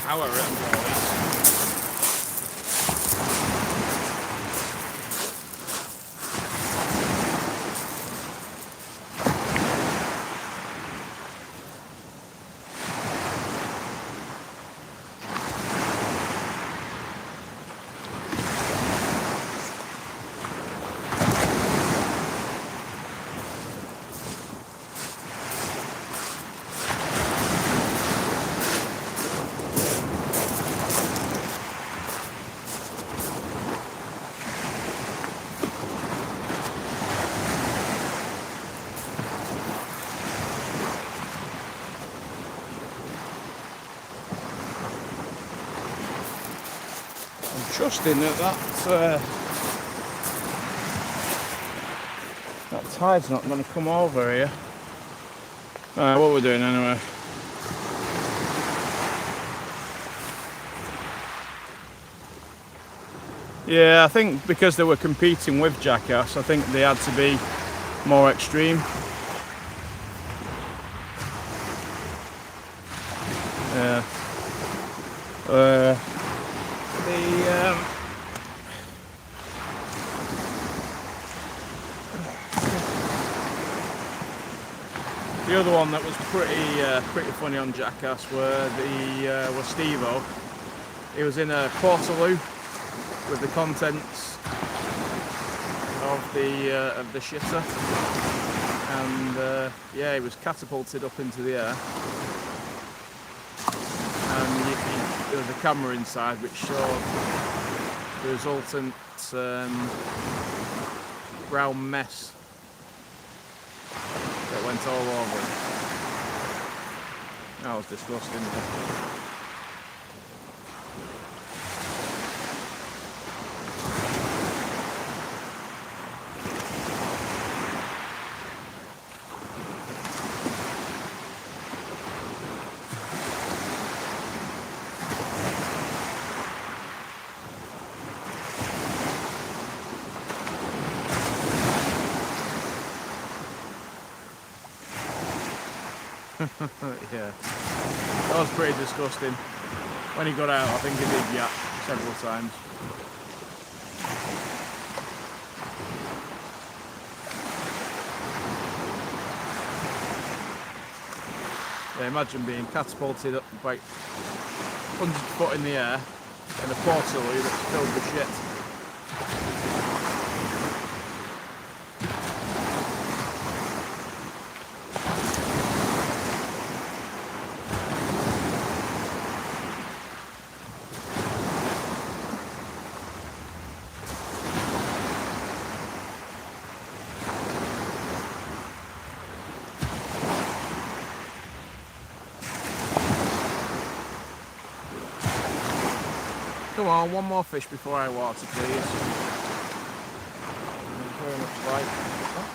our written goalies. Trusting that that tide's not going to come over here. Alright, what we're doing anyway. Yeah, I think because they were competing with Jackass, I think they had to be more extreme. Yeah. The other one that was pretty funny on Jackass was Steve-O. He was in a portaloo with the contents of the shitter, and yeah, he was catapulted up into the air, and there was a camera inside which showed the resultant brown mess that went all over him. That was disgusting. Yeah, that was pretty disgusting. When he got out, I think he did yap several times. Yeah, imagine being catapulted up by 100 foot in the air in a portaloo that's filled with shit. Come on, one more fish before I water, please. Very much like that.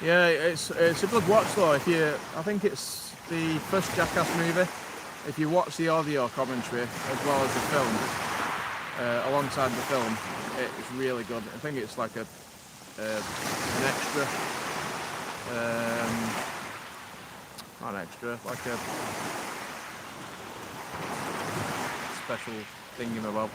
Yeah, it's a good watch though. I think it's the first Jackass movie. If you watch the audio commentary as well as the film, alongside the film, it's really good. I think it's like an extra, not an extra, like a special thingamabob.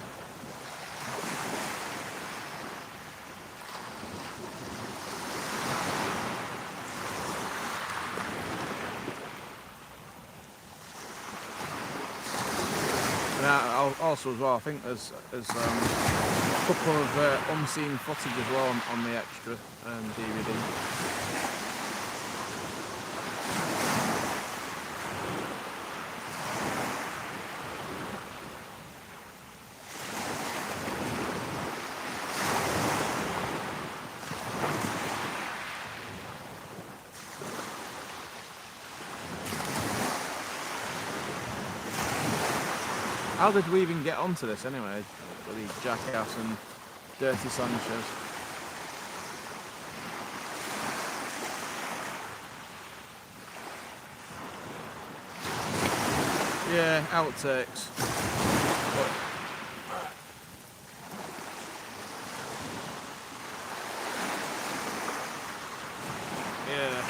Also as well, I think there's a couple of unseen footage as well on the extra DVD. How did we even get onto this anyway? Bloody Jackass and Dirty Sanchez. Yeah, outtakes. But yeah.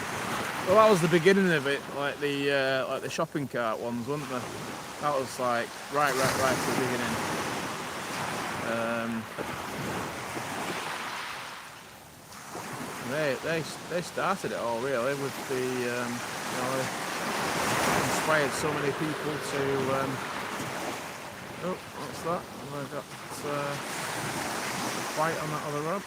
Well, that was the beginning of it, like the shopping cart ones, wasn't there? That was like right at the beginning. They started it all really with the you know, they inspired so many people to oh, what's that? Have I got a fight on that other road?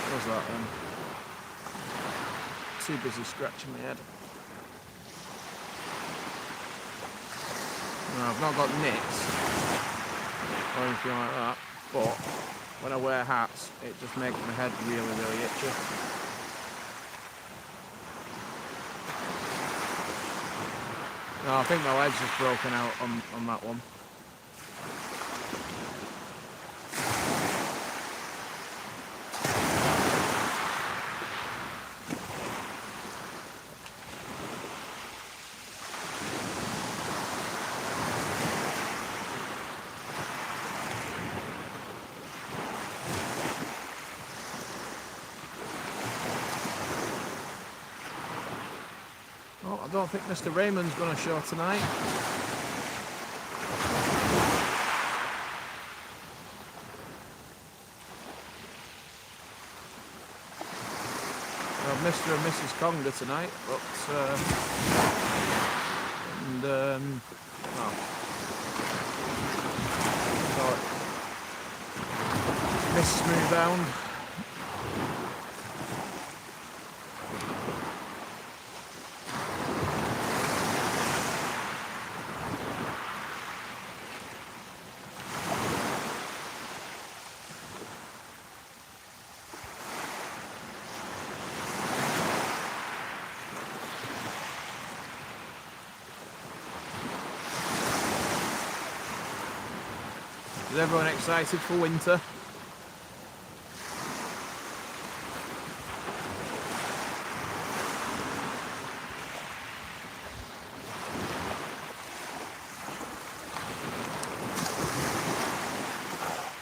What was that then? Too busy scratching my head. No, I've not got nicks or anything like that, but when I wear hats, it just makes my head really itchy. No, I think my leg's just broken out on that one. Oh, I don't think Mr. Raymond's going to show tonight. Well, Mr. and Mrs. Conger tonight, but well, so Miss Smoothbound. Is everyone excited for winter?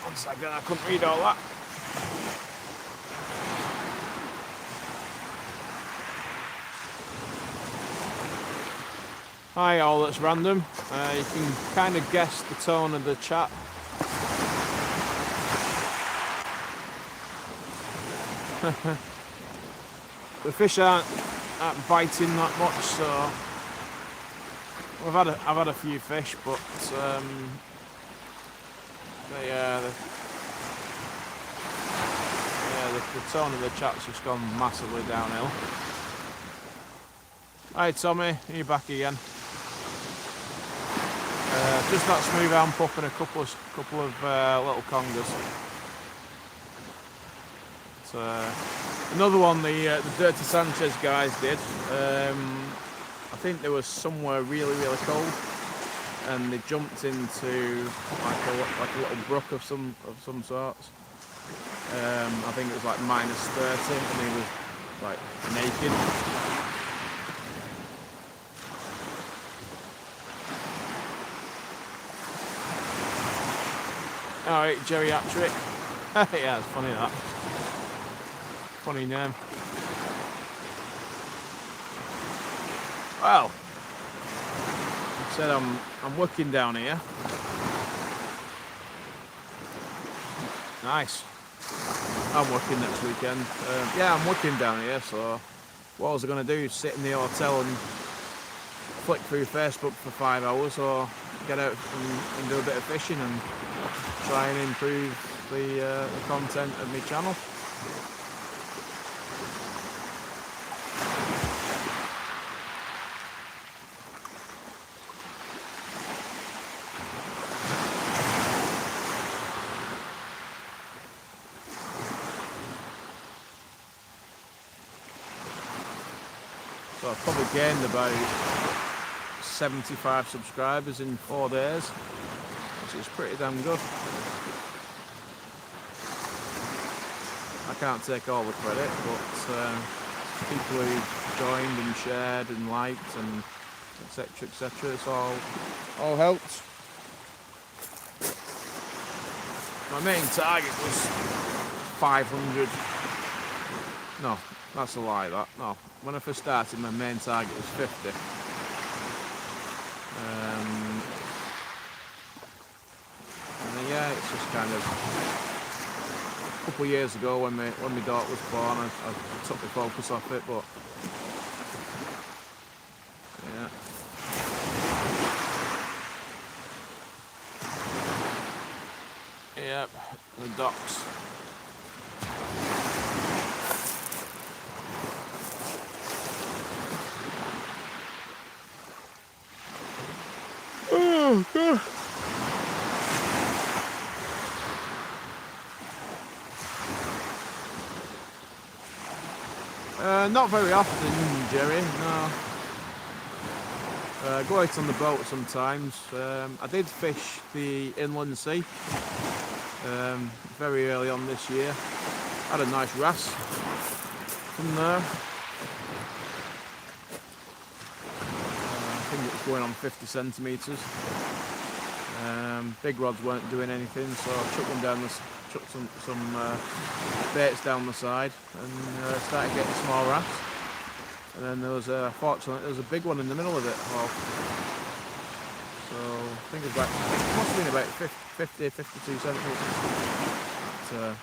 One second, I couldn't read all that. Hi all, that's random. You can kind of guess the tone of the chat. The fish aren't biting that much, so I've had a few fish, but the tone of the chat's just gone massively downhill. Hi Tommy, are you back again? Just that smooth arm pup and a couple of little congers. Another one the Dirty Sanchez guys did. I think they were somewhere really cold, and they jumped into like a little brook of some sorts. I think it was like -30, and he was like naked. Alright, geriatric. Yeah, it's funny that. Funny name. Well, I said I'm working down here. Nice. I'm working next weekend. Yeah, I'm working down here, so what I was going to do is sit in the hotel and flick through Facebook for 5 hours, or get out and do a bit of fishing and try and improve the content of my channel. So I've probably gained about 75 subscribers in 4 days, which is pretty damn good. I can't take all the credit, but people who joined and shared and liked and etc, etc, it's all helped. My main target was 500. No, that's a lie, that. No, when I first started, my main target was 50. And then, yeah, it's just kind of a couple of years ago when my daughter was born, I took the focus off it, but yeah. Yep, the docks. Oh, God. Not very often, Jerry, no. Go out on the boat sometimes. I did fish the inland sea very early on this year. Had a nice wrasse from there. I think it was going on 50 centimetres. Big rods weren't doing anything, so I chucked some baits down the side and started getting small wrasse. And then there was fortunately there was a big one in the middle of it all. So I think it must have been about 50, 52 centimetres.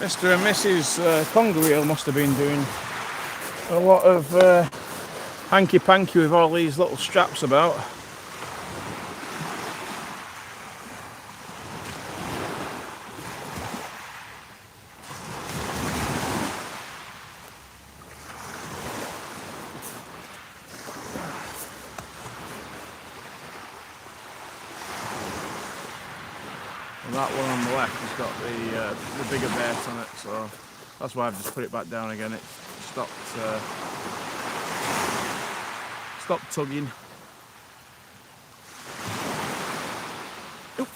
Mr. and Mrs. Conger Reel must have been doing a lot of hanky-panky with all these little straps about. And that one on the left has got the bigger bait on it, so that's why I've just put it back down again. It stopped tugging. Oop.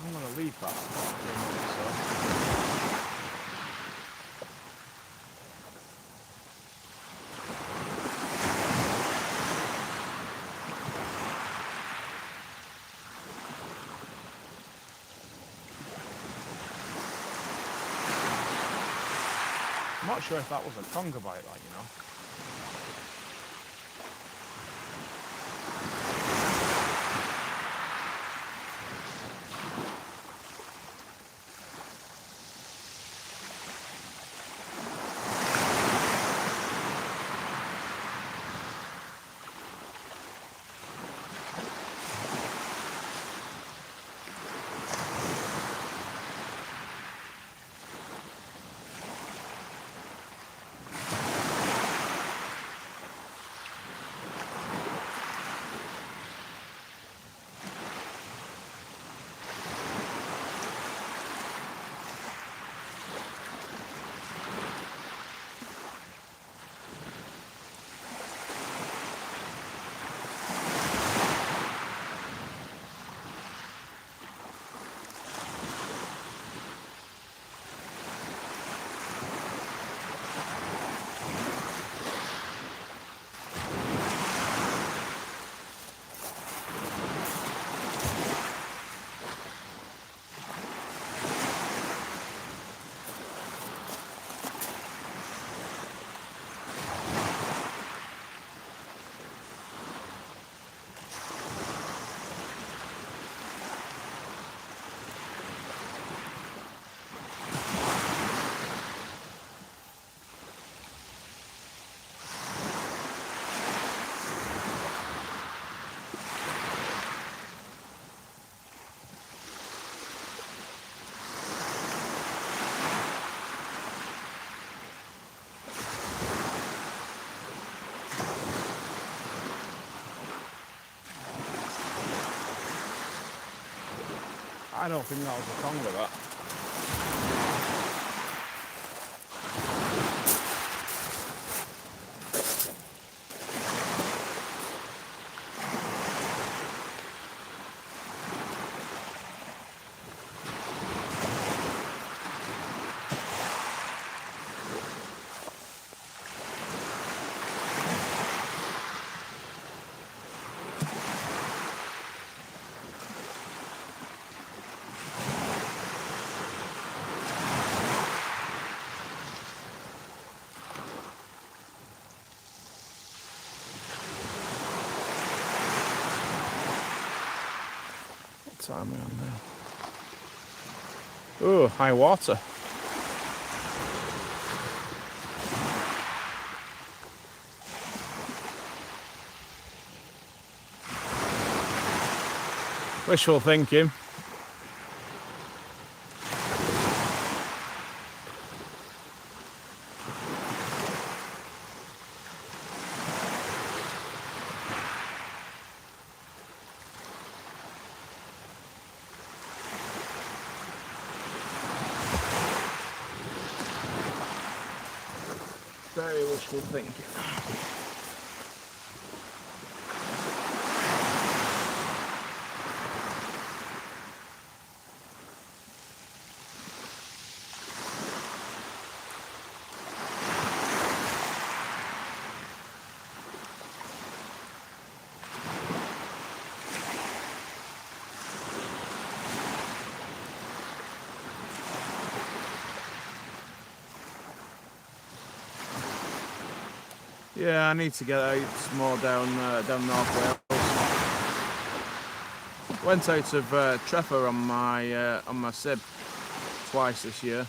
I'm going to leave that. I'm not sure if that was a conger bite, like, you know. I don't think that was a conger, that. What time are we on now? Ooh, high water. Wishful thinking. Very wishful thinking. Yeah, I need to get out some more down North Wales. Went out of Treffer on my sib twice this year.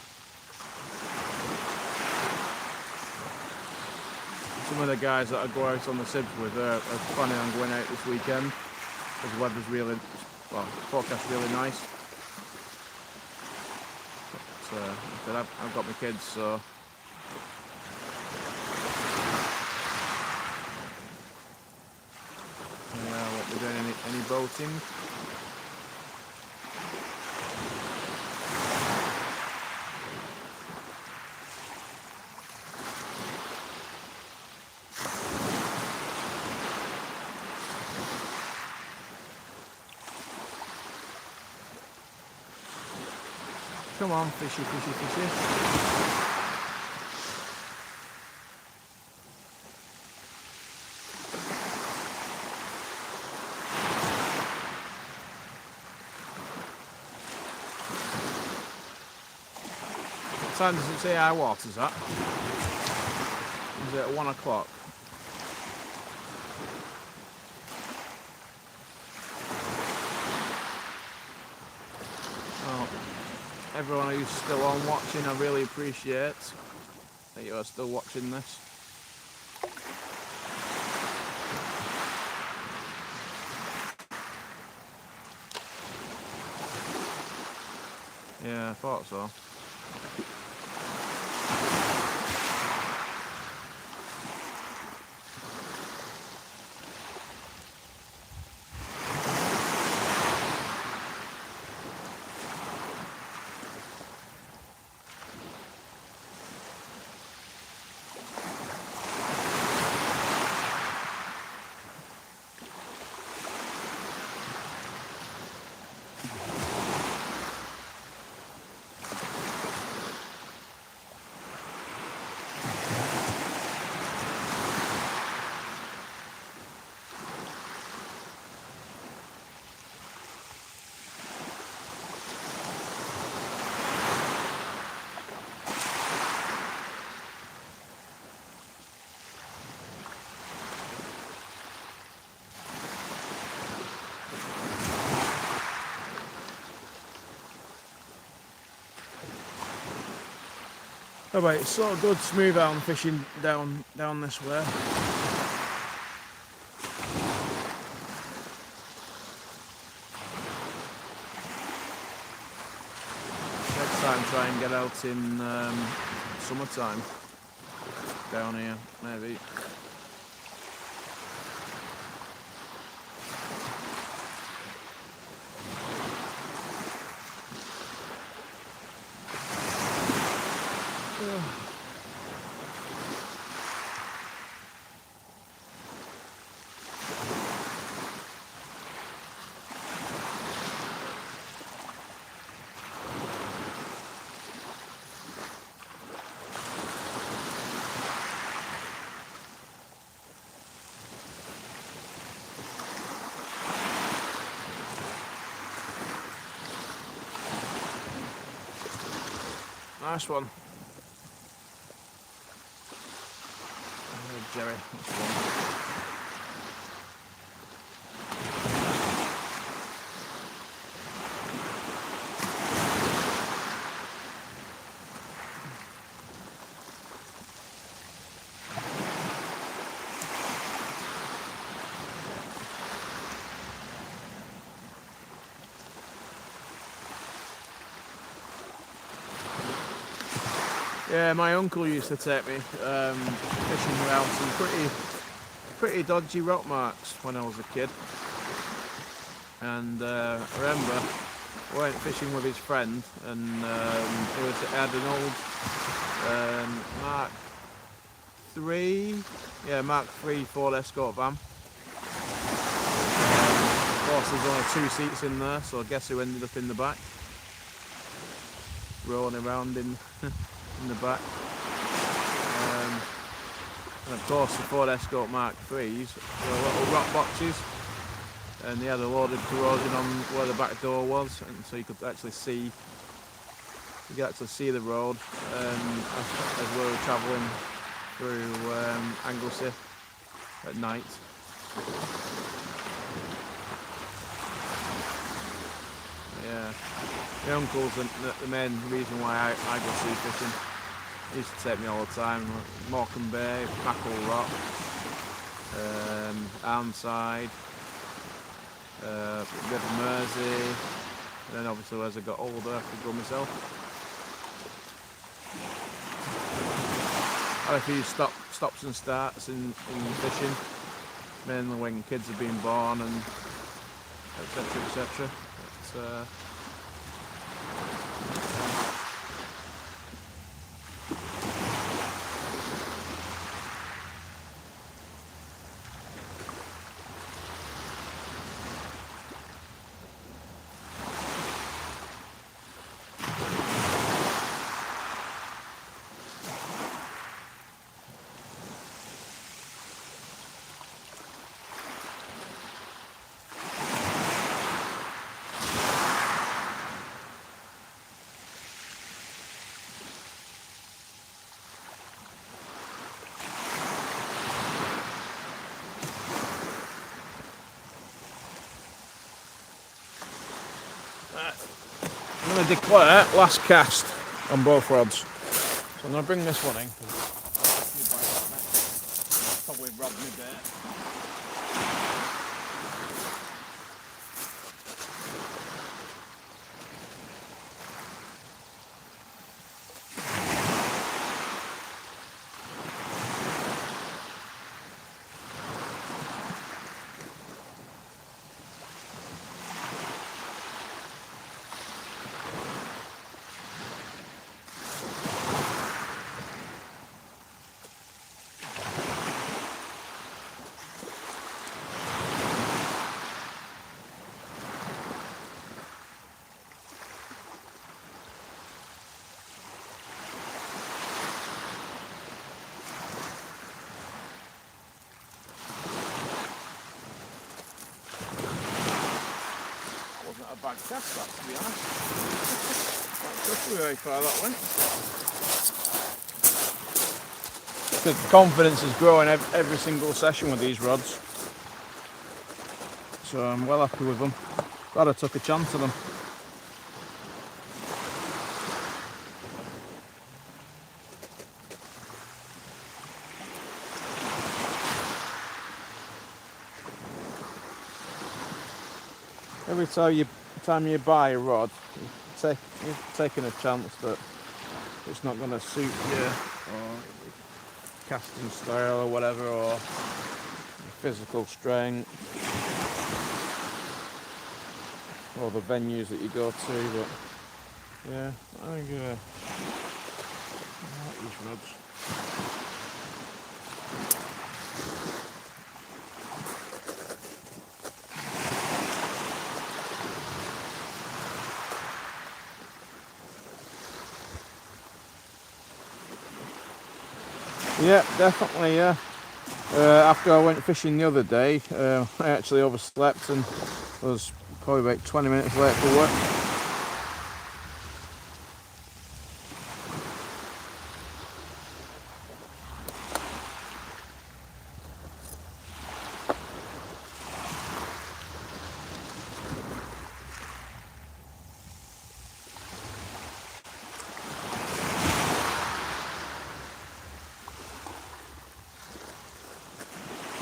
Some of the guys that I go out on the sibs with are planning on going out this weekend because the weather's really, well, the forecast's really nice. But I've got my kids, so. What we're doing, any boating? Come on, fishy, fishy, fishy. What time does it say high water's at? Is it at 1 o'clock? Oh, everyone who's still on watching, I really appreciate that you are still watching this. Yeah, I thought so. Oh, right, it's so good smooth out fishing down this way. Next time try and get out in summertime down here, maybe. Nice one. Jerry, that's one. Yeah, my uncle used to take me fishing around some pretty dodgy rock marks when I was a kid. And I remember I went fishing with his friend, and he had an old Mark III Ford Escort van. Of course, there's only 2 seats in there, so guess who ended up in the back? Rolling around in the back. And of course the Ford Escort Mark IIIs were little rock boxes, and they had a load of corrosion on where the back door was, and so you could actually see the road as we were travelling through Anglesey at night. Yeah, my uncle's the main reason why I go sea fishing. He used to take me all the time. Morecambe Bay, Mackle Rock, Arnside, River Mersey, and then obviously as I got older I could go myself. I had a few stops and starts in fishing, mainly when kids have been born and etc. etc. I'm going to declare last cast on both rods. So I'm going to bring this one in. Probably robbed me there. Bad cast that, to be honest. Not sure very far that went. The confidence is growing every single session with these rods, so I'm well happy with them. Glad I took a chance on them. Every time you buy a rod, you're taking a chance that it's not going to suit you, or casting style or whatever, or physical strength, or the venues that you go to. But yeah, I think these rods. Yeah, definitely, yeah. After I went fishing the other day, I actually overslept and was probably about 20 minutes late for work.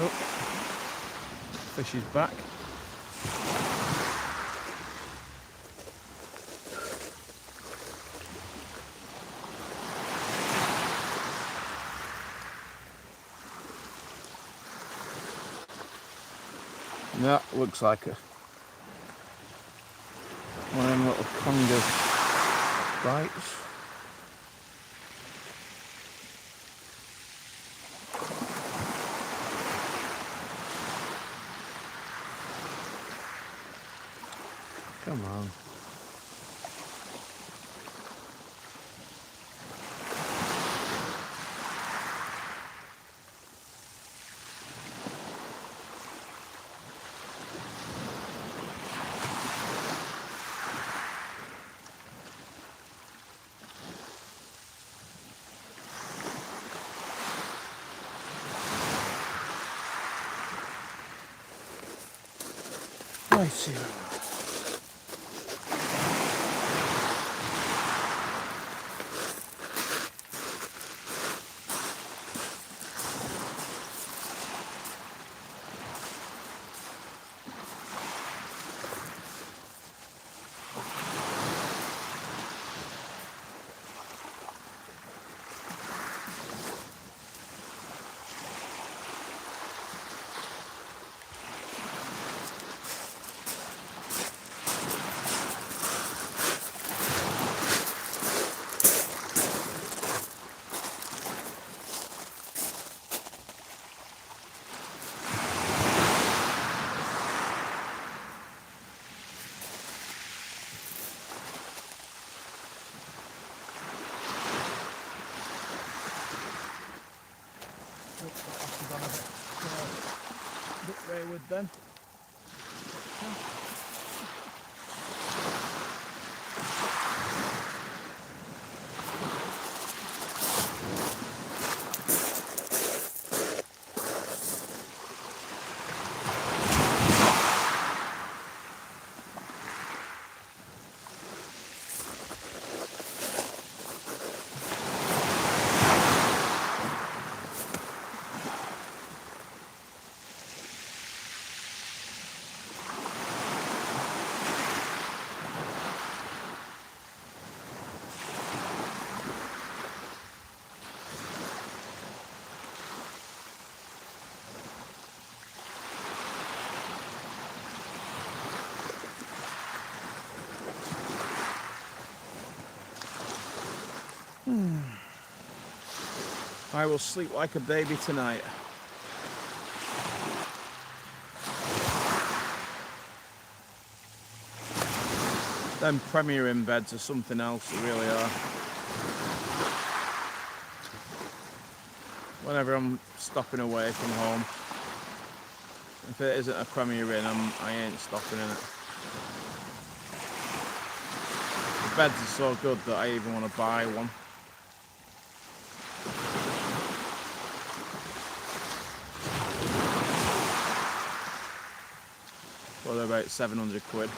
Oh, fish is back. That looks like one of them little conger bites. Come on. Right here. Wayward then. I will sleep like a baby tonight. Them Premier Inn beds are something else, they really are. Whenever I'm stopping away from home, if it isn't a Premier Inn, I ain't stopping in it. The beds are so good that I even want to buy one. Well, they're about 700 quid.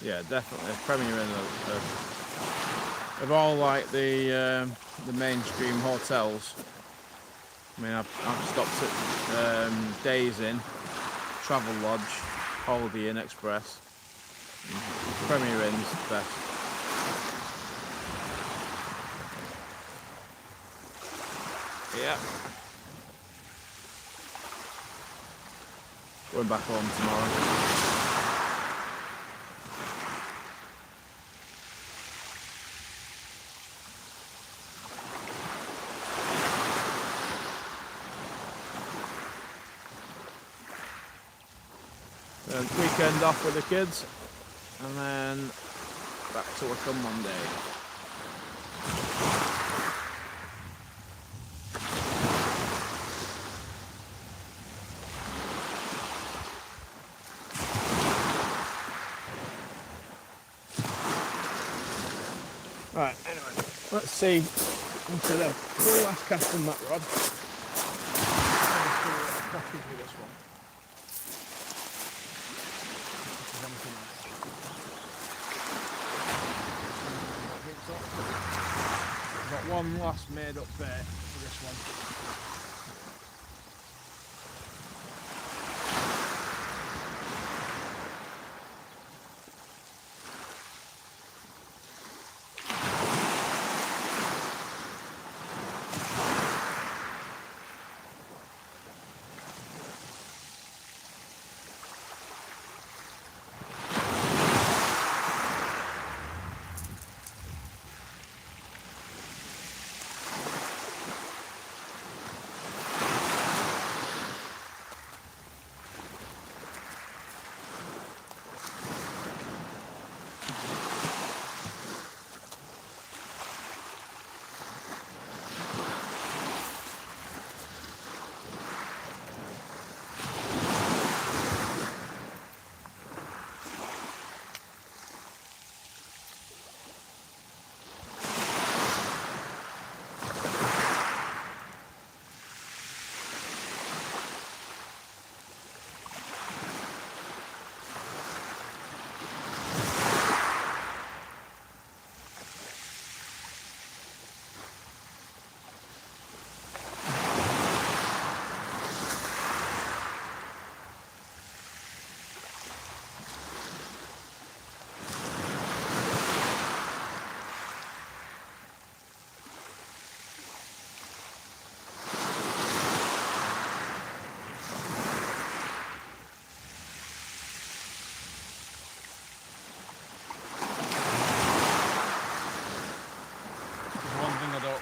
Yeah, definitely. Premier Inn of all like the mainstream hotels. I mean, I've stopped at Days Inn, Travel Lodge, Holiday Inn Express. Premier Inn's the best. Yeah. Going back home tomorrow. Then weekend off with the kids, and then back to work on Monday. Right, anyway, let's see into the last cast on that rod. Let's see what the crack is with this one. Got one last made up bait for this one.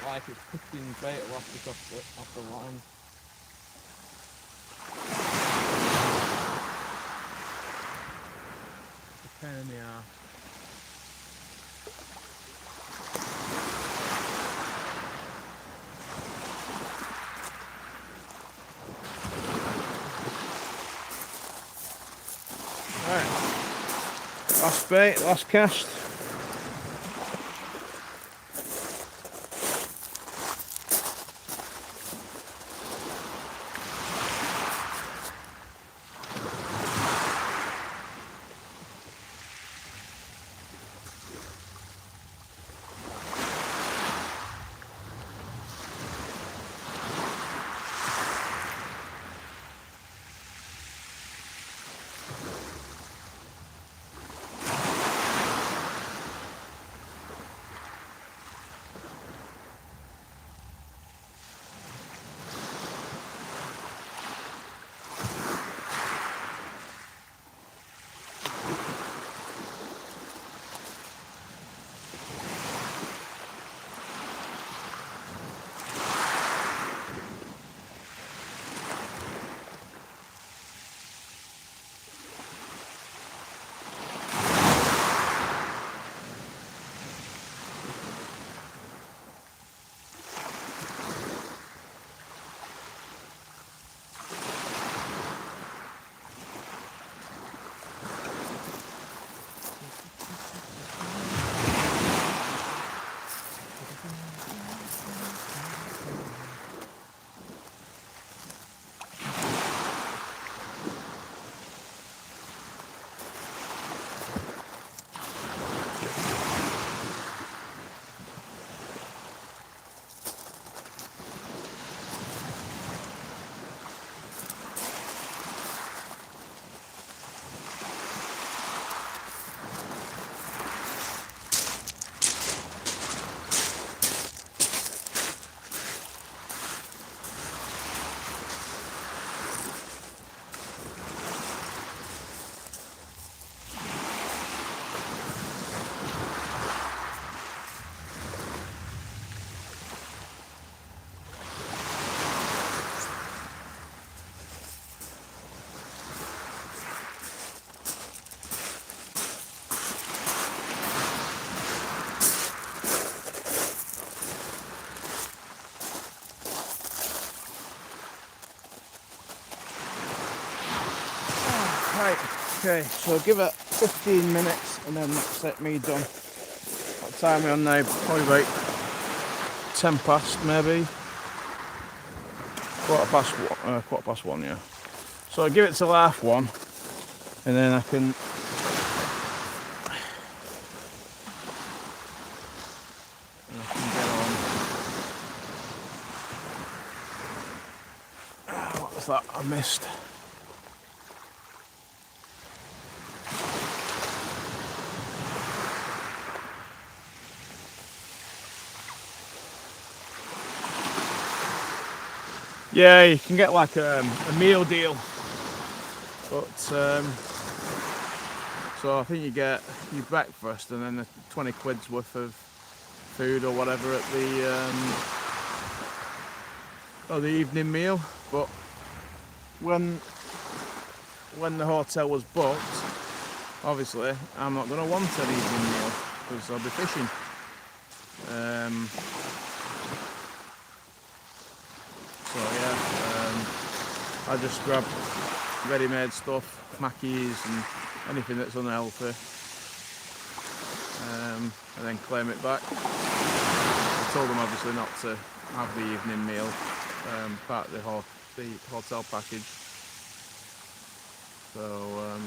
Like it's pushing bait elastic off the line. It's a pain in the arse. Right, last bait, last cast. Okay, so give it 15 minutes and then that's it, me done. What time are we on now? Probably about 10 past maybe. Quarter past one, yeah. So I give it till 1:30 and then I can get on. What was that I missed? Yeah, you can get like a meal deal, but so I think you get your breakfast and then 20 quid's worth of food or whatever at the evening meal. But when the hotel was booked, obviously I'm not going to want an evening meal because I'll be fishing. So yeah, I just grab ready-made stuff, Mackies and anything that's unhealthy, and then claim it back. I told them obviously not to have the evening meal, part of the hotel package. So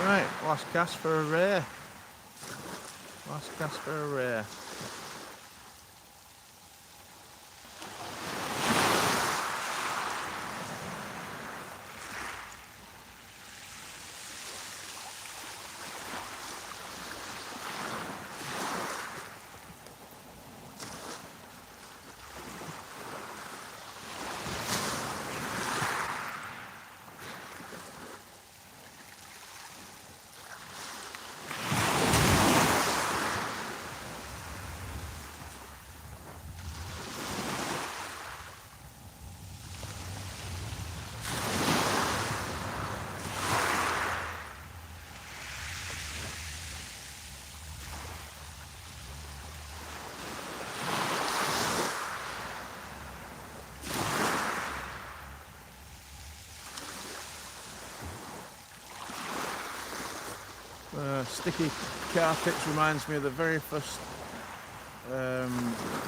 right, last cast for a ray. Last cast for a ray. Sticky carpets reminds me of the very first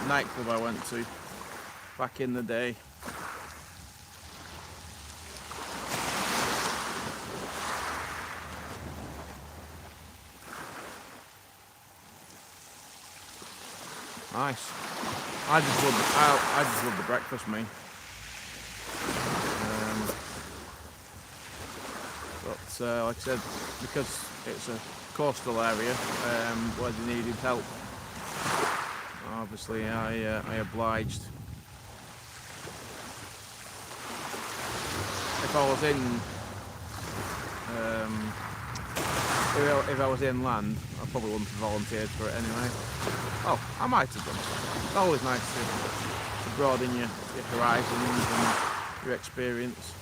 nightclub I went to back in the day. Nice. I just love the breakfast, me. But like I said, because it's a coastal area where they needed help, obviously I obliged. If I was in if I was inland, I probably wouldn't have volunteered for it anyway. Oh, I might have done. It's always nice to broaden your horizons and your experience.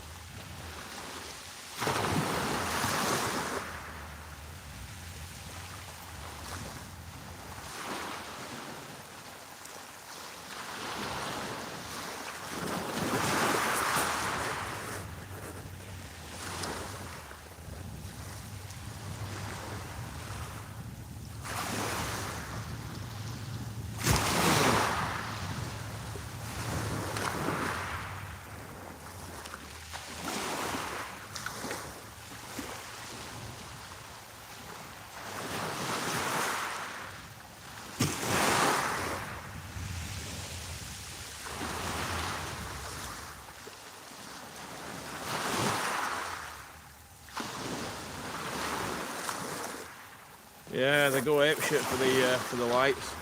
Yeah, they go apeshit for the lights.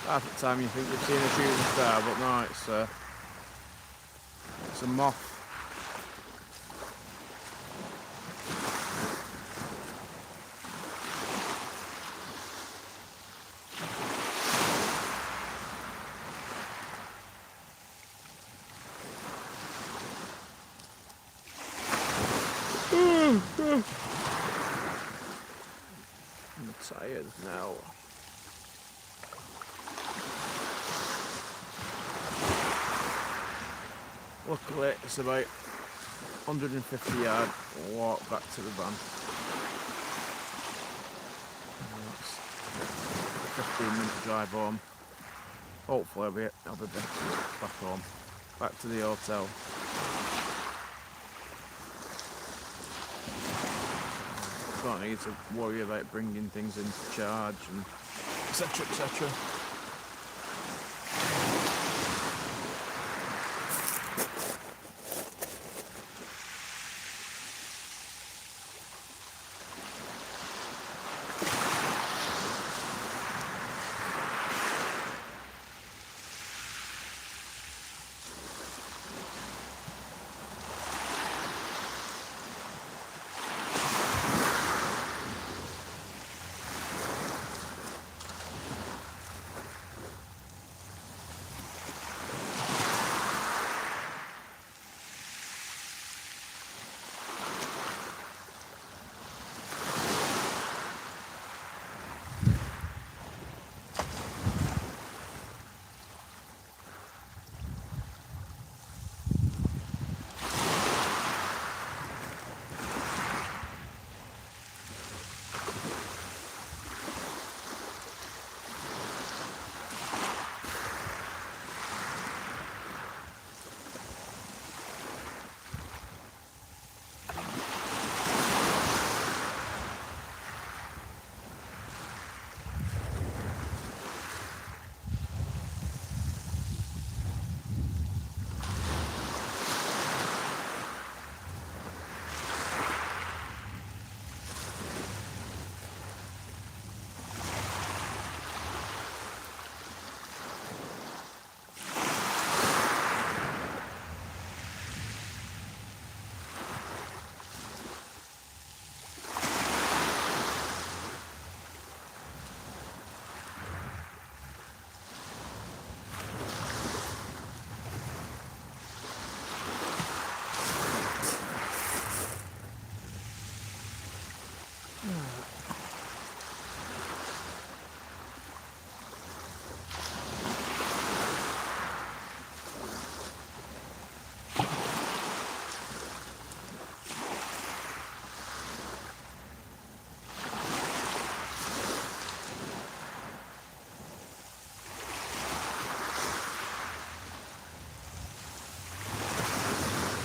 Half the time you think you've seen a shooting star, but no, it's a moth. is now. Luckily, it's about 150 yard walk back to the van. It's a 15-minute drive home. Hopefully I'll be back home, back to the hotel. Don't need to worry about bringing things into charge and etc, etc.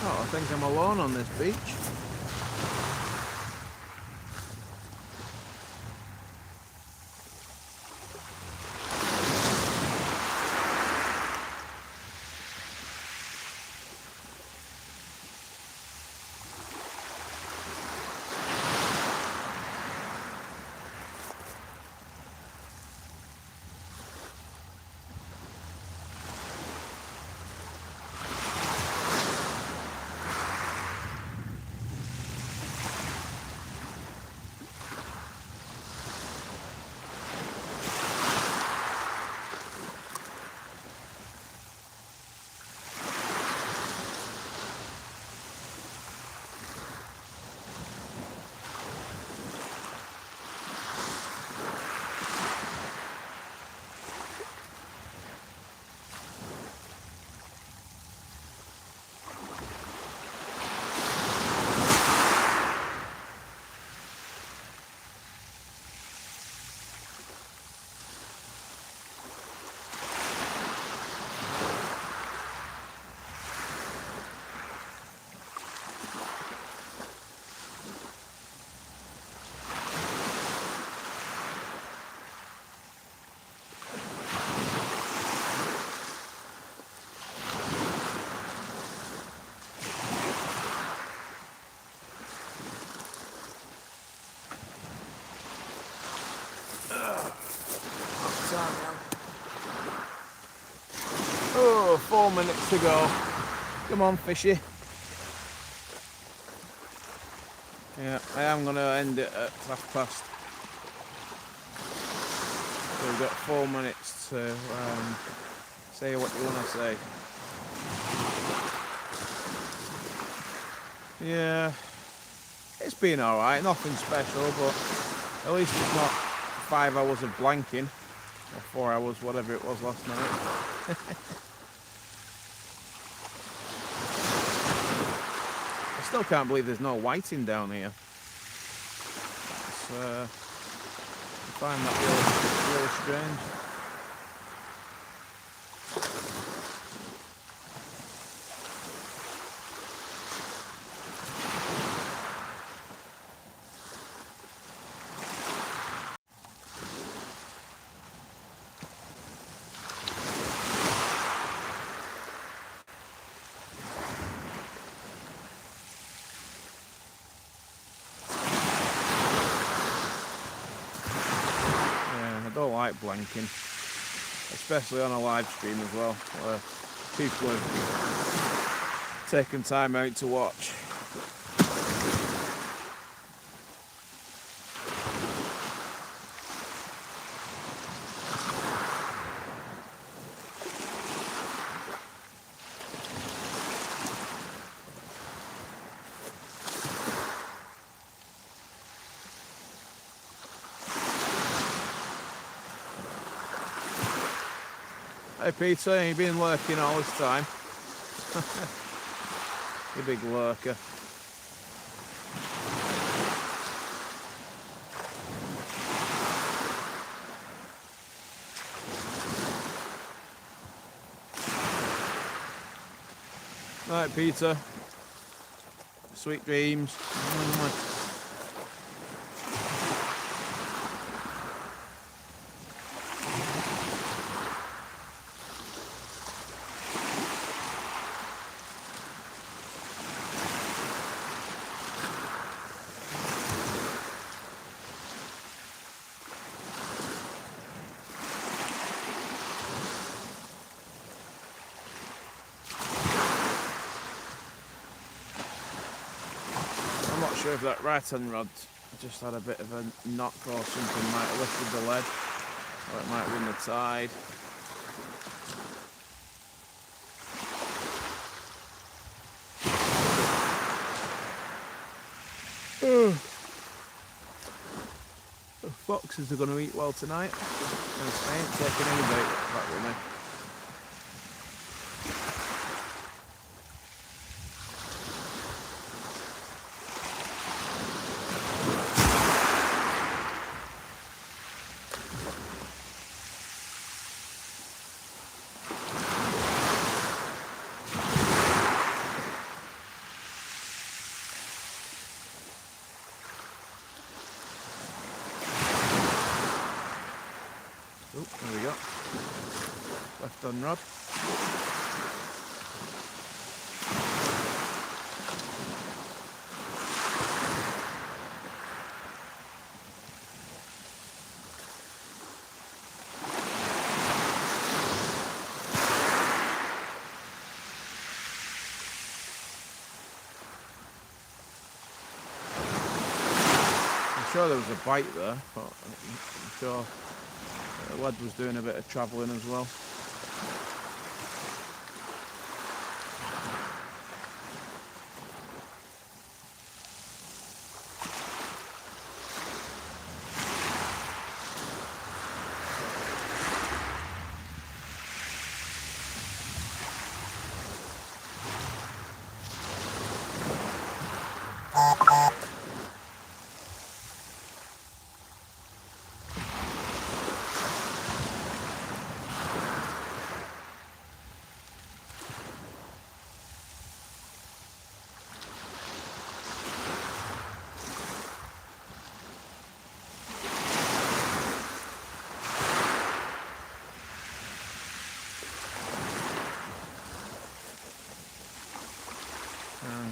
Oh, I think I'm alone on this beach. Oh, 4 minutes to go. Come on, fishy. Yeah, I am going to end it at 1:30. So we've got 4 minutes to say what you want to say. Yeah, it's been alright, nothing special, but at least it's not 5 hours of blanking, or 4 hours, whatever it was last night. I still can't believe there's no whiting down here. I find that really strange. I don't like blanking, especially on a live stream as well, where people are taking time out to watch. Hey Peter, you've been lurking all this time. You big lurker. Right Peter, sweet dreams. I'm not sure if that right hand rod just had a bit of a knock or something, might have lifted the lead, or it might have been the tide. The foxes are going to eat well tonight. I ain't taking any bait back with me. Oh, there we go. Left on rod. I'm sure there was a bite there, but I'm sure the lad was doing a bit of travelling as well.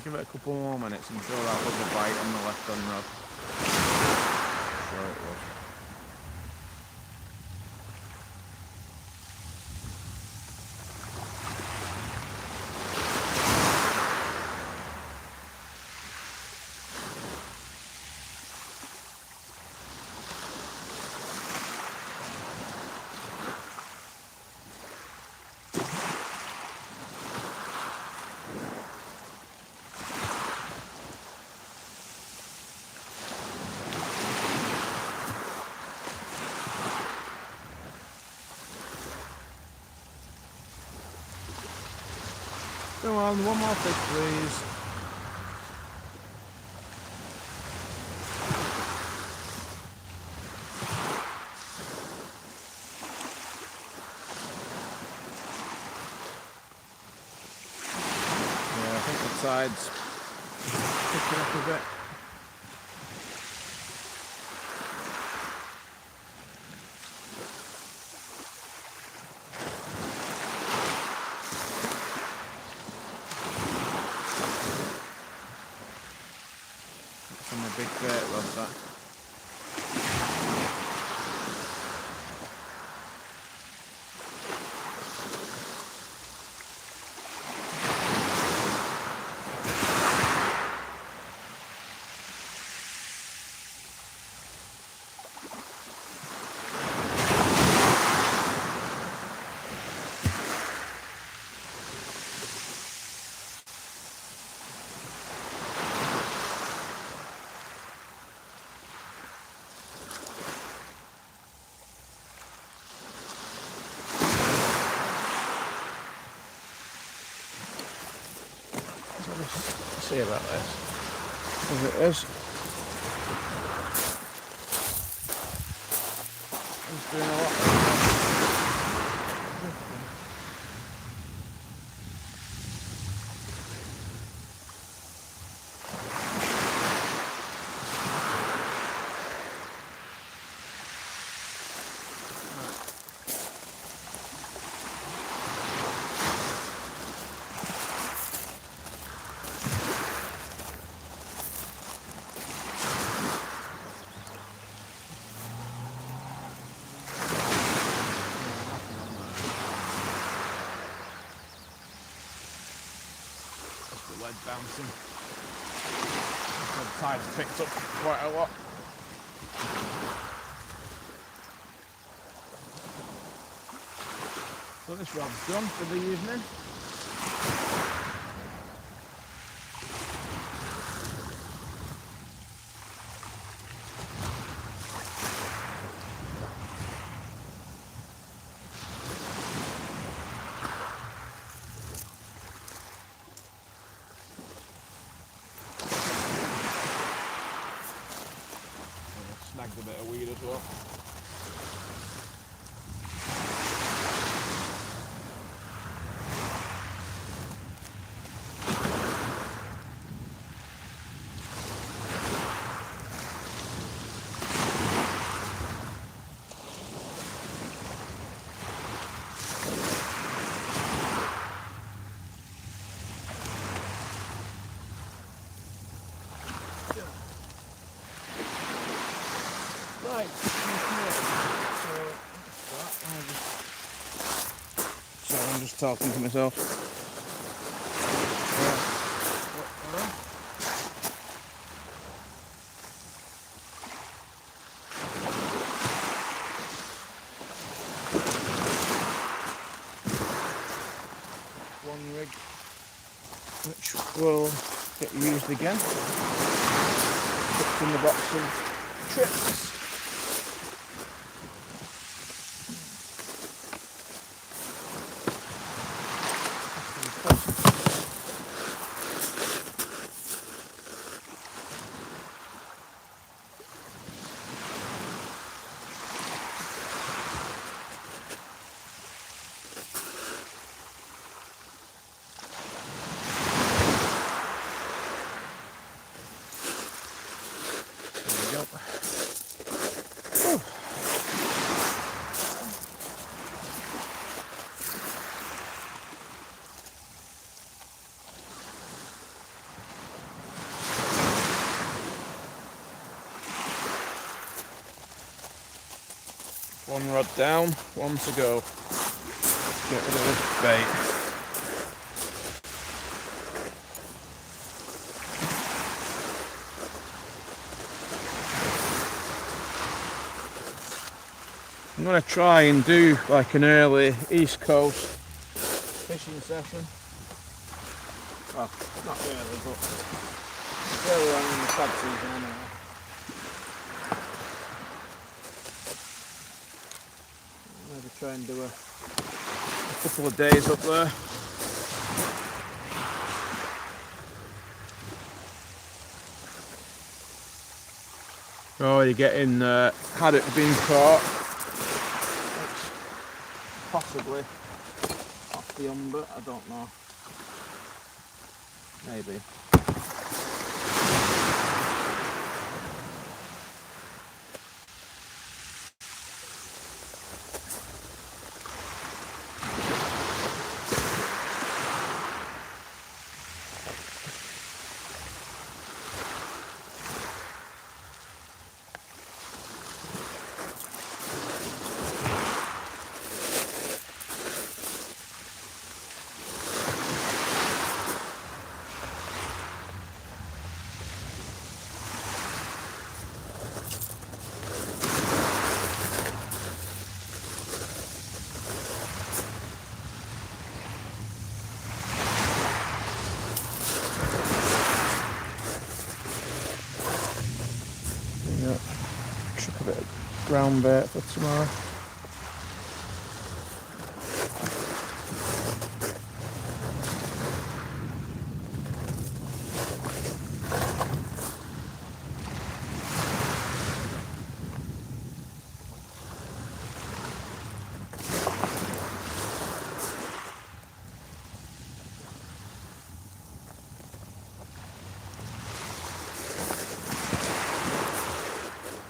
Give it a couple more minutes. I'm sure that was a bite on the left hand rod. Sure it was. Come on, one more fish, please. Yeah, I think the tide's picking up a bit. From a big bait rod, that. Let's see about this. As it is. It's doing a lot. The lead bouncing. The tide's picked up quite a lot. So this rod's done for the evening. Snagged a bit of weed as well. Right, so I'm just talking to myself. One rig which will get used again. Put in the box of trips. One rod down, one to go. Get rid of this bait. I'm going to try and do like an early East Coast fishing session. Well, not early, but early on in the sad season anyway. Maybe try and do a couple of days up there. Oh, you're getting haddock being caught. Possibly off the umber, I don't know. Maybe. Chuck a bit of ground bait for tomorrow.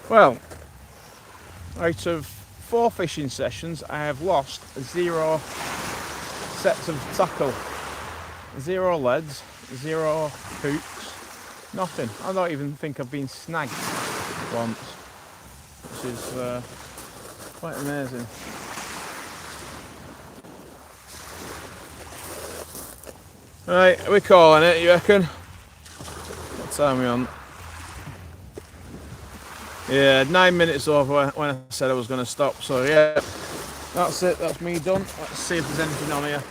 Well, out of 4 fishing sessions, I have lost 0 sets of tackle, 0 leads, 0 hooks, nothing. I don't even think I've been snagged once, which is quite amazing. Right, are we calling it, you reckon? What time are we on? Yeah, 9 minutes over when I said I was going to stop, so yeah, that's it, that's me done. Let's see if there's anything on here.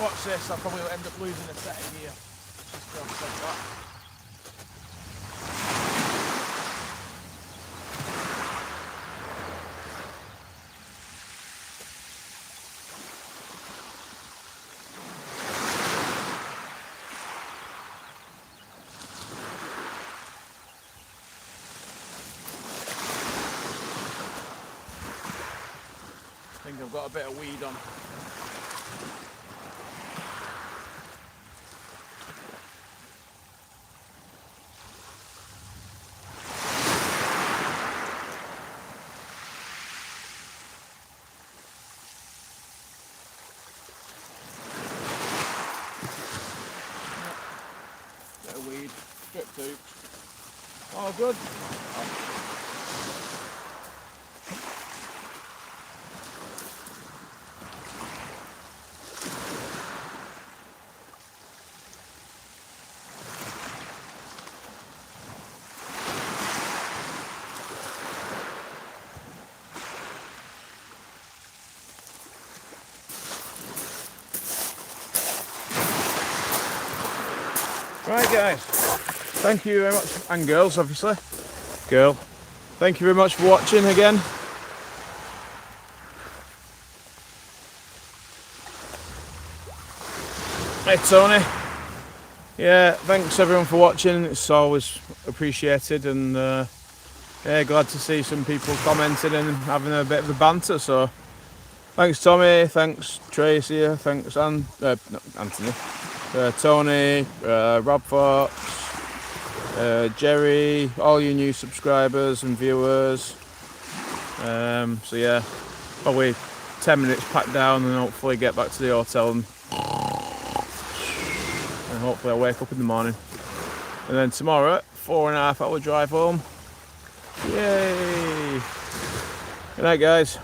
Watch this, I'll probably end up losing a set of gear. Just to offset that. I think I've got a bit of weed on. Bit of weed, drip too. All good. Right guys, thank you very much, and girls obviously, thank you very much for watching again. Hey Tony, yeah, thanks everyone for watching, it's always appreciated, and yeah, glad to see some people commenting and having a bit of a banter, so thanks Tommy, thanks Tracy, thanks Anthony. Tony, Rob Fox, Jerry, all you new subscribers and viewers. So yeah, probably 10 minutes pack down and hopefully get back to the hotel and hopefully I'll wake up in the morning. And then tomorrow, 4.5 hour drive home. Yay! Good night guys.